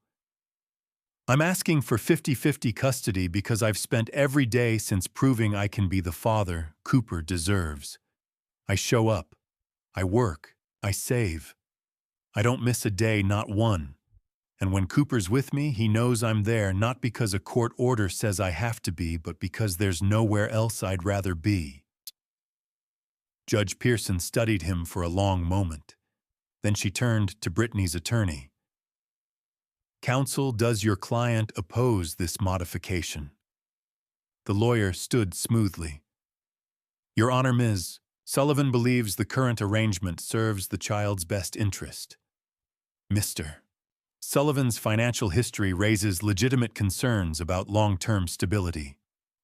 [SPEAKER 1] I'm asking for 50-50 custody because I've spent every day since proving I can be the father Cooper deserves. I show up. I work. I save. I don't miss a day, not one. And when Cooper's with me, he knows I'm there not because a court order says I have to be, but because there's nowhere else I'd rather be. Judge Pearson studied him for a long moment. Then she turned to Brittany's attorney. Counsel, does your client oppose this modification? The lawyer stood smoothly. Your Honor, Ms. Sullivan believes the current arrangement serves the child's best interest. Mr. Sullivan's financial history raises legitimate concerns about long-term stability.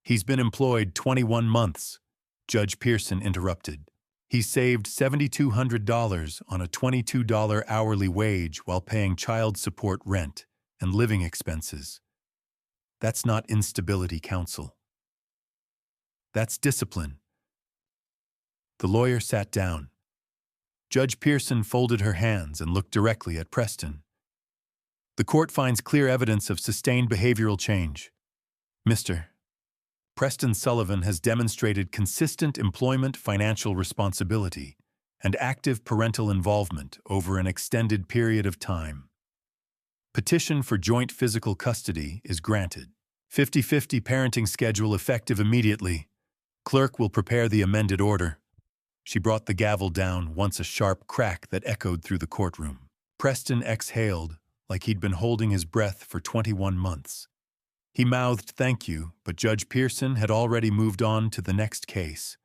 [SPEAKER 1] He's been employed 21 months, Judge Pearson interrupted. He saved $7,200 on a $22 hourly wage while paying child support, rent, and living expenses. That's not instability, counsel. That's discipline. The lawyer sat down. Judge Pearson folded her hands and looked directly at Preston. The court finds clear evidence of sustained behavioral change. Mr. Preston Sullivan has demonstrated consistent employment, financial responsibility, and active parental involvement over an extended period of time. Petition for joint physical custody is granted. 50-50 parenting schedule effective immediately. Clerk will prepare the amended order. She brought the gavel down, once a sharp crack that echoed through the courtroom. Preston exhaled like he'd been holding his breath for 21 months. He mouthed thank you, but Judge Pearson had already moved on to the next case.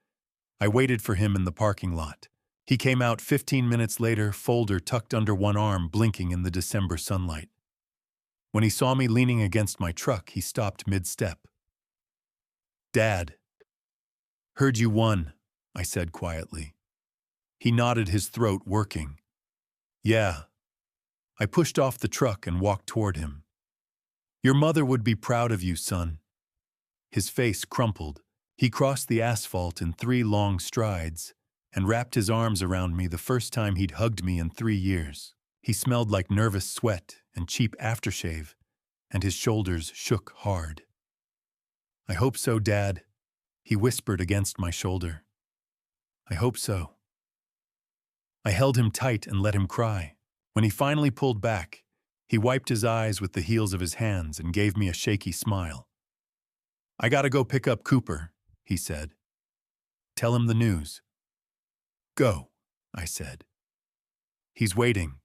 [SPEAKER 1] I waited for him in the parking lot. He came out 15 minutes later, folder tucked under one arm, blinking in the December sunlight. When he saw me leaning against my truck, he stopped mid-step. Dad. Heard you won, I said quietly. He nodded, his throat working. Yeah. I pushed off the truck and walked toward him. Your mother would be proud of you, son. His face crumpled. He crossed the asphalt in 3 long strides and wrapped his arms around me, the first time he'd hugged me in 3 years. He smelled like nervous sweat and cheap aftershave, and his shoulders shook hard. I hope so, Dad, he whispered against my shoulder. I hope so. I held him tight and let him cry. When he finally pulled back, he wiped his eyes with the heels of his hands and gave me a shaky smile. I gotta go pick up Cooper, he said. Tell him the news. Go, I said. He's waiting.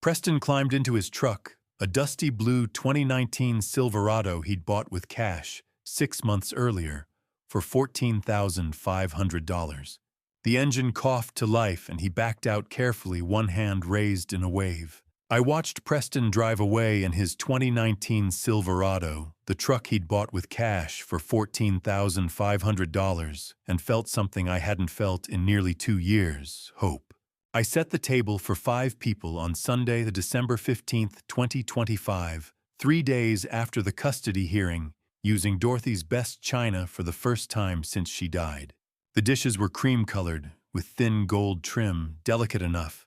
[SPEAKER 1] Preston climbed into his truck, a dusty blue 2019 Silverado he'd bought with cash 6 months earlier for $14,500. The engine coughed to life and he backed out carefully, one hand raised in a wave. I watched Preston drive away in his 2019 Silverado, the truck he'd bought with cash for $14,500, and felt something I hadn't felt in nearly 2 years, hope. I set the table for 5 people on Sunday, the December 15th, 2025, 3 days after the custody hearing, using Dorothy's best china for the first time since she died. The dishes were cream-colored, with thin gold trim, delicate enough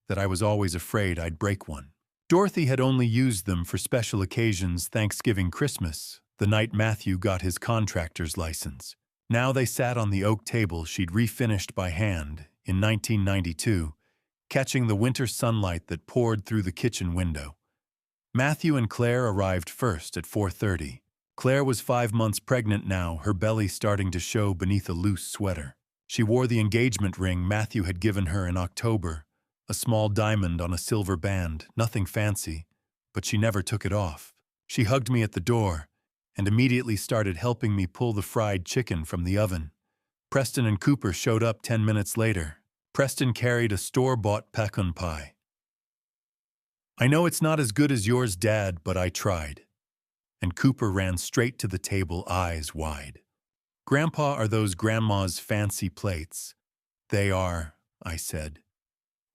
[SPEAKER 1] that I was always afraid I'd break one. Dorothy had only used them for special occasions, Thanksgiving, Christmas, the night Matthew got his contractor's license. Now they sat on the oak table she'd refinished by hand in 1992, catching the winter sunlight that poured through the kitchen window. Matthew and Claire arrived first at 4:30. Claire was 5 months pregnant now, her belly starting to show beneath a loose sweater. She wore the engagement ring Matthew had given her in October, a small diamond on a silver band, nothing fancy, but she never took it off. She hugged me at the door and immediately started helping me pull the fried chicken from the oven. Preston and Cooper showed up 10 minutes later. Preston carried a store-bought pecan pie. "I know it's not as good as yours, Dad, but I tried." And Cooper ran straight to the table, eyes wide. "Grandpa, are those Grandma's fancy plates?" "They are," I said.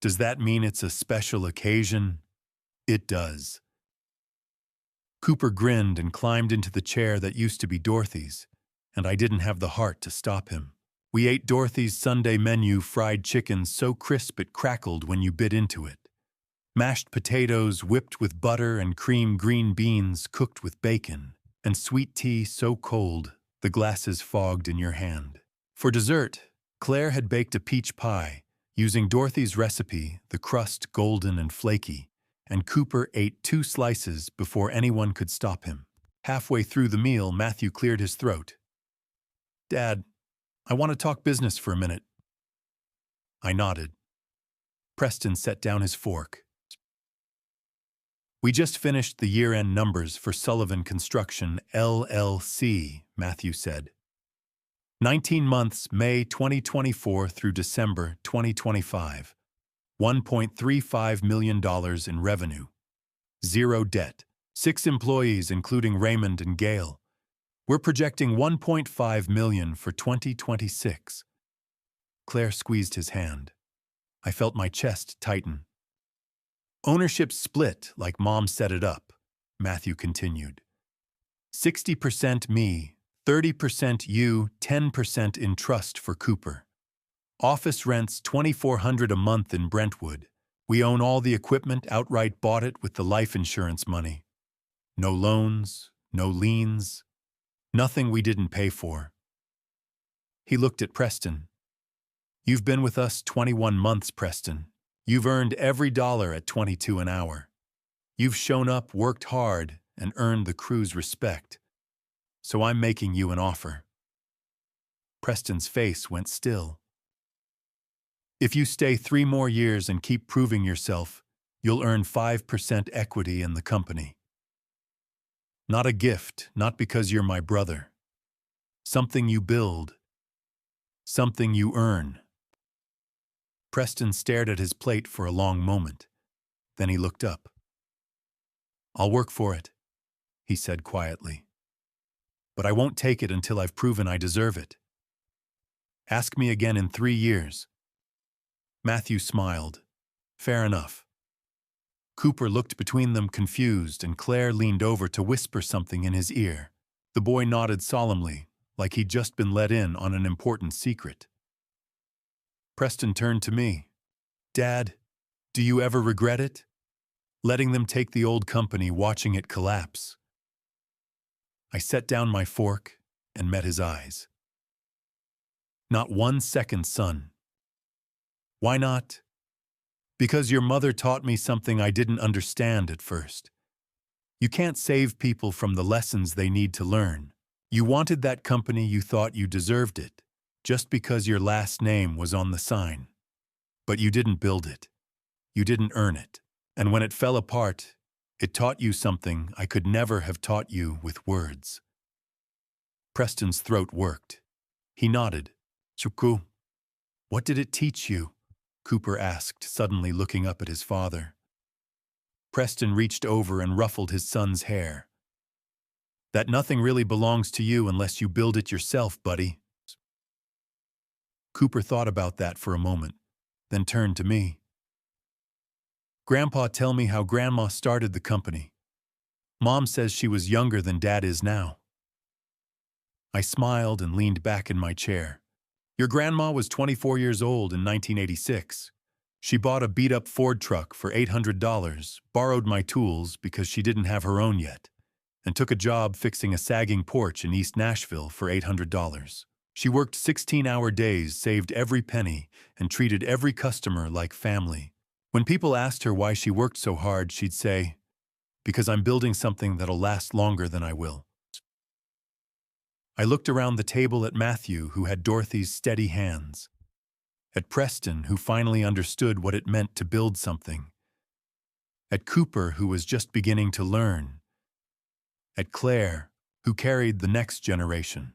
[SPEAKER 1] "Does that mean it's a special occasion?" "It does." Cooper grinned and climbed into the chair that used to be Dorothy's, and I didn't have the heart to stop him. We ate Dorothy's Sunday menu fried chicken so crisp it crackled when you bit into it. Mashed potatoes whipped with butter and cream, green beans cooked with bacon, and sweet tea so cold the glasses fogged in your hand. For dessert, Claire had baked a peach pie, using Dorothy's recipe, the crust golden and flaky, and Cooper ate 2 slices before anyone could stop him. Halfway through the meal, Matthew cleared his throat. "Dad, I want to talk business for a minute." I nodded. Preston set down his fork. "We just finished the year-end numbers for Sullivan Construction, LLC, Matthew said. 19 months, May 2024 through December 2025. $1.35 million in revenue. 0 debt. 6 employees, including Raymond and Gail. We're projecting $1.5 million for 2026. Claire squeezed his hand. I felt my chest tighten. "Ownership split like Mom set it up," Matthew continued. 60% me, 30% you, 10% in trust for Cooper. Office rents $2,400 a month in Brentwood. We own all the equipment, outright bought it with the life insurance money. No loans, no liens, nothing we didn't pay for." He looked at Preston. "You've been with us 21 months, Preston. You've earned every dollar at 22 an hour. You've shown up, worked hard, and earned the crew's respect. So I'm making you an offer." Preston's face went still. "If you stay 3 more years and keep proving yourself, you'll earn 5% equity in the company. Not a gift, not because you're my brother. Something you build. Something you earn." Preston stared at his plate for a long moment. Then he looked up. "I'll work for it," he said quietly. "But I won't take it until I've proven I deserve it. Ask me again in 3 years. Matthew smiled. "Fair enough." Cooper looked between them confused, and Claire leaned over to whisper something in his ear. The boy nodded solemnly, like he'd just been let in on an important secret. Preston turned to me. "Dad, do you ever regret it? Letting them take the old company, watching it collapse?" I set down my fork and met his eyes. "Not 1 second, son." "Why not?" "Because your mother taught me something I didn't understand at first. You can't save people from the lessons they need to learn. You wanted that company, you thought you deserved it, just because your last name was on the sign. But you didn't build it. You didn't earn it. And when it fell apart, it taught you something I could never have taught you with words." Preston's throat worked. He nodded. "Chuku, what did it teach you?" Cooper asked, suddenly looking up at his father. Preston reached over and ruffled his son's hair. "That nothing really belongs to you unless you build it yourself, buddy." Cooper thought about that for a moment, then turned to me. "Grandpa, tell me how Grandma started the company. Mom says she was younger than Dad is now." I smiled and leaned back in my chair. "Your grandma was 24 years old in 1986. She bought a beat-up Ford truck for $800, borrowed my tools because she didn't have her own yet, and took a job fixing a sagging porch in East Nashville for $800. She worked 16-hour days, saved every penny, and treated every customer like family. When people asked her why she worked so hard, she'd say, because I'm building something that'll last longer than I will. I looked around the table at Matthew, who had Dorothy's steady hands, at Preston, who finally understood what it meant to build something, at Cooper, who was just beginning to learn, at Claire, who carried the next generation.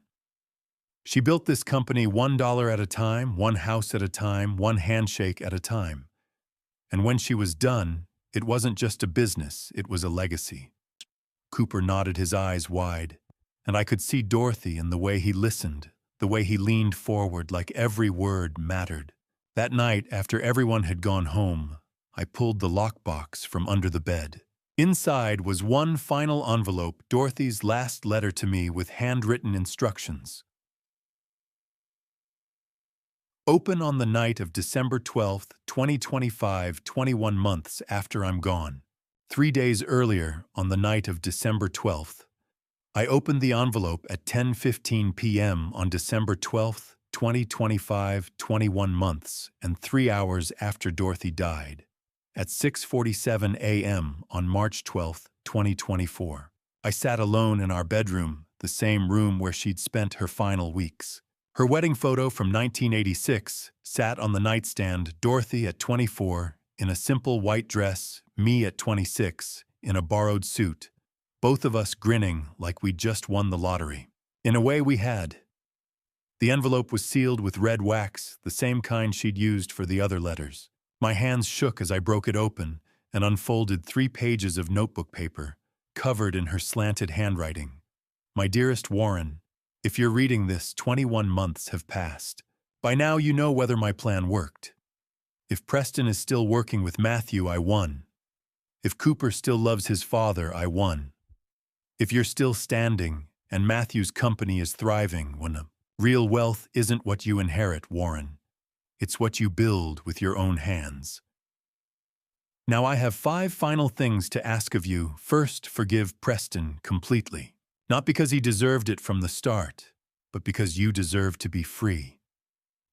[SPEAKER 1] She built this company $1 at a time, one house at a time, one handshake at a time. And when she was done, it wasn't just a business, it was a legacy. Cooper nodded his eyes wide, and I could see Dorothy in the way he listened, the way he leaned forward like every word mattered. That night, after everyone had gone home, I pulled the lockbox from under the bed. Inside was one final envelope, Dorothy's last letter to me with handwritten instructions. Open on the night of December 12th, 2025, 21 months after I'm gone. 3 days earlier, on the night of December 12th, I opened the envelope at 10:15 p.m. on December 12th, 2025, 21 months, and 3 hours after Dorothy died. At 6:47 a.m. on March 12th, 2024. I sat alone in our bedroom, the same room where she'd spent her final weeks. Her wedding photo from 1986 sat on the nightstand, Dorothy at 24, in a simple white dress, me at 26, in a borrowed suit, both of us grinning like we'd just won the lottery. In a way, we had. The envelope was sealed with red wax, the same kind she'd used for the other letters. My hands shook as I broke it open and unfolded 3 pages of notebook paper, covered in her slanted handwriting. My dearest Warren, if you're reading this, 21 months have passed. By now you know whether my plan worked. If Preston is still working with Matthew, I won. If Cooper still loves his father, I won. If you're still standing and Matthew's company is thriving, when real wealth isn't what you inherit, Warren. It's what you build with your own hands. Now I have 5 final things to ask of you. First, forgive Preston completely. Not because he deserved it from the start, but because you deserve to be free.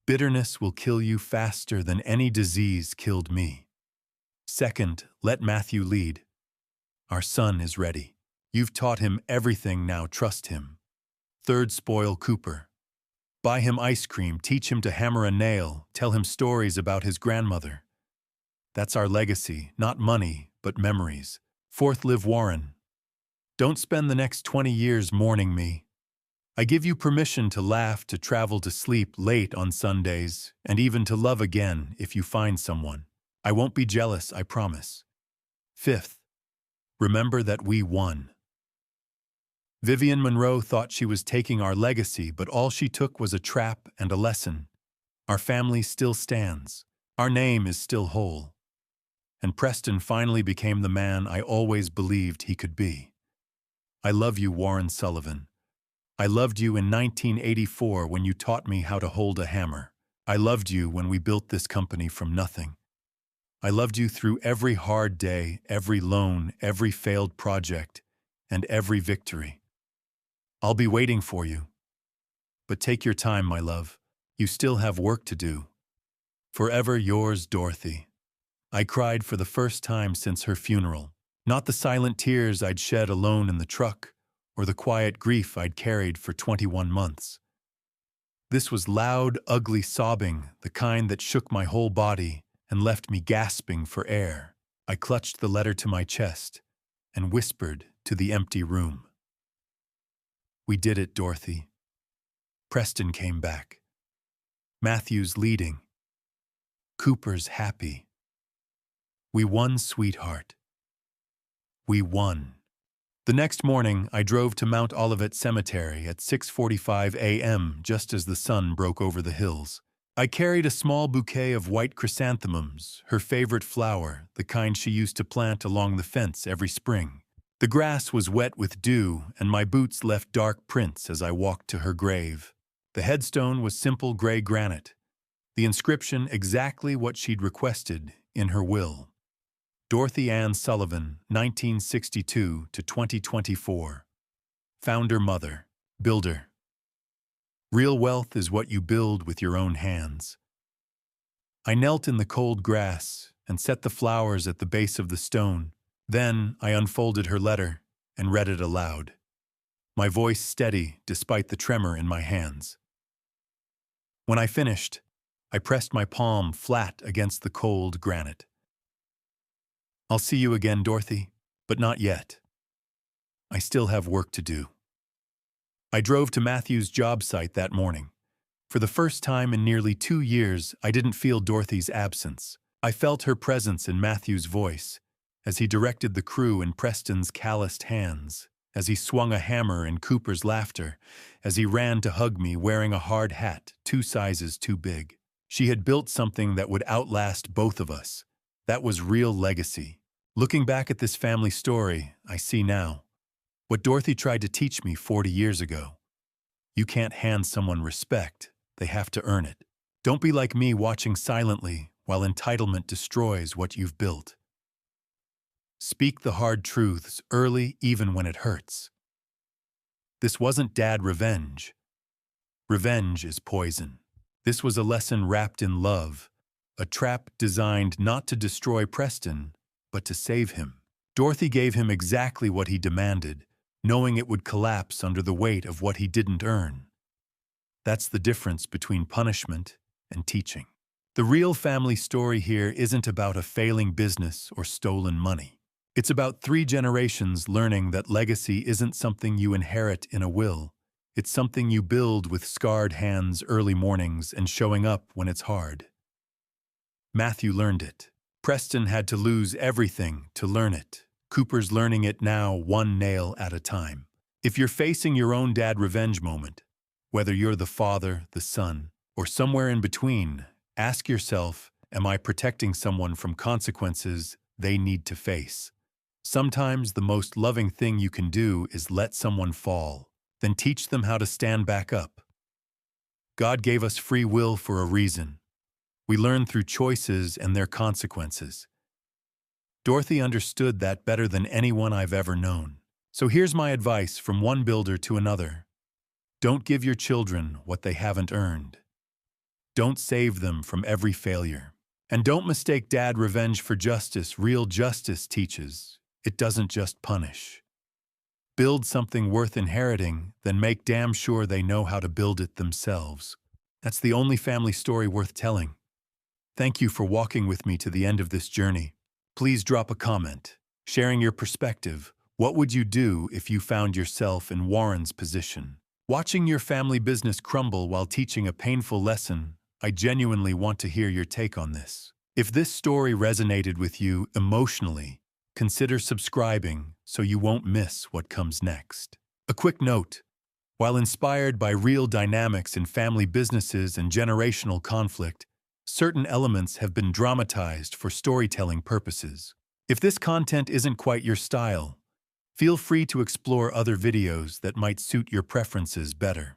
[SPEAKER 1] Bitterness will kill you faster than any disease killed me. Second, let Matthew lead. Our son is ready. You've taught him everything, now trust him. Third, spoil Cooper. Buy him ice cream, teach him to hammer a nail, tell him stories about his grandmother. That's our legacy, not money, but memories. Fourth, live Warren. Don't spend the next 20 years mourning me. I give you permission to laugh, to travel, to sleep late on Sundays, and even to love again if you find someone. I won't be jealous, I promise. Fifth, remember that we won. Vivian Monroe thought she was taking our legacy, but all she took was a trap and a lesson. Our family still stands. Our name is still whole. And Preston finally became the man I always believed he could be. I love you, Warren Sullivan. I loved you in 1984 when you taught me how to hold a hammer. I loved you when we built this company from nothing. I loved you through every hard day, every loan, every failed project, and every victory. I'll be waiting for you. But take your time, my love. You still have work to do. Forever yours, Dorothy. I cried for the first time since her funeral. Not the silent tears I'd shed alone in the truck, or the quiet grief I'd carried for 21 months. This was loud, ugly sobbing, the kind that shook my whole body and left me gasping for air. I clutched the letter to my chest and whispered to the empty room. We did it, Dorothy. Preston came back. Matthew's leading. Cooper's happy. We won, sweetheart. We won. The next morning, I drove to Mount Olivet Cemetery at 6:45 a.m. just as the sun broke over the hills. I carried a small bouquet of white chrysanthemums, her favorite flower, the kind she used to plant along the fence every spring. The grass was wet with dew, and my boots left dark prints as I walked to her grave. The headstone was simple gray granite, the inscription exactly what she'd requested in her will. Dorothy Ann Sullivan, 1962 to 2024. Founder, mother, builder. Real wealth is what you build with your own hands. I knelt in the cold grass and set the flowers at the base of the stone, Then I unfolded her letter and read it aloud, my voice steady despite the tremor in my hands. When I finished, I pressed my palm flat against the cold granite. I'll see you again, Dorothy, but not yet. I still have work to do. I drove to Matthew's job site that morning. For the first time in nearly 2 years, I didn't feel Dorothy's absence. I felt her presence in Matthew's voice, as he directed the crew in Preston's calloused hands, as he swung a hammer in Cooper's laughter, as he ran to hug me wearing a hard hat 2 sizes too big. She had built something that would outlast both of us. That was real legacy. Looking back at this family story, I see now what Dorothy tried to teach me 40 years ago. You can't hand someone respect, they have to earn it. Don't be like me watching silently while entitlement destroys what you've built. Speak the hard truths early even when it hurts. This wasn't dad revenge. Revenge is poison. This was a lesson wrapped in love, a trap designed not to destroy Preston, but to save him. Dorothy gave him exactly what he demanded, knowing it would collapse under the weight of what he didn't earn. That's the difference between punishment and teaching. The real family story here isn't about a failing business or stolen money. It's about 3 generations learning that legacy isn't something you inherit in a will. It's something you build with scarred hands, early mornings, and showing up when it's hard. Matthew learned it. Preston had to lose everything to learn it. Cooper's learning it now, 1 nail at a time. If you're facing your own dad revenge moment, whether you're the father, the son, or somewhere in between, ask yourself, am I protecting someone from consequences they need to face? Sometimes the most loving thing you can do is let someone fall, then teach them how to stand back up. God gave us free will for a reason. We learn through choices and their consequences. Dorothy understood that better than anyone I've ever known. So here's my advice from one builder to another. Don't give your children what they haven't earned. Don't save them from every failure. And don't mistake dad revenge for justice. Real justice teaches. It doesn't just punish. Build something worth inheriting, then make damn sure they know how to build it themselves. That's the only family story worth telling. Thank you for walking with me to the end of this journey. Please drop a comment, sharing your perspective. What would you do if you found yourself in Warren's position? Watching your family business crumble while teaching a painful lesson, I genuinely want to hear your take on this. If this story resonated with you emotionally, consider subscribing so you won't miss what comes next. A quick note: while inspired by real dynamics in family businesses and generational conflict, certain elements have been dramatized for storytelling purposes. If this content isn't quite your style, feel free to explore other videos that might suit your preferences better.